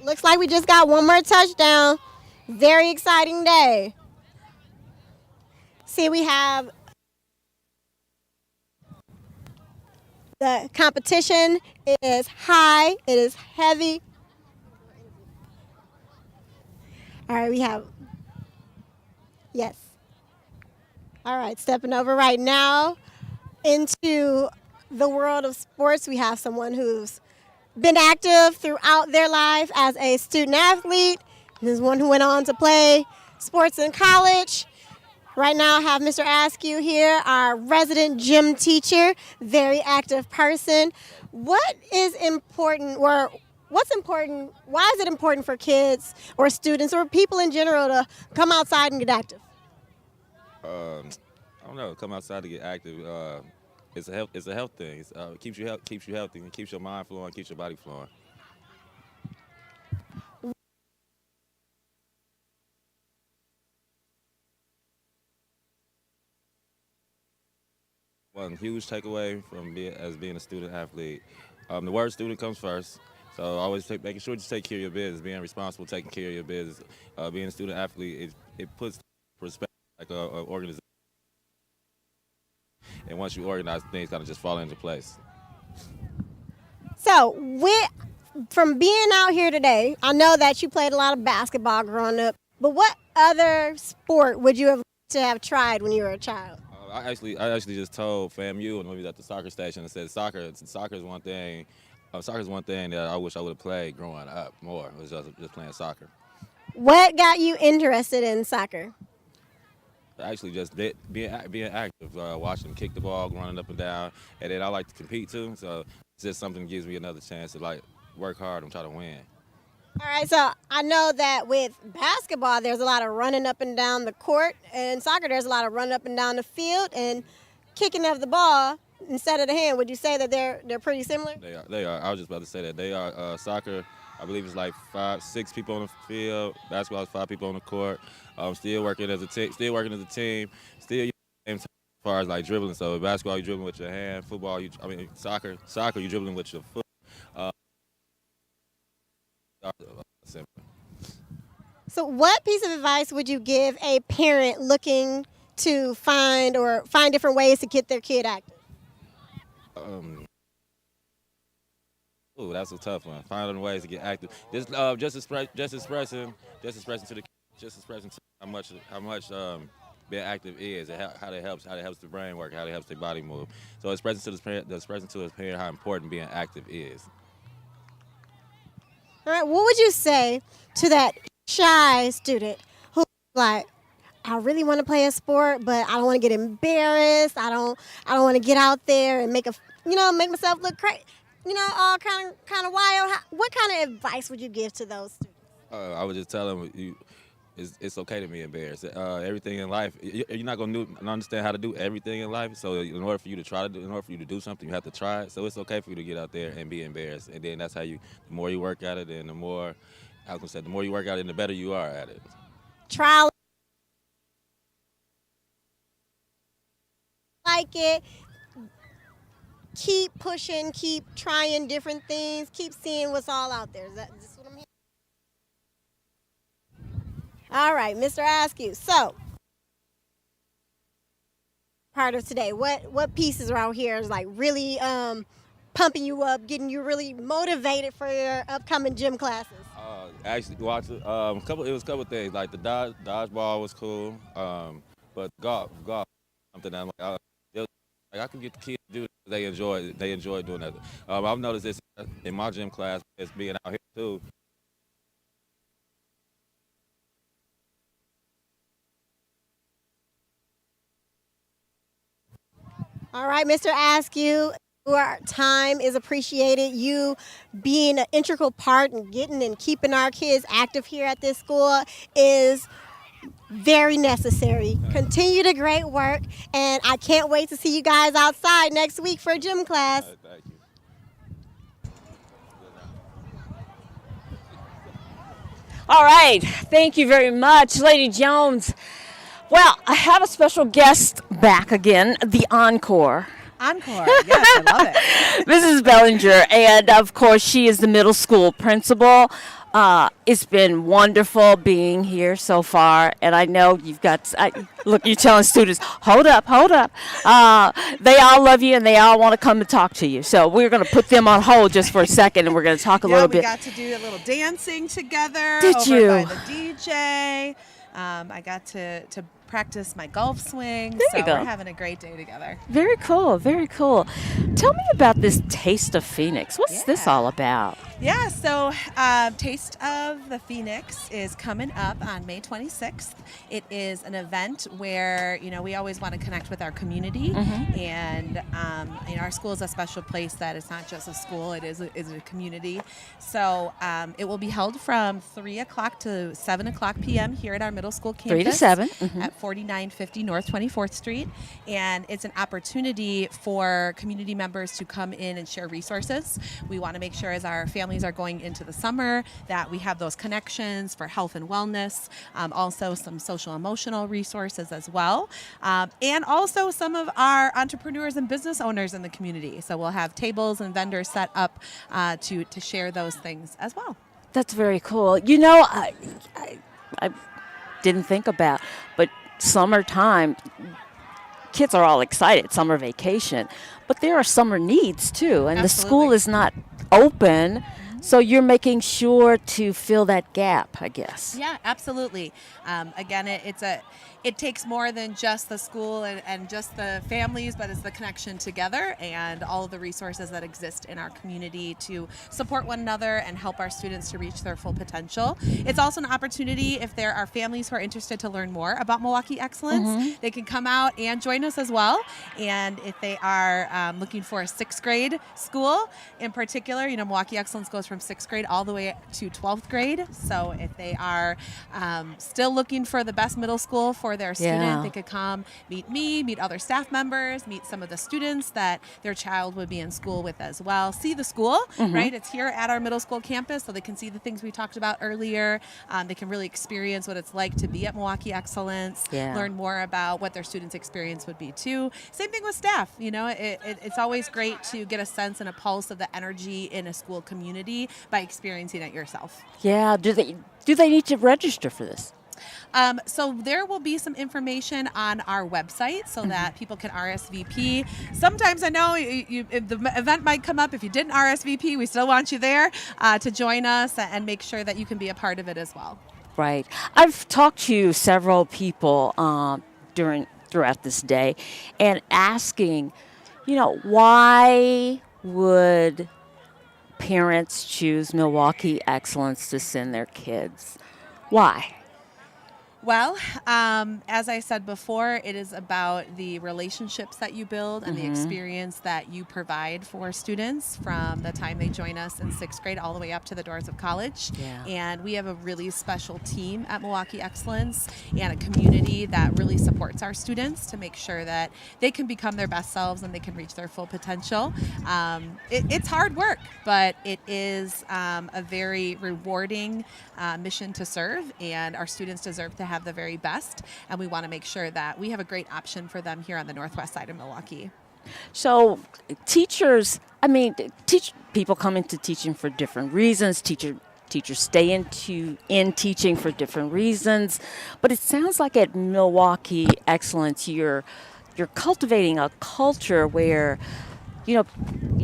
Looks like we just got one more touchdown. Very exciting day. See, we have the competition is high. It is heavy. All right, we have, yes. All right, stepping over right now into the world of sports. We have someone who's been active throughout their life as a student athlete. There's one who went on to play sports in college. Right now I have Mr. Askew here, our resident gym teacher, very active person. What is important, or what's important, why is it important for kids or students or people in general to come outside and get active?
I don't know, come outside to get active. It's a health thing. It keeps you healthy, and keeps your mind flowing, keeps your body flowing. One huge takeaway from being a student athlete. The word student comes first. So always making sure you take care of your business, being responsible, taking care of your business. Being a student athlete, it puts perspective like an organization. And once you organize, things kind of just fall into place.
So, from being out here today, I know that you played a lot of basketball growing up, but what other sport would you have liked to have tried when you were a child?
I actually just told FAMU when we was at the soccer station and said soccer is one thing. Soccer is one thing that I wish I would have played growing up more. It was just playing soccer.
What got you interested in soccer?
Actually, just being active, watching them kick the ball, running up and down, and then I like to compete too. So it's just something that gives me another chance to work hard and try to win.
All right, so I know that with basketball, there's a lot of running up and down the court, and soccer, there's a lot of running up and down the field and kicking of the ball instead of the hand. Would you say that they're pretty similar?
They are. I was just about to say that they are. Soccer, I believe it's like 6 people on the field. Basketball is 5 people on the court. Still working as a team. Still as far as like dribbling. So basketball, you dribbling with your hand. Football, soccer, you dribbling with your foot.
So what piece of advice would you give a parent looking to find different ways to get their kid active?
That's a tough one. Finding ways to get active. Just expressing to the just expressing how much being active is, and how that helps the brain work, how that helps the body move. So expressing to his parent how important being active is.
All right, what would you say to that shy student who's like, I really want to play a sport, but I don't want to get embarrassed. I don't want to get out there and make myself look crazy. All kind of wild. What kind of advice would you give to those students?
I would just tell them it's okay to be embarrassed. Everything in life, you're not gonna understand how to do everything in life. So in order for you to do something, you have to try it. So it's okay for you to get out there and be embarrassed. And then that's how the more you work at it, and the more you work at it, and the better you are at it.
Trial. Like it. Keep pushing, keep trying different things, keep seeing what's all out there. Is this what I'm hearing? All right, Mr. Askew. So, part of today, what pieces around here is like really pumping you up, getting you really motivated for your upcoming gym classes?
Actually, watch it. It was a couple things. Like the dodgeball was cool, but golf, something that I could get the kids to do. They enjoy doing that. I've noticed this in my gym class, it's being out here too.
All right, Mr. Askew, your time is appreciated. You being an integral part in getting and keeping our kids active here at this school is very necessary. Continue the great work, and I can't wait to see you guys outside next week for a gym class.
Thank you.
All right. Thank you very much, Lady Jones. Well, I have a special guest back again, the Encore.
Encore, yes, I love it.
Mrs. Bellinger, and of course, she is the middle school principal. It's been wonderful being here so far, and I know you've got, look, you're telling students, hold up. They all love you, and they all want to come and talk to you. So we're going to put them on hold just for a second, and we're going to talk a little bit.
We got to do a little dancing together
Did
over
you?
by the DJ. I got to practice my golf swing.
There you go.
We're having a great day together.
Very cool, very cool. Tell me about this Taste of Phoenix. What's this all about?
Yeah, so Taste of the Phoenix is coming up on May 26th. It is an event where, we always want to connect with our community. And our school is a special place that it's not just a school, it is a community. So it will be held from 3 o'clock to 7 o'clock p.m. here at our middle school campus.
3 to 7.
At 4950 North 24th Street. And it's an opportunity for community members to come in and share resources. We want to make sure as our families are going into the summer that we have those connections for health and wellness, also some social emotional resources as well, and also some of our entrepreneurs and business owners in the community. So we'll have tables and vendors set up to share those things as well.
That's very cool. I didn't think about, but summertime, kids are all excited, summer vacation, but there are summer needs too, and the school is not open, so you're making sure to fill that gap, I guess.
Yeah, absolutely. Again, it takes more than just the school and just the families, but it's the connection together and all of the resources that exist in our community to support one another and help our students to reach their full potential. It's also an opportunity if there are families who are interested to learn more about Milwaukee Excellence, they can come out and join us as well. And if they are looking for a 6th grade school in particular, Milwaukee Excellence goes from 6th grade all the way to 12th grade. So if they are still looking for the best middle school for their student, they could come meet me, meet other staff members, meet some of the students that their child would be in school with as well. See the school, right? It's here at our middle school campus, so they can see the things we talked about earlier. They can really experience what it's like to be at Milwaukee Excellence, learn more about what their students' experience would be too. Same thing with staff. It's always great to get a sense and a pulse of the energy in a school community by experiencing it yourself.
Yeah. Do they need to register for this?
So there will be some information on our website so that people can RSVP. Sometimes I know if the event might come up. If you didn't RSVP, we still want you there to join us and make sure that you can be a part of it as well.
Right. I've talked to several people throughout this day, and asking, why would parents choose Milwaukee Excellence to send their kids? Why?
Well, as I said before, it is about the relationships that you build and the experience that you provide for students from the time they join us in 6th grade all the way up to the doors of college.
Yeah.
And we have a really special team at Milwaukee Excellence and a community that really supports our students to make sure that they can become their best selves and they can reach their full potential. It's hard work, but it is a very rewarding mission to serve, and our students deserve to have the very best, and we want to make sure that we have a great option for them here on the northwest side of Milwaukee.
So teachers, people come into teaching for different reasons. Teachers stay in teaching for different reasons. But it sounds like at Milwaukee Excellence, you're cultivating a culture where, you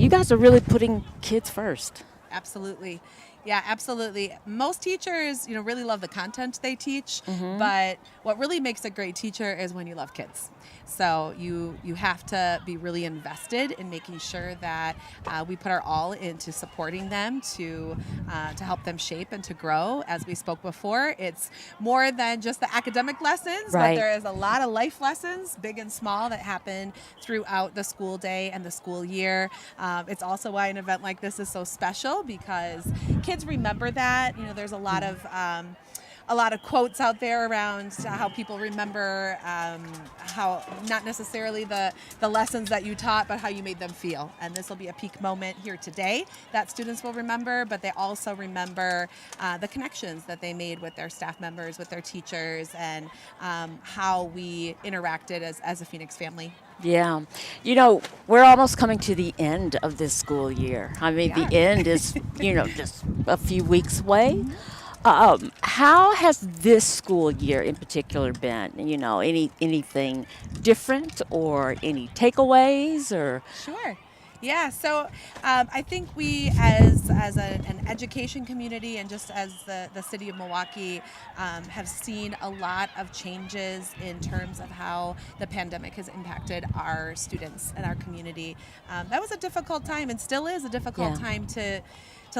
guys are really putting kids first.
Absolutely. Yeah, absolutely. Most teachers, really love the content they teach, but what really makes a great teacher is when you love kids. So you have to be really invested in making sure that we put our all into supporting them to help them shape and to grow. As we spoke before, it's more than just the academic lessons,
Right.
but there is a lot of life lessons, big and small, that happen throughout the school day and the school year. It's also why an event like this is so special, because kids remember that. There's a lot of quotes out there around how people remember how not necessarily the lessons that you taught, but how you made them feel. And this will be a peak moment here today that students will remember, but they also remember the connections that they made with their staff members, with their teachers, and how we interacted as a Phoenix family.
Yeah. We're almost coming to the end of this school year. The end is, just a few weeks away. How has this school year in particular been? Anything different, or any takeaways, or?
Sure. Yeah, so I think we as an education community and just as the city of Milwaukee have seen a lot of changes in terms of how the pandemic has impacted our students and our community. That was a difficult time, and still is a difficult time to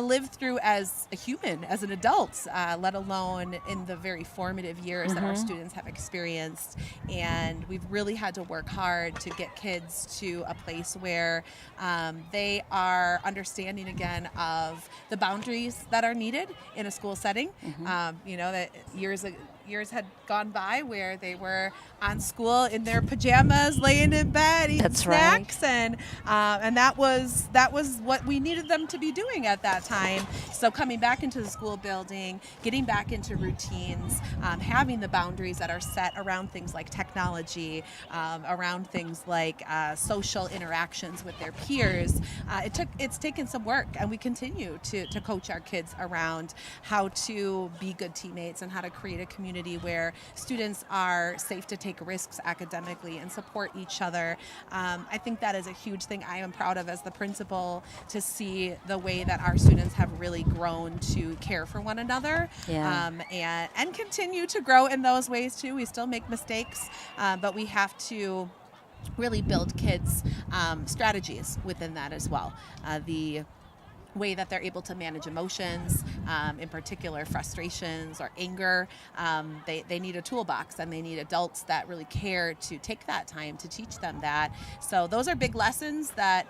live through as a human, as an adult, let alone in the very formative years that our students have experienced. And we've really had to work hard to get kids to a place where they are understanding again of the boundaries that are needed in a school setting. That years had gone by where they were on school in their pajamas, laying in bed, eating snacks, and that was what we needed them to be doing at that time. So coming back into the school building, getting back into routines, having the boundaries that are set around things like technology, around things like social interactions with their peers. It's taken some work, and we continue to coach our kids around how to be good teammates and how to create a community where students are safe to take risks academically and support each other. I think that is a huge thing I am proud of as the principal, to see the way that our students have really grown to care for one another, and continue to grow in those ways too. We still make mistakes, but we have to really build kids' strategies within that as well. The way that they're able to manage emotions, in particular frustrations or anger. They need a toolbox, and they need adults that really care to take that time to teach them that. So those are big lessons that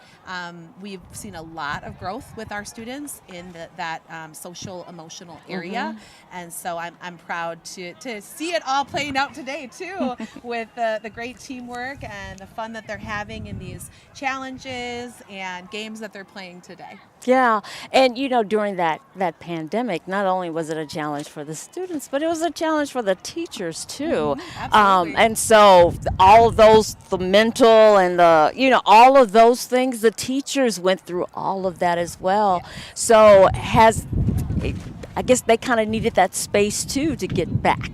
we've seen a lot of growth with our students in that social emotional area. And so I'm proud to see it all playing out today too, with the great teamwork and the fun that they're having in these challenges and games that they're playing today.
Yeah, and during that pandemic, not only was it a challenge for the students, but it was a challenge for the teachers too.
Absolutely.
And so all of those, the mental and all of those things, the teachers went through all of that as well. So I guess they kind of needed that space too to get back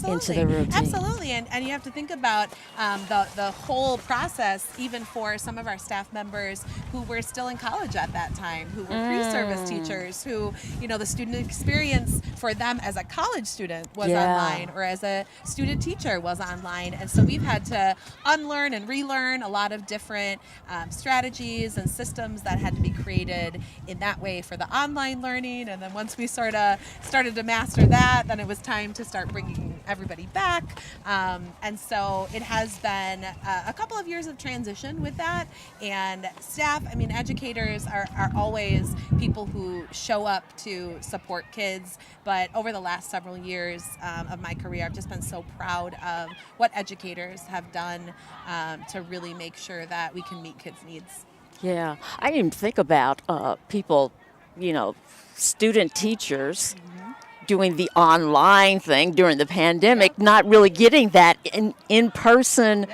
into the routine.
Absolutely, and you have to think about the whole process, even for some of our staff members who were still in college at that time, who were pre-service teachers, who the student experience for them as a college student was
Yeah.
online, or as a student teacher was online. And so we've had to unlearn and relearn a lot of different strategies and systems that had to be created in that way for the online learning. And then once we sort of started to master that, then it was time to start bringing everybody back. And so it has been a couple of years of transition with that. And staff, I mean, educators are always people who show up to support kids. But over the last several years of my career, I've just been so proud of what educators have done to really make sure that we can meet kids' needs.
Yeah, I didn't even think about people, student teachers doing the online thing during the pandemic, not really getting that in-person,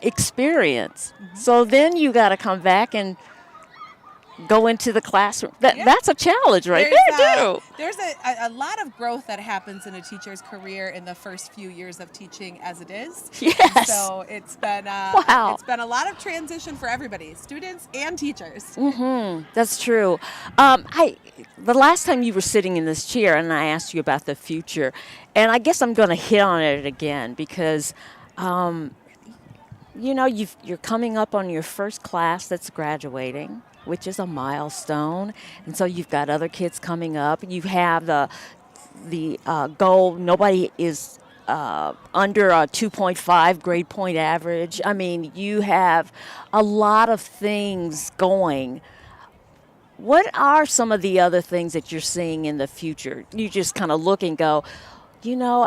experience. So then you got to come back and go into the classroom. That's a challenge right there, too.
There's a lot of growth that happens in a teacher's career in the first few years of teaching as it is.
Yes.
So it's been
Wow.
It's been a lot of transition for everybody, students and teachers.
Mm-hmm. That's true. The last time you were sitting in this chair and I asked you about the future, and I guess I'm going to hit on it again because, you're coming up on your first class that's graduating, which is a milestone. And so you've got other kids coming up. You have the goal. Nobody is under a 2.5 grade point average. I mean, you have a lot of things going. What are some of the other things that you're seeing in the future? You just kind of look and go,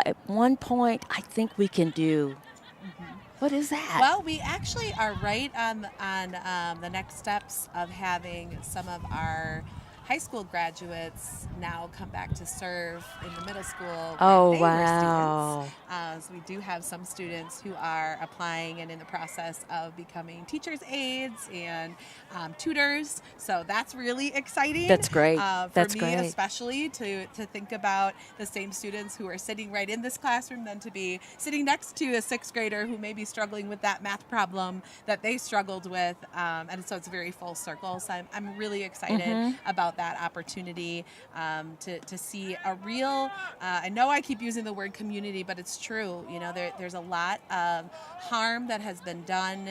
at one point, I think we can do. What is that?
Well, we actually are right on the next steps of having some of our high school graduates now come back to serve in the middle school.
Oh,
when they were
wow.
students. So we do have some students who are applying and in the process of becoming teachers' aides and tutors. So that's really exciting.
That's great.
For me, especially to think about the same students who are sitting right in this classroom than to be sitting next to a sixth grader who may be struggling with that math problem that they struggled with. And so it's very full circle. So I'm really excited about that opportunity to see a real, I know I keep using the word community, but it's true. There's a lot of harm that has been done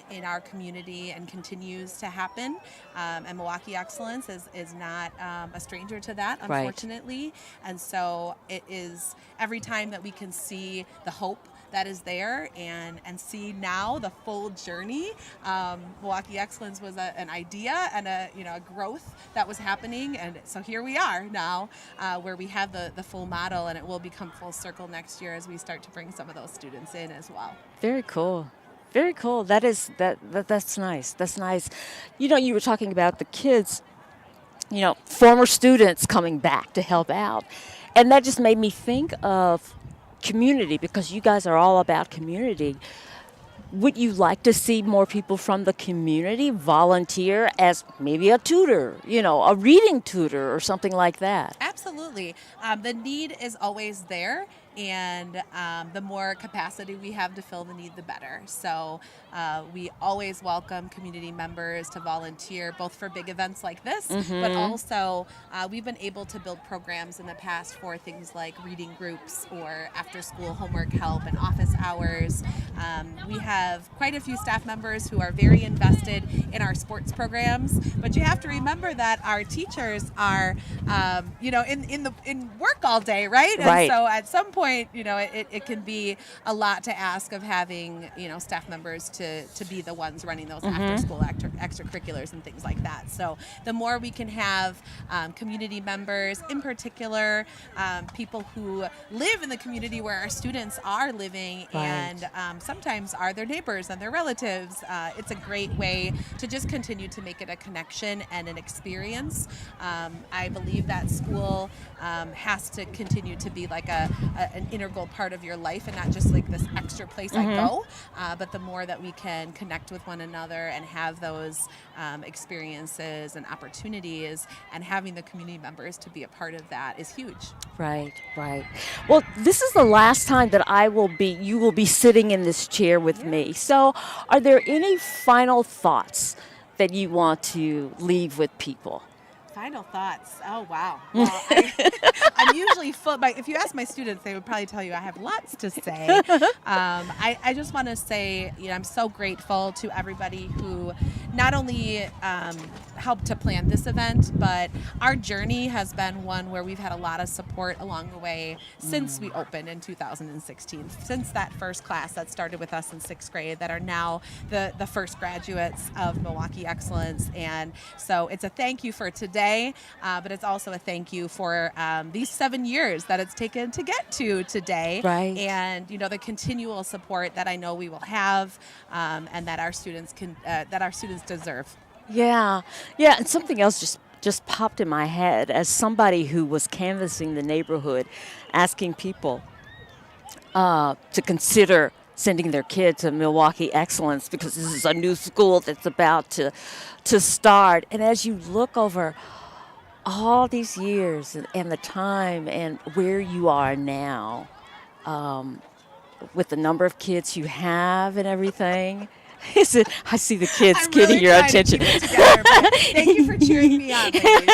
in our community and continues to happen. And Milwaukee Excellence is not a stranger to that, unfortunately. Right. And so it is every time that we can see the hope that is there and see now the full journey. Milwaukee Excellence was an idea and a growth that was happening, and so here we are now where we have the full model, and it will become full circle next year as we start to bring some of those students in as well.
Very cool. Very cool. That's nice. That's nice. You were talking about the kids, former students coming back to help out, and that just made me think of community, because you guys are all about community. Would you like to see more people from the community volunteer as maybe a tutor, a reading tutor or something like that?
Absolutely. The need is always there. And the more capacity we have to fill the need, the better. So we always welcome community members to volunteer, both for big events like this, but also we've been able to build programs in the past for things like reading groups or after-school homework help and office hours. We have quite a few staff members who are very invested in our sports programs, but you have to remember that our teachers are, in work all day, right?
Right.
And so at some point, it can be a lot to ask of having, staff members to be the ones running those after-school extracurriculars and things like that. So the more we can have community members, in particular, people who live in the community where our students are living, and sometimes are their neighbors and their relatives, it's a great way to just continue to make it a connection and an experience. I believe that school has to continue to be like an integral part of your life and not just like this extra place I go, but the more that we can connect with one another and have those experiences and opportunities, and having the community members to be a part of that is huge.
Right. Well, this is the last time that you will be sitting in this chair with me. So are there any final thoughts that you want to leave with people?
Final thoughts. Oh, wow. Well, I'm usually full. If you ask my students, they would probably tell you I have lots to say. I just want to say, I'm so grateful to everybody who not only helped to plan this event, but our journey has been one where we've had a lot of support along the way since we opened in 2016. Since that first class that started with us in 6th grade that are now the first graduates of Milwaukee Excellence. And so it's a thank you for today, but it's also a thank you for these 7 years that it's taken to get to today.
Right.
And the continual support that I know we will have, and that our students deserve.
Yeah, and something else just popped in my head as somebody who was canvassing the neighborhood, asking people to consider sending their kids to Milwaukee Excellence because this is a new school that's about to start. And as you look over all these years and the time and where you are now, with the number of kids you have and everything, I see the kids
I'm
getting
really
your
trying to
attention.
keep it together, but thank you for cheering me on, ladies.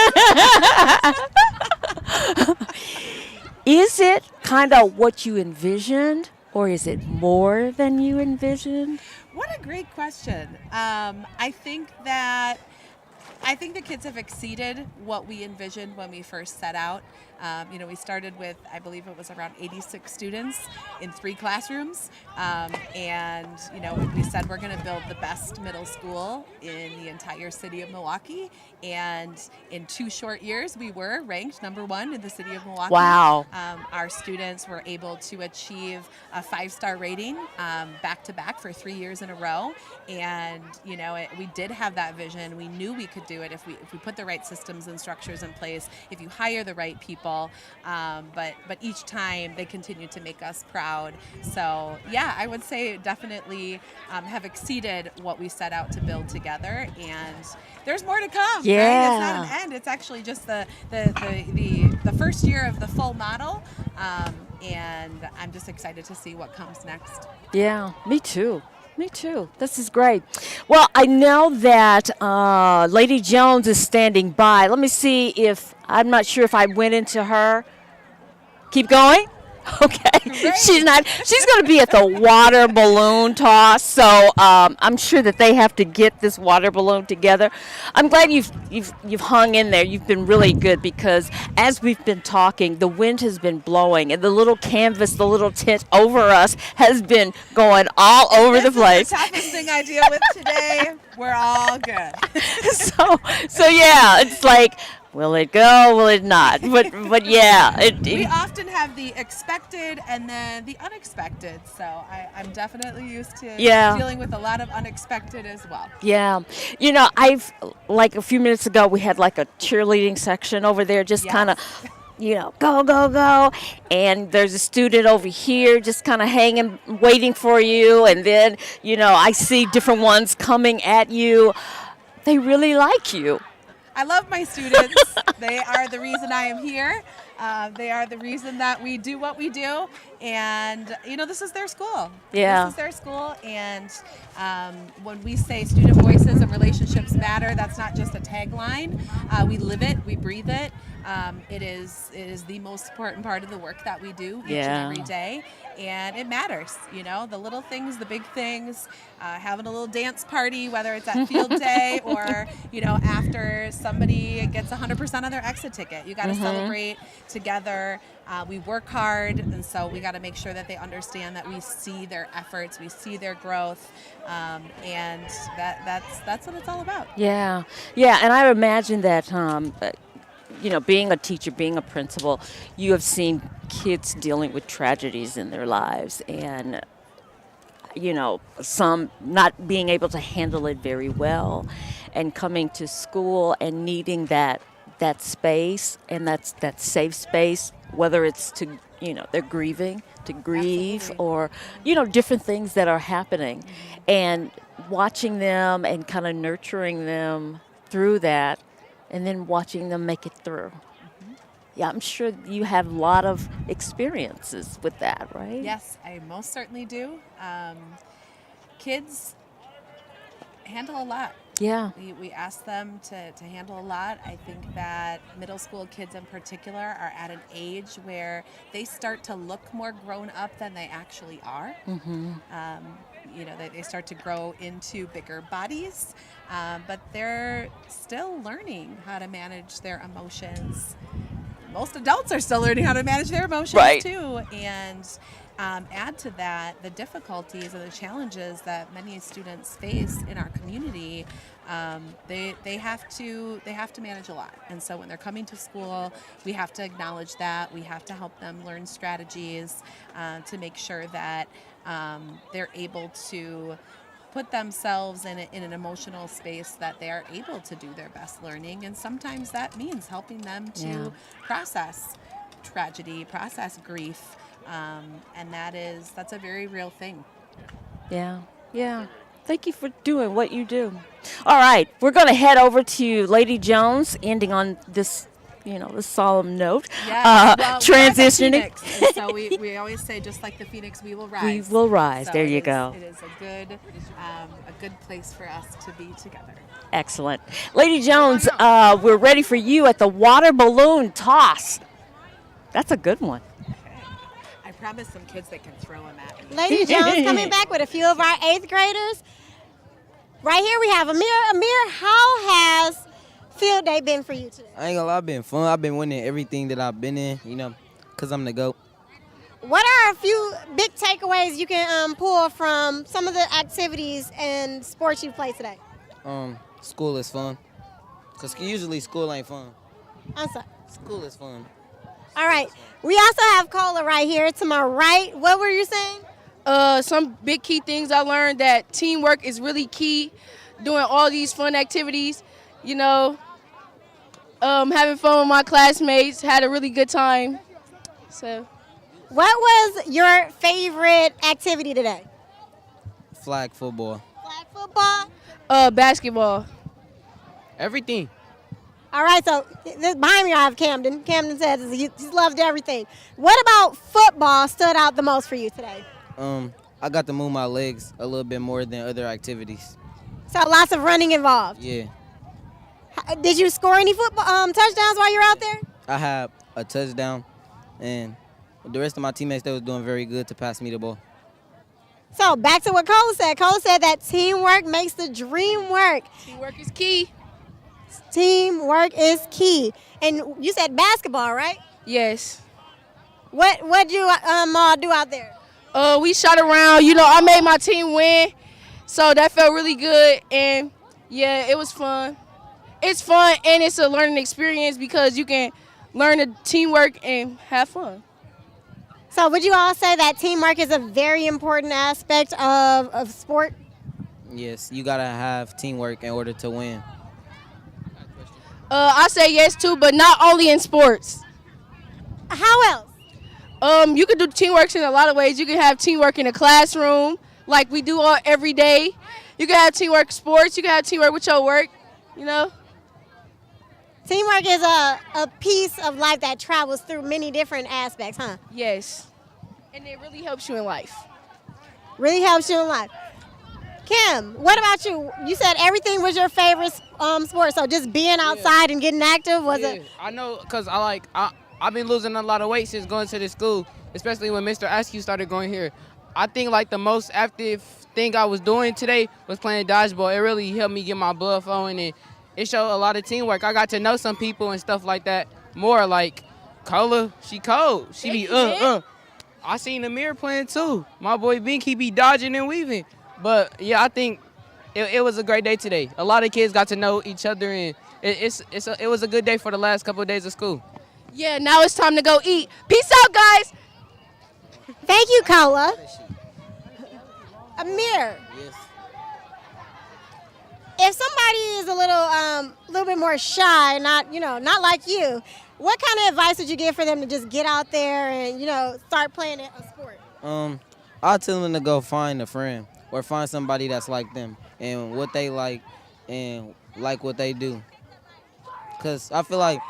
Is it kind of what you envisioned, or is it more than you envisioned?
What a great question. I think the kids have exceeded what we envisioned when we first set out. We started with, I believe it was around 86 students in 3 classrooms. And we said we're going to build the best middle school in the entire city of Milwaukee. And in 2 short years, we were ranked number 1 in the city of Milwaukee.
Wow.
Our students were able to achieve a 5-star rating back-to-back for 3 years in a row. And, we did have that vision. We knew we could do it if we put the right systems and structures in place, if you hire the right people. But each time they continue to make us proud. So yeah, I would say definitely have exceeded what we set out to build together, and there's more to come.
Yeah.
Right? It's not an end. It's actually just the first year of the full model, and I'm just excited to see what comes next.
Yeah, me too. Me too. This is great. Well, I know that Lady Jones is standing by. Let me see if, I'm not sure if I went into her. Keep going? Okay. She's going to be at the water balloon toss, so I'm sure that they have to get this water balloon together. I'm glad you've hung in there. You've been really good because as we've been talking, the wind has been blowing, and the little canvas, the little tent over us has been going all over the place.
This is the toughest thing I deal with today. We're all good.
So yeah, it's like, will it go? Will it not? But yeah.
We often have the expected and then the unexpected. So I'm definitely used to dealing with a lot of unexpected as well.
Yeah. I've, like a few minutes ago, we had like a cheerleading section over there, just kind of, go, go, go. And there's a student over here just kind of hanging, waiting for you. And then, I see different ones coming at you. They really like you.
I love my students. They are the reason I am here. They are the reason that we do what we do. And, this is their school.
Yeah.
This is their school. And when we say student voices and relationships matter, that's not just a tagline. We live it. We breathe it. It is the most important part of the work that we do each and every day. And it matters, the little things, the big things, having a little dance party, whether it's at field day or, after somebody gets 100% on their exit ticket. You got to celebrate together. We work hard, and so we got to make sure that they understand that we see their efforts, we see their growth, and that's what it's all about.
Yeah, and I imagine that being a teacher, being a principal, you have seen kids dealing with tragedies in their lives and, some not being able to handle it very well and coming to school and needing that space and that safe space, whether it's to, they're grieving, to grieve or, different things that are happening and watching them and kind of nurturing them through that. And then watching them make it through. Yeah, I'm sure you have a lot of experiences with that, right?
Yes, I most certainly do. Kids Handle a lot.
Yeah.
We ask them to handle a lot. I think that middle school kids in particular are at an age where they start to look more grown up than they actually are.
Mm-hmm.
They start to grow into bigger bodies, but they're still learning how to manage their emotions. Most adults are still learning how to manage their emotions
Right.
too. And add to that the difficulties and the challenges that many students face in our community. They have to manage a lot, and so when they're coming to school, we have to acknowledge that. We have to help them learn strategies to make sure that they're able to put themselves in an emotional space that they are able to do their best learning, and sometimes that means helping them to process tragedy, process grief. And that's a very real thing.
Yeah. Thank you for doing what you do. All right, we're going to head over to Lady Jones, ending on this, this solemn note.
Yeah, well,
transitioning.
we're like a phoenix, and so we always say, just like the phoenix, we will rise.
We will rise.
So
there you go.
It is a good place for us to be together.
Excellent. Lady Jones, we're ready for you at the water balloon toss. That's a good one.
I promise some kids that can throw them at me.
Lady Jones coming back with a few of our 8th graders. Right here we have Amir. Amir, how has field day been for you today?
I ain't gonna lie, it's been fun. I've been winning everything that I've been in, because I'm the GOAT.
What are a few big takeaways you can pull from some of the activities and sports you played today?
School is fun. Because usually school ain't fun.
I'm sorry.
School is fun.
All right. We also have Cola right here to my right. What were you saying?
Some big key things I learned, that teamwork is really key. Doing all these fun activities, having fun with my classmates, had a really good time. So,
what was your favorite activity today?
Flag football.
Flag football?
Basketball.
Everything.
All right, so behind me I have Camden. Camden says he's loved everything. What about football stood out the most for you today?
I got to move my legs a little bit more than other activities.
So lots of running involved.
Yeah.
Did you score any football touchdowns while you were out there?
I had a touchdown, and the rest of my teammates, they was doing very good to pass me the ball.
So back to what Cole said. Cole said that teamwork makes the dream work.
Teamwork is key.
Teamwork is key. And you said basketball, right?
Yes.
What'd you all do out there?
We shot around. I made my team win, so that felt really good. And, yeah, it was fun. It's fun, and it's a learning experience because you can learn the teamwork and have fun.
So would you all say that teamwork is a very important aspect of sport?
Yes, you got to have teamwork in order to win.
I say yes, too, but not only in sports.
How else?
You can do teamwork in a lot of ways. You can have teamwork in a classroom, like we do every day. You can have teamwork in sports. You can have teamwork with your work,
Teamwork is a piece of life that travels through many different aspects, huh?
Yes. And it really helps you in life.
Really helps you in life. Kim, what about you? You said everything was your favorite sport, so just being outside and getting active was it?
I know, because I've been losing a lot of weight since going to this school, especially when Mr. Askew started going here. I think the most active thing I was doing today was playing dodgeball. It really helped me get my blood flowing, and it showed a lot of teamwork. I got to know some people and stuff like that more. Like Cola, she cold. She be I seen Amir playing too. My boy Bink, he be dodging and weaving. But yeah, I think it was a great day today. A lot of kids got to know each other, and it was a good day for the last couple of days of school.
Yeah, now it's time to go eat. Peace out, guys.
Thank you, Cola. Amir.
Yes.
If somebody is a little bit more shy, not like you, what kind of advice would you give for them to just get out there and start playing a sport?
I'll tell them to go find a friend or find somebody that's like them and what they like and like what they do. Because I feel like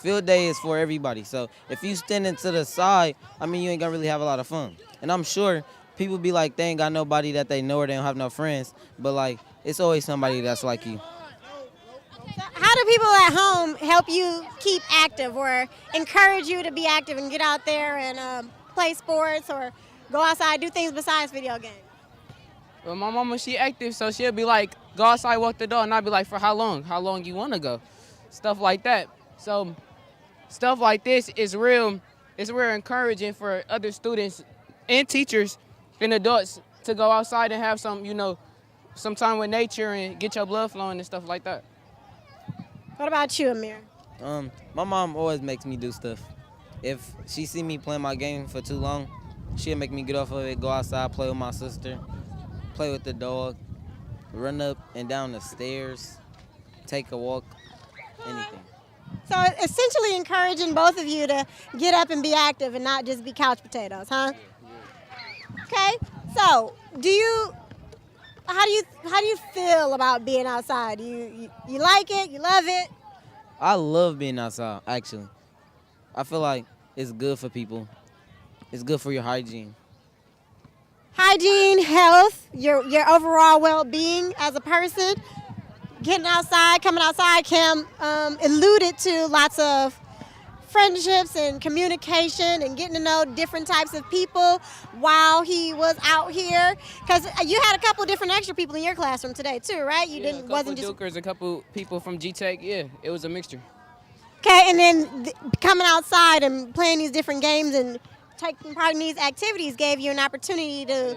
field day is for everybody. So if you standing to the side, you ain't gonna really have a lot of fun. And I'm sure people be like, they ain't got nobody that they know or they don't have no friends. But it's always somebody that's like you.
How do people at home help you keep active or encourage you to be active and get out there and play sports or go outside, do things besides video games?
Well, my mama, she active, so she'll be like, go outside, walk the dog, and I'll be like, for how long? How long you want to go? Stuff like that. So stuff like this is real encouraging for other students and teachers and adults to go outside and have some time with nature and get your blood flowing and stuff like that.
What about you, Amir?
My mom always makes me do stuff. If she see me playing my game for too long, she'll make me get off of it, go outside, play with my sister, play with the dog, run up and down the stairs, take a walk, anything.
So essentially encouraging both of you to get up and be active and not just be couch potatoes, huh? Okay. So, how do you feel about being outside? You like it? You love it?
I love being outside, actually. I feel like it's good for people. It's good for your hygiene.
Hygiene, health, your overall well-being as a person. Getting outside, coming outside, Cam alluded to lots of friendships and communication and getting to know different types of people while he was out here. Because you had a couple different extra people in your classroom today too, right? You
didn't wasn't just Dukers, a couple people from G-Tech. Yeah, it was a mixture.
Okay, and then coming outside and playing these different games and taking part in these activities gave you an opportunity to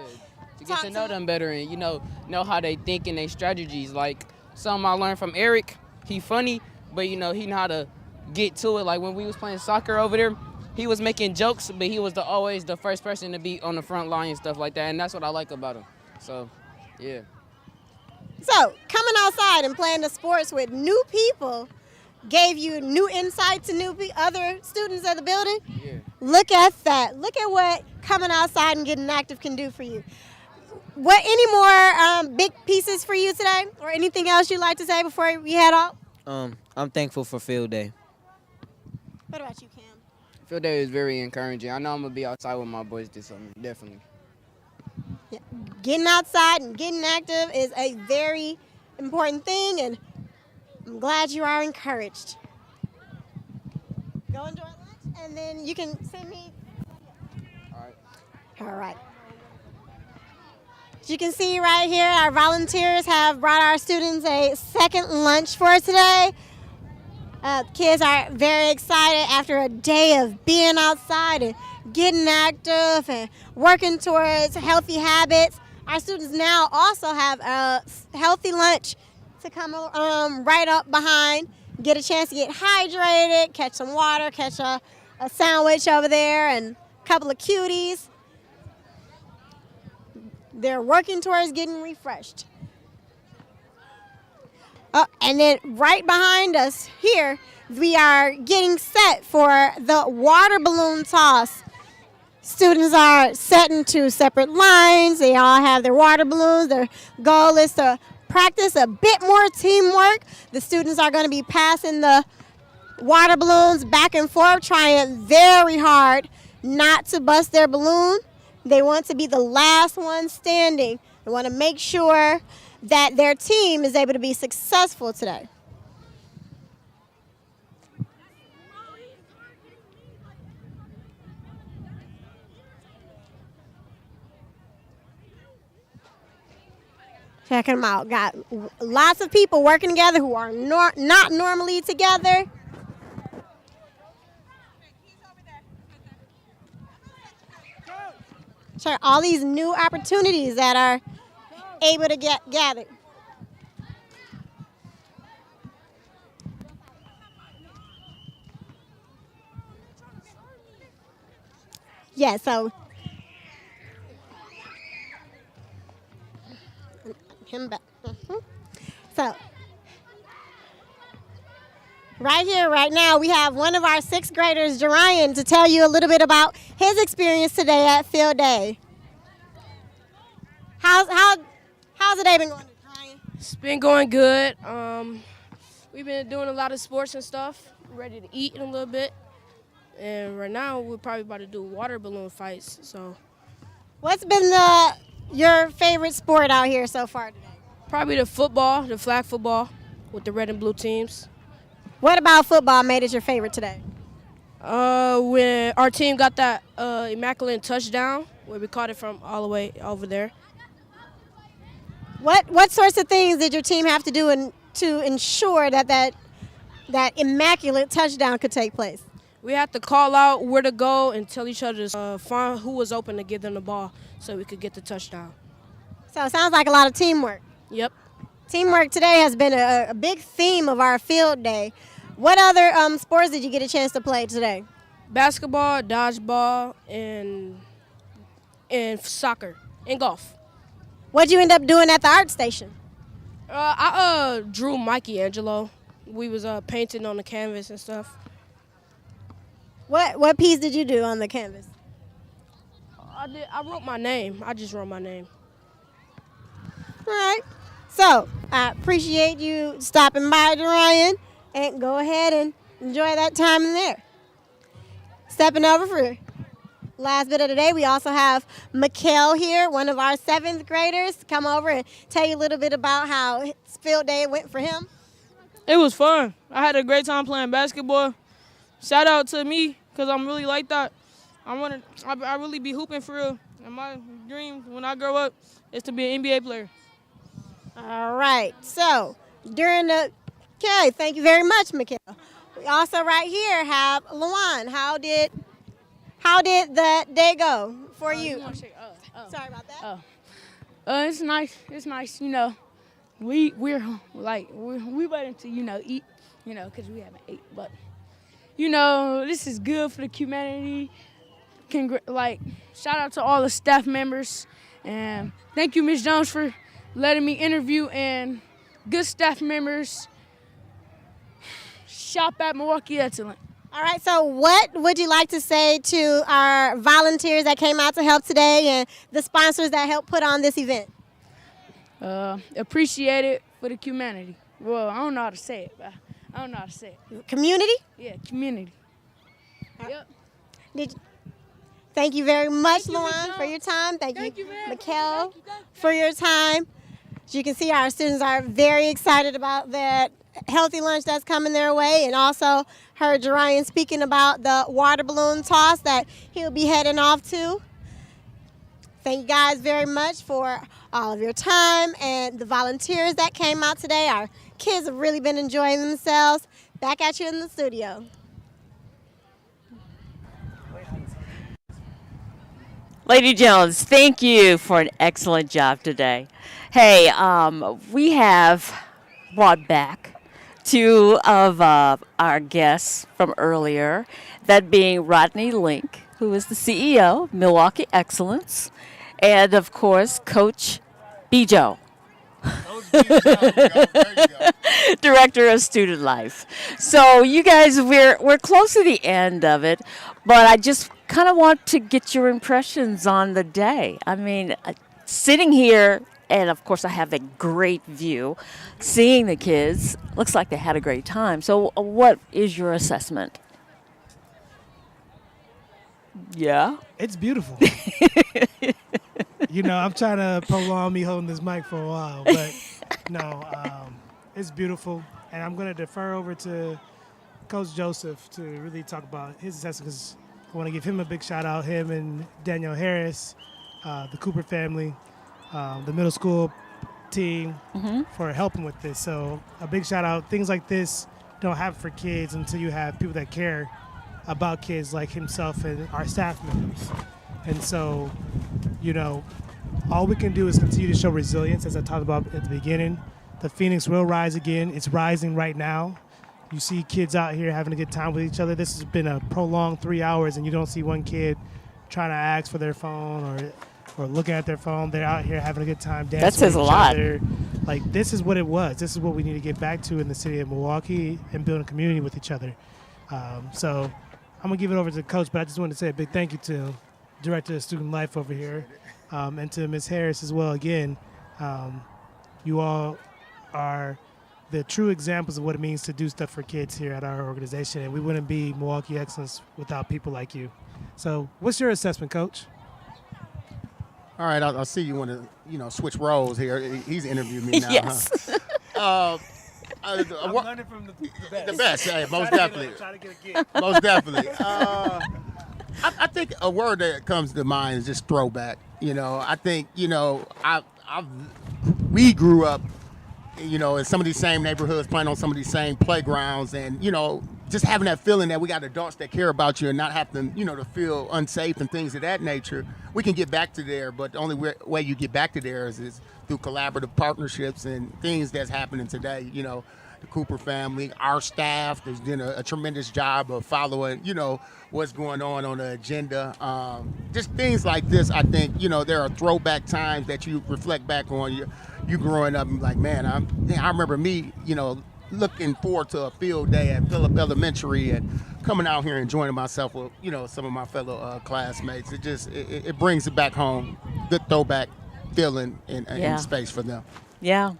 get to know them better and know how they think and their strategies. Like something I learned from Eric, he funny, but he know how to get to it. Like when we was playing soccer over there, he was making jokes, but he was always the first person to be on the front line and stuff like that, and that's what I like about him. So, yeah.
So coming outside and playing the sports with new people gave you new insight to other students of the building?
Yeah.
Look at that. Look at what coming outside and getting active can do for you. Any more big pieces for you today or anything else you'd like to say before we head off?
I'm thankful for field day.
What about you, Cam?
Field day is very encouraging. I know I'm going to be outside with my boys this summer, definitely.
Yeah. Getting outside and getting active is a very important thing, and I'm glad you are encouraged. Go enjoy lunch, and then you can send me. All right. As you can see right here, our volunteers have brought our students a second lunch for today. Kids are very excited after a day of being outside and getting active and working towards healthy habits. Our students now also have a healthy lunch to come right up behind, get a chance to get hydrated, catch some water, catch a sandwich over there, and a couple of cuties. They're working towards getting refreshed. And then right behind us here, we are getting set for the water balloon toss. Students are set into separate lines. They all have their water balloons. Their goal is to practice a bit more teamwork. The students are going to be passing the water balloons back and forth, trying very hard not to bust their balloon. They want to be the last one standing. They want to make sure that their team is able to be successful today. Check them out. Got lots of people working together who are not normally together. Sure, all these new opportunities that are able to get gathered. Yeah, so him back. So right here, right now, we have one of our sixth graders, Jerian, to tell you a little bit about his experience today at Field Day. How's the day been going, Jerian?
It's been going good. We've been doing a lot of sports and stuff. We're ready to eat in a little bit. And right now, we're probably about to do water balloon fights. So,
what's been your favorite sport out here so far today?
Probably the football, the flag football with the red and blue teams.
What about football made it your favorite today?
When our team got that immaculate touchdown, where we caught it from all the way over there.
What sorts of things did your team have to do to ensure that immaculate touchdown could take place?
We had to call out where to go and tell each other to find who was open to give them the ball so we could get the touchdown.
So it sounds like a lot of teamwork.
Yep.
Teamwork today has been a big theme of our field day. What other sports did you get a chance to play today?
Basketball, dodgeball, and soccer, and golf.
What'd you end up doing at the art station?
I drew Michelangelo. We was painting on the canvas and stuff.
What piece did you do on the canvas?
I wrote my name. I just wrote my name.
All right. So I appreciate you stopping by, Ryan, and go ahead and enjoy that time in there. Stepping over for last bit of the day, we also have Mikhail here, one of our 7th graders, to come over and tell you a little bit about how his field day went for him.
It was fun. I had a great time playing basketball. Shout out to me, because I'm really like that. I really be hooping for real. And my dream when I grow up is to be an NBA player.
All right. So okay, thank you very much, Mikhail. We also right here have Luan. How did the day go for you? Sorry about that.
It's nice. It's nice. You know, we're waiting to eat. Because we haven't ate. But this is good for the community. Shout out to all the staff members, and thank you, Ms. Jones, for letting me interview, and good staff members. Shop at Milwaukee Excellence.
All right, so what would you like to say to our volunteers that came out to help today and the sponsors that helped put on this event?
Appreciate it for the community. Well, I don't know how to say it, but I don't know how to say it.
Community?
Yeah, community. Yep.
Thank you very much, Luan, for your time. Thank you, Mikhail, for your time. As you can see, our students are very excited about that healthy lunch that's coming their way, and also heard Jarian speaking about the water balloon toss that he'll be heading off to. Thank you guys very much for all of your time and the volunteers that came out today. Our kids have really been enjoying themselves. Back at you in the studio.
Lady Jones, thank you for an excellent job today. Hey, we have brought back 2 of our guests from earlier, that being Rodney Link, who is the CEO of Milwaukee Excellence, and of course, Coach Bijo, Director of Student Life. So you guys, we're close to the end of it, but I just kind of want to get your impressions on the day. I mean, sitting here, and of course I have a great view, seeing the kids, looks like they had a great time. So what is your assessment? Yeah?
It's beautiful. I'm trying to prolong me holding this mic for a while, but no, it's beautiful. And I'm going to defer over to Coach Joseph to really talk about his assessment, because I want to give him a big shout out, him and Danielle Harris, the Cooper family, the middle school team for helping with this. So a big shout out. Things like this don't happen for kids until you have people that care about kids like himself and our staff members. And so, all we can do is continue to show resilience, as I talked about at the beginning. The Phoenix will rise again. It's rising right now. You see kids out here having a good time with each other. This has been a prolonged 3 hours, and you don't see one kid trying to ask for their phone or looking at their phone. They're out here having a good time dancing.
That says
with
a
each
lot.
other. This is what it was. This is what we need to get back to in the city of Milwaukee and building a community with each other. So I'm going to give it over to the coach, but I just wanted to say a big thank you to Director of Student Life over here, and to Ms. Harris as well. Again, you all are the true examples of what it means to do stuff for kids here at our organization, and we wouldn't be Milwaukee Excellence without people like you. So what's your assessment, Coach?
All right, I'll see you want to switch roles here. He's interviewing me now.
Yes.
Huh?
I'm learning from the best.
The best, hey, most definitely.
Try to get a gig.
Most definitely. I think a word that comes to mind is just throwback. I think we grew up, in some of these same neighborhoods, playing on some of these same playgrounds, and just having that feeling that we got adults that care about you and not having to feel unsafe and things of that nature. We can get back to there, but the only way you get back to there is through collaborative partnerships and things that's happening today. The Cooper family, our staff, has done a tremendous job of following, what's going on the agenda. Just things like this, I think, there are throwback times that you reflect back on you growing up and like, man, I remember me, looking forward to a field day at Phillip Elementary and coming out here and enjoying myself with, some of my fellow classmates. It brings it back home, good throwback feeling in space for them.
Yeah.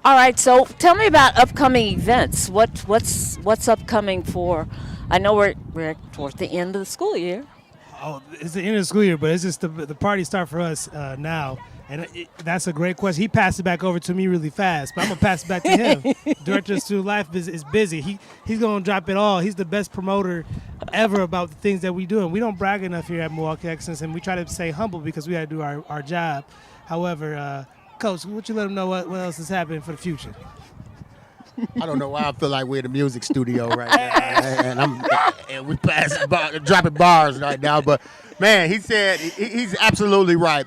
All right. So tell me about upcoming events. What's upcoming for? I know we're towards the end of the school year.
Oh, it's the end of the school year, but it's just the party start for us now. And that's a great question. He passed it back over to me really fast, but I'm going to pass it back to him. Director of Student Life is busy. He's going to drop it all. He's the best promoter ever about the things that we do. And we don't brag enough here at Milwaukee Excellence, and we try to stay humble because we got to do our job. However, Coach, would you let them know what else is happening for the future?
I don't know why I feel like we're in the music studio right now, and we dropping bars right now. But man, he said he's absolutely right.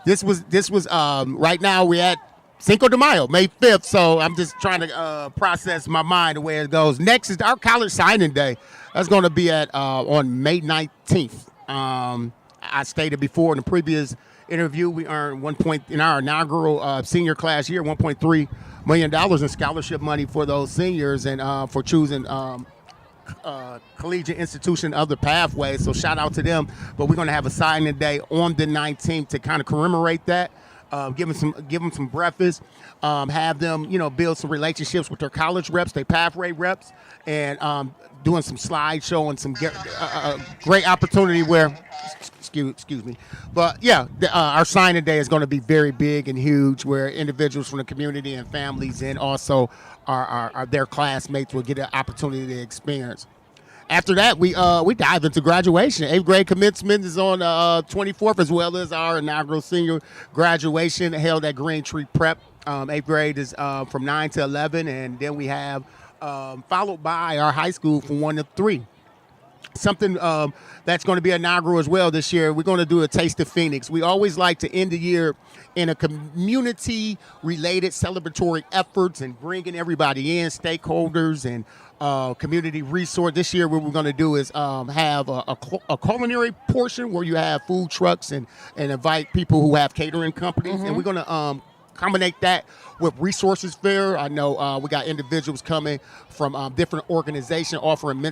This was right now we're at Cinco de Mayo, May 5th. So I'm just trying to process my mind the way it goes. Next is our college signing day. That's going to be on May 19th. I stated before in the previous interview, we earned in our inaugural senior class year, $1.3 million in scholarship money for those seniors and for choosing collegiate institution other pathways. So shout out to them. But we're going to have a signing day on the 19th to kind of commemorate that. Give them some breakfast, have them build some relationships with their college reps, their pathway reps, and doing some slideshow and some great opportunity where. Excuse me. But yeah, our signing day is going to be very big and huge where individuals from the community and families and also their classmates will get an opportunity to experience. After that, we dive into graduation. 8th grade commencement is on 24th, as well as our inaugural senior graduation held at Green Tree Prep. 8th grade is from 9 to 11, and then we have followed by our high school from 1 to 3. Something that's going to be inaugural as well this year. We're going to do a Taste of Phoenix. We always like to end the year in a community-related celebratory efforts and bringing everybody in, stakeholders and community resource. This year what we're going to do is have a culinary portion where you have food trucks and invite people who have catering companies. Mm-hmm. And we're going to combine that with resources fair. I know we got individuals coming from different organizations offering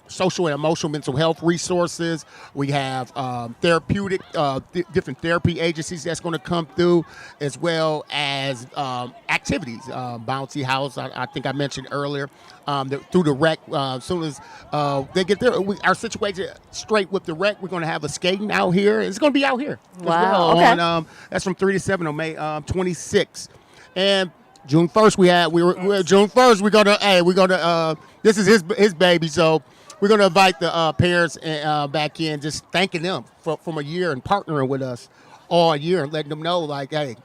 social and emotional mental health resources. We have therapeutic, different therapy agencies that's going to come through, as well as activities. Bouncy House, I think I mentioned earlier, through the rec. As soon as they get there, our situation straight with the rec, we're going to have a skating out here. It's going to be out here.
Wow.
Well,
okay.
That's from 3 to 7 on May 26th. And June 1st, we're June 1st. We're gonna. This is his baby, so we're gonna invite the parents back in, just thanking them from a year and partnering with us all year and letting them know, like, hey,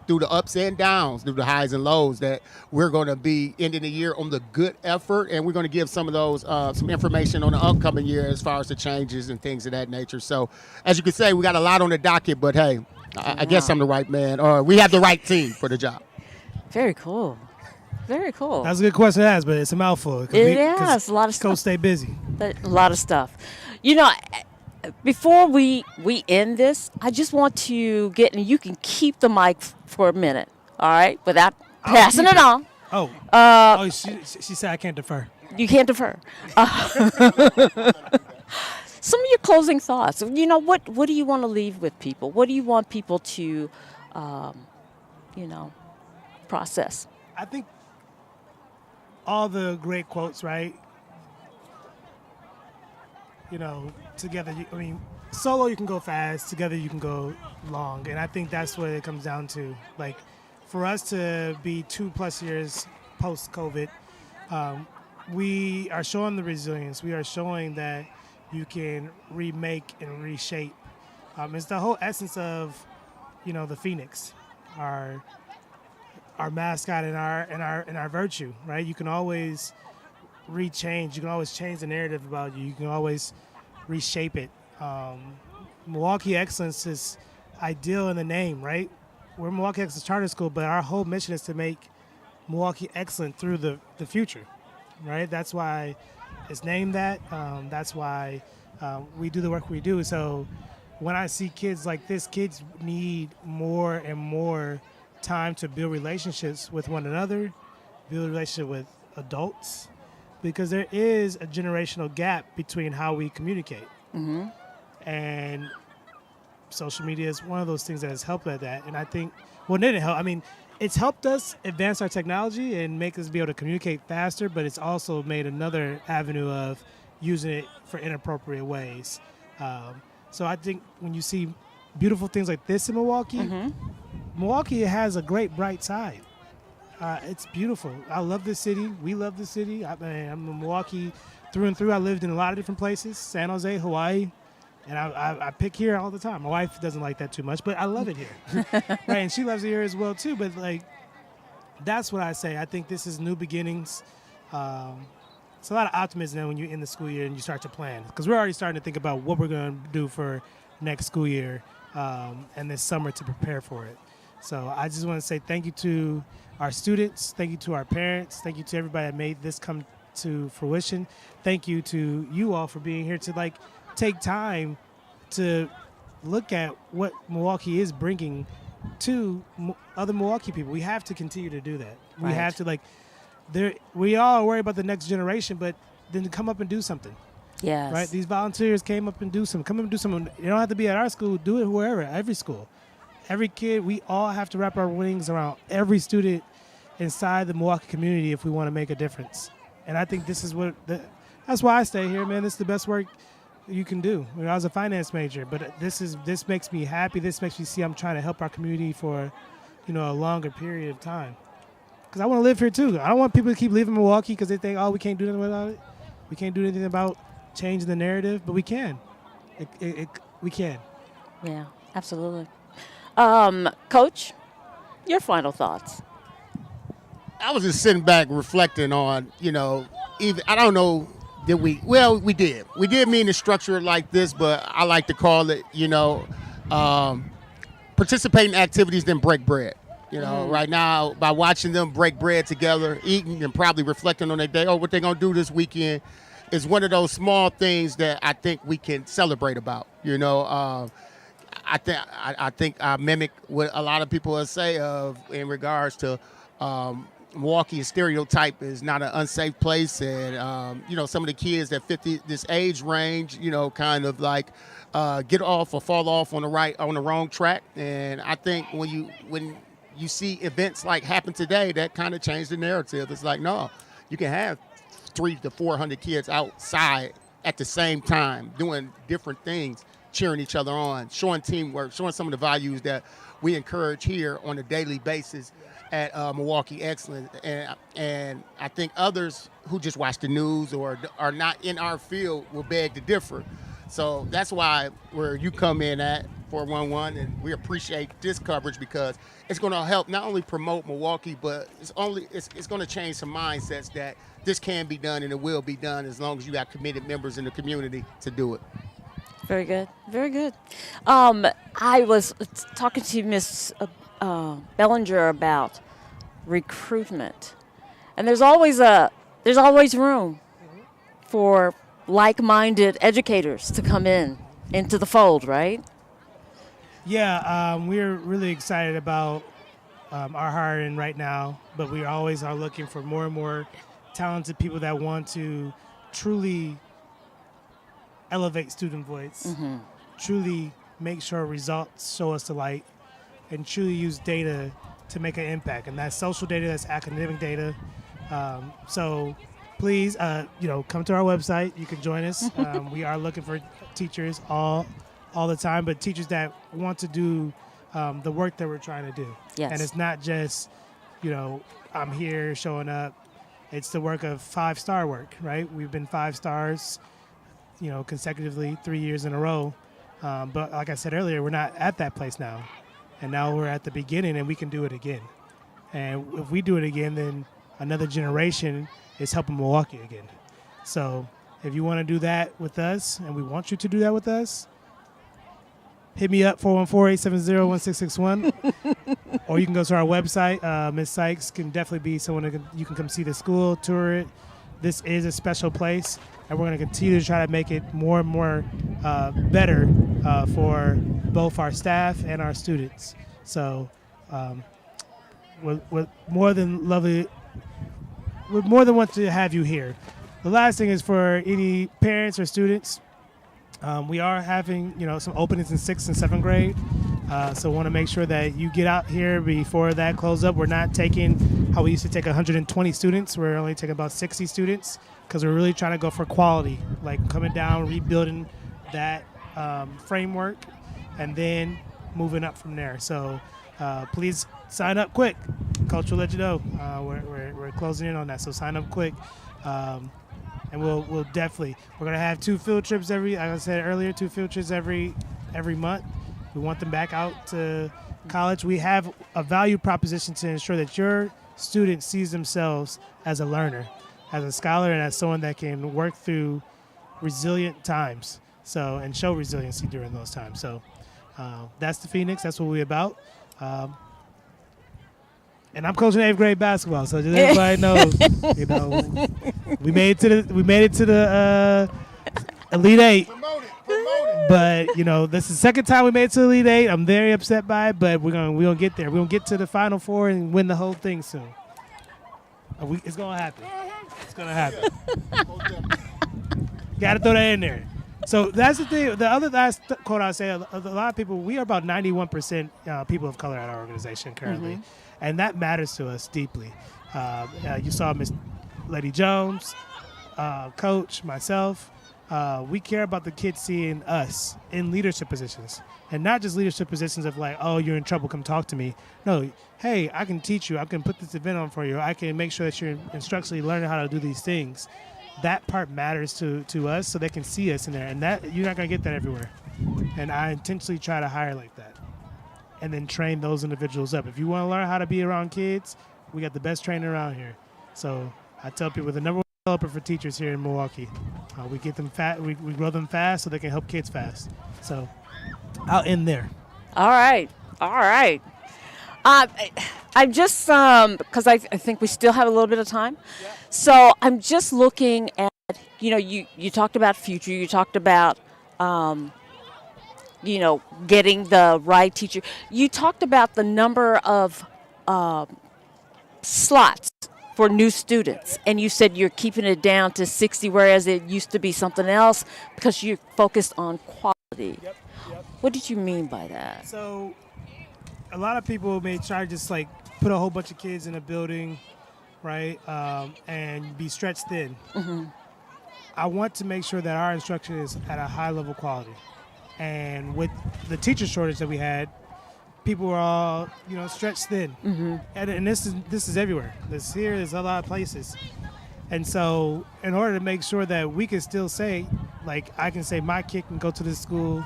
through the ups and downs, through the highs and lows, that we're gonna be ending the year on the good effort, and we're gonna give some of those some information on the upcoming year as far as the changes and things of that nature. So, as you can say, we got a lot on the docket, but hey, I guess I'm the right man, or we have the right team for the job.
Very cool. Very cool.
That's a good question to ask, but it's a mouthful.
It's a lot of stuff.
Coach stay busy.
A lot of stuff. Before we end this, I just want to get, and you can keep the mic for a minute, all right, without passing it on.
She said I can't defer.
You can't defer. Some of your closing thoughts. What do you want to leave with people? What do you want people to, process?
I think all the great quotes, right? together, solo you can go fast, together you can go long. And I think that's what it comes down to. Like, for us to be 2+ years post-COVID, we are showing the resilience. We are showing that you can remake and reshape. It's the whole essence of, the Phoenix, our mascot and our virtue, right? You can always rechange. You can always change the narrative about you. You can always reshape it. Milwaukee Excellence is ideal in the name, right? We're Milwaukee Excellence Charter School, but our whole mission is to make Milwaukee excellent through the future, right? That's why it's named that. That's why we do the work we do. So when I see kids like this, kids need more and more time to build relationships with one another, build a relationship with adults, because there is a generational gap between how we communicate.
Mm-hmm.
And social media is one of those things that has helped at that. And I think, well, it didn't help. It's helped us advance our technology and make us be able to communicate faster, but it's also made another avenue of using it for inappropriate ways. So I think when you see beautiful things like this in Milwaukee,
Mm-hmm.
Milwaukee has a great bright side. It's beautiful. I love this city. We love the city. I'm in Milwaukee through and through. I lived in a lot of different places, San Jose, Hawaii, and I pick here all the time. My wife doesn't like that too much, but I love it here. Right, and she loves it here as well too. But that's what I say. I think this is new beginnings. It's a lot of optimism then when you're in the school year and you start to plan, because we're already starting to think about what we're going to do for next school year and this summer to prepare for it. So I just want to say thank you to our students, thank you to our parents, thank you to everybody that made this come to fruition. Thank you to you all for being here to take time to look at what Milwaukee is bringing to other Milwaukee people. We have to continue to do that. We
Right.
have to we all worry about the next generation, but then come up and do something.
Yes.
Right? These volunteers came up and do something. Come up and do something. You don't have to be at our school. Do it wherever, every school. Every kid, we all have to wrap our wings around every student inside the Milwaukee community if we want to make a difference. And I think this is that's why I stay here, man. This is the best work you can do. I was a finance major, but this makes me happy. This makes me see I'm trying to help our community for, a longer period of time. Because I want to live here too. I don't want people to keep leaving Milwaukee because they think, we can't do anything about it. We can't do anything about changing the narrative, but we can. We can.
Yeah, absolutely. Coach, your final thoughts.
I was just sitting back reflecting on, even I don't know, did we? Well, we did. We did mean to structure it like this, but I like to call it, participating activities then break bread. Right now, by watching them break bread together, eating and probably reflecting on their day, what they're going to do this weekend is one of those small things that I think we can celebrate about, I think I mimic what a lot of people will say in regards to Milwaukee's stereotype is not an unsafe place, and some of the kids that fit this age range, kind of get off or fall off on the wrong track. And I think when you see events like happen today, that kind of changed the narrative. It's like, no, you can have 300 to 400 kids outside at the same time doing different things, cheering each other on, showing teamwork, showing some of the values that we encourage here on a daily basis at Milwaukee Excellence. And I think others who just watch the news or are not in our field will beg to differ. So that's why where you come in at 411, and we appreciate this coverage because it's going to help not only promote Milwaukee, but it's going to change some mindsets that this can be done and it will be done as long as you have committed members in the community to do it.
Very good. Very good. I was talking to Miss Bellinger about recruitment, and there's always room for like-minded educators to come into the fold, right?
Yeah, we're really excited about our hiring right now, but we always are looking for more and more talented people that want to truly elevate student voice, truly make sure results show us the light, and truly use data to make an impact. And that's social data, that's academic data. So please, come to our website. You can join us. We are looking for teachers all the time, but teachers that want to do the work that we're trying to do.
Yes.
And it's not just, I'm here showing up. It's the work of 5-star work, right? We've been 5 stars, consecutively 3 years in a row. But like I said earlier, we're not at that place now. And now we're at the beginning, and we can do it again. And if we do it again, then another generation is helping Milwaukee again. So if you want to do that with us, and we want you to do that with us, hit me up, 414-870-1661. Or you can go to our website. Ms. Sykes can definitely be someone that you can come see the school, tour it. This is a special place, and we're going to continue to try to make it more and more better for both our staff and our students. So we're more than lovely. We're more than want to have you here. The last thing is for any parents or students. We are having, some openings in 6th and 7th grade. So want to make sure that you get out here before that close up. We're not taking how we used to take 120 students. We're only taking about 60 students because we're really trying to go for quality, like coming down, rebuilding that framework, and then moving up from there. So please sign up quick. Coach will let you know. We're closing in on that, so sign up quick. And we'll definitely, we're going to have 2 field trips like I said earlier, 2 field trips every month. We want them back out to college. We have a value proposition to ensure that your student sees themselves as a learner, as a scholar, and as someone that can work through resilient times. And show resiliency during those times. So that's the Phoenix. That's what we're about. And I'm coaching 8th grade basketball, so just everybody knows, we made it to the Elite 8. But this is the second time we made it to the Elite 8. I'm very upset by it, but we're gonna get there. We're gonna get to the Final Four and win the whole thing soon. It's gonna happen. It's gonna happen. Got to throw that in there. So that's the thing. The other last quote I'll say: a lot of people. We are about 91% people of color at our organization currently, and that matters to us deeply. You saw Miss Lady Jones, Coach, myself. We care about the kids seeing us in leadership positions, and not just leadership positions of like, oh, you're in trouble, come talk to me. No, hey, I can teach you. I can put this event on for you. I can make sure that you're instructionally learning how to do these things. That part matters to us, so they can see us in there, and that you're not going to get that everywhere. And I intentionally try to hire like that, and then train those individuals up. If you want to learn how to be around kids, we got the best trainer around here. So I tell people the number one developer for teachers here in Milwaukee. We get them fat. We grow them fast so they can help kids fast. So I'll end there.
All right. I'm just because I think we still have a little bit of time. Yeah. So I'm just looking at you talked about future. You talked about getting the right teacher. You talked about the number of slots for new students, and you said you're keeping it down to 60, whereas it used to be something else because you're focused on quality.
Yep.
What did you mean by that?
So a lot of people may try to just like put a whole bunch of kids in a building, right, and be stretched thin.
Mm-hmm.
I want to make sure that our instruction is at a high level quality. And with the teacher shortage that we had, people were all, stretched thin.
Mm-hmm.
And this is everywhere. There's a lot of places. And so in order to make sure that we can still say, like, I can say my kid can go to this school,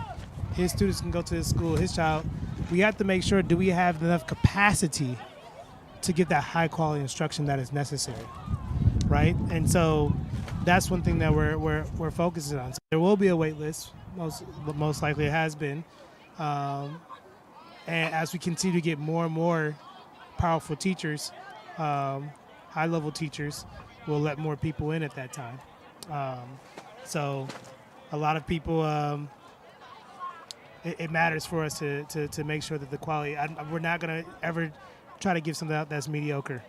his students can go to this school, his child, we have to make sure, do we have enough capacity to get that high quality instruction that is necessary, right? And so that's one thing that we're focusing on. So there will be a wait list, most likely it has been. And as we continue to get more and more powerful teachers, high-level teachers, we'll let more people in at that time. So a lot of people, it matters for us to make sure that the quality, we're not going to ever try to give something out that's mediocre.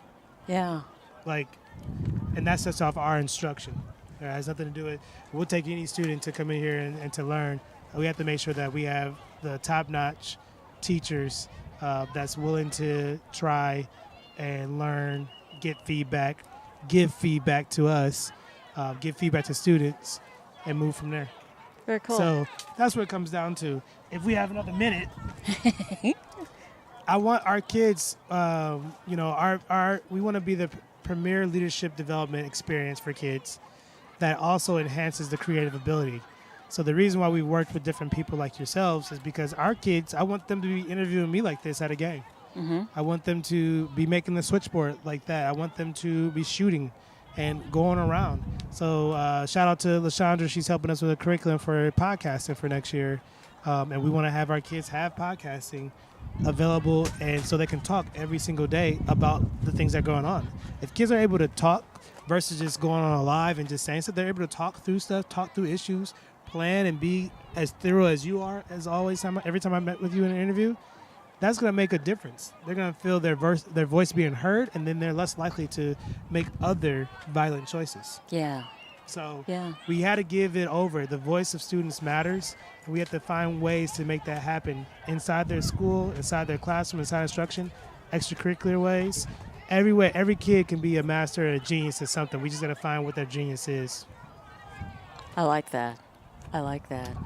Yeah.
And that sets off our instruction. It has nothing to do with, we'll take any student to come in here and to learn. We have to make sure that we have the top-notch teachers that's willing to try and learn, get feedback, give feedback to us, give feedback to students, and move from there.
Very cool.
So that's what it comes down to. If we have another minute, I want our kids, we want to be the premier leadership development experience for kids that also enhances the creative ability. So the reason why we worked with different people like yourselves is because our kids, I want them to be interviewing me like this at a game.
Mm-hmm.
I want them to be making the switchboard like that. I want them to be shooting and going around. So shout out to LaShondra. She's helping us with a curriculum for podcasting for next year. And we want to have our kids have podcasting available, and so they can talk every single day about the things that are going on. If kids are able to talk versus just going on a live and just saying stuff, they're able to talk through stuff, talk through issues, plan, and be as thorough as you are, as always, every time I met with you in an interview. That's going to make a difference. They're going to feel their voice being heard, and then they're less likely to make other violent choices.
Yeah.
So
yeah.
We had to give it over. The voice of students matters. And we have to find ways to make that happen inside their school, inside their classroom, inside instruction, extracurricular ways. Everywhere, every kid can be a master or a genius at something. We just got to find what their genius is.
I like that. I like that.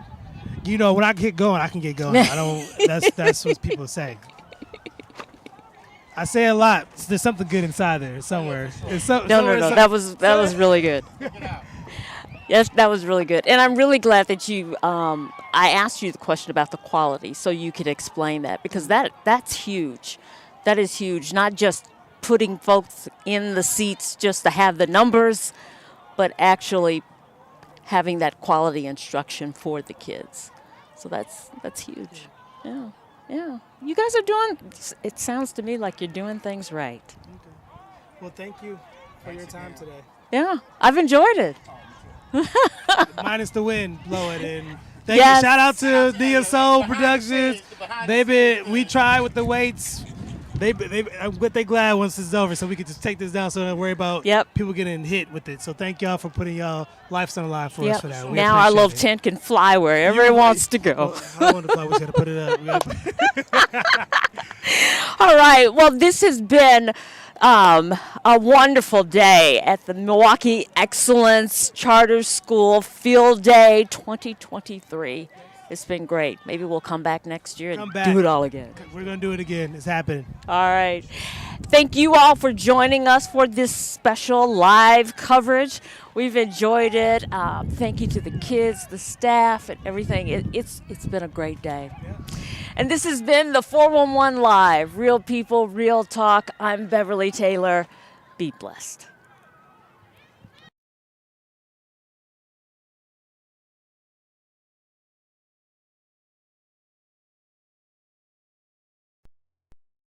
You know, when I get going, I can get going. I don't. That's what people say. I say a lot. There's something good inside there somewhere.
No. That was really good. Yes, that was really good. And I'm really glad that you. I asked you the question about the quality, so you could explain that, because that's huge. That is huge. Not just putting folks in the seats just to have the numbers, but actually having that quality instruction for the kids. So that's huge. Yeah. Yeah. You guys are doing, it sounds to me like you're doing things right.
Okay. Well, thank you for your time today.
Yeah. I've enjoyed it.
Minus the wind blowing in. Thank you. Shout out to Nia Soul Productions. We tried with the weights. But they glad once it's over, so we can just take this down, so don't worry about people getting hit with it. So thank y'all for putting y'all lives on the line for us for that.
Now our little tent can fly wherever it wants to go.
Well, I want to fly. We got to put it up.
All right. Well, this has been a wonderful day at the Milwaukee Excellence Charter School Field Day 2023. It's been great. Maybe we'll come back next year and do it all again.
We're going to do it again. It's happening.
All right. Thank you all for joining us for this special live coverage. We've enjoyed it. Thank you to the kids, the staff, and everything. It's been a great day. Yeah. And this has been the 411 Live. Real people, real talk. I'm Beverly Taylor. Be blessed.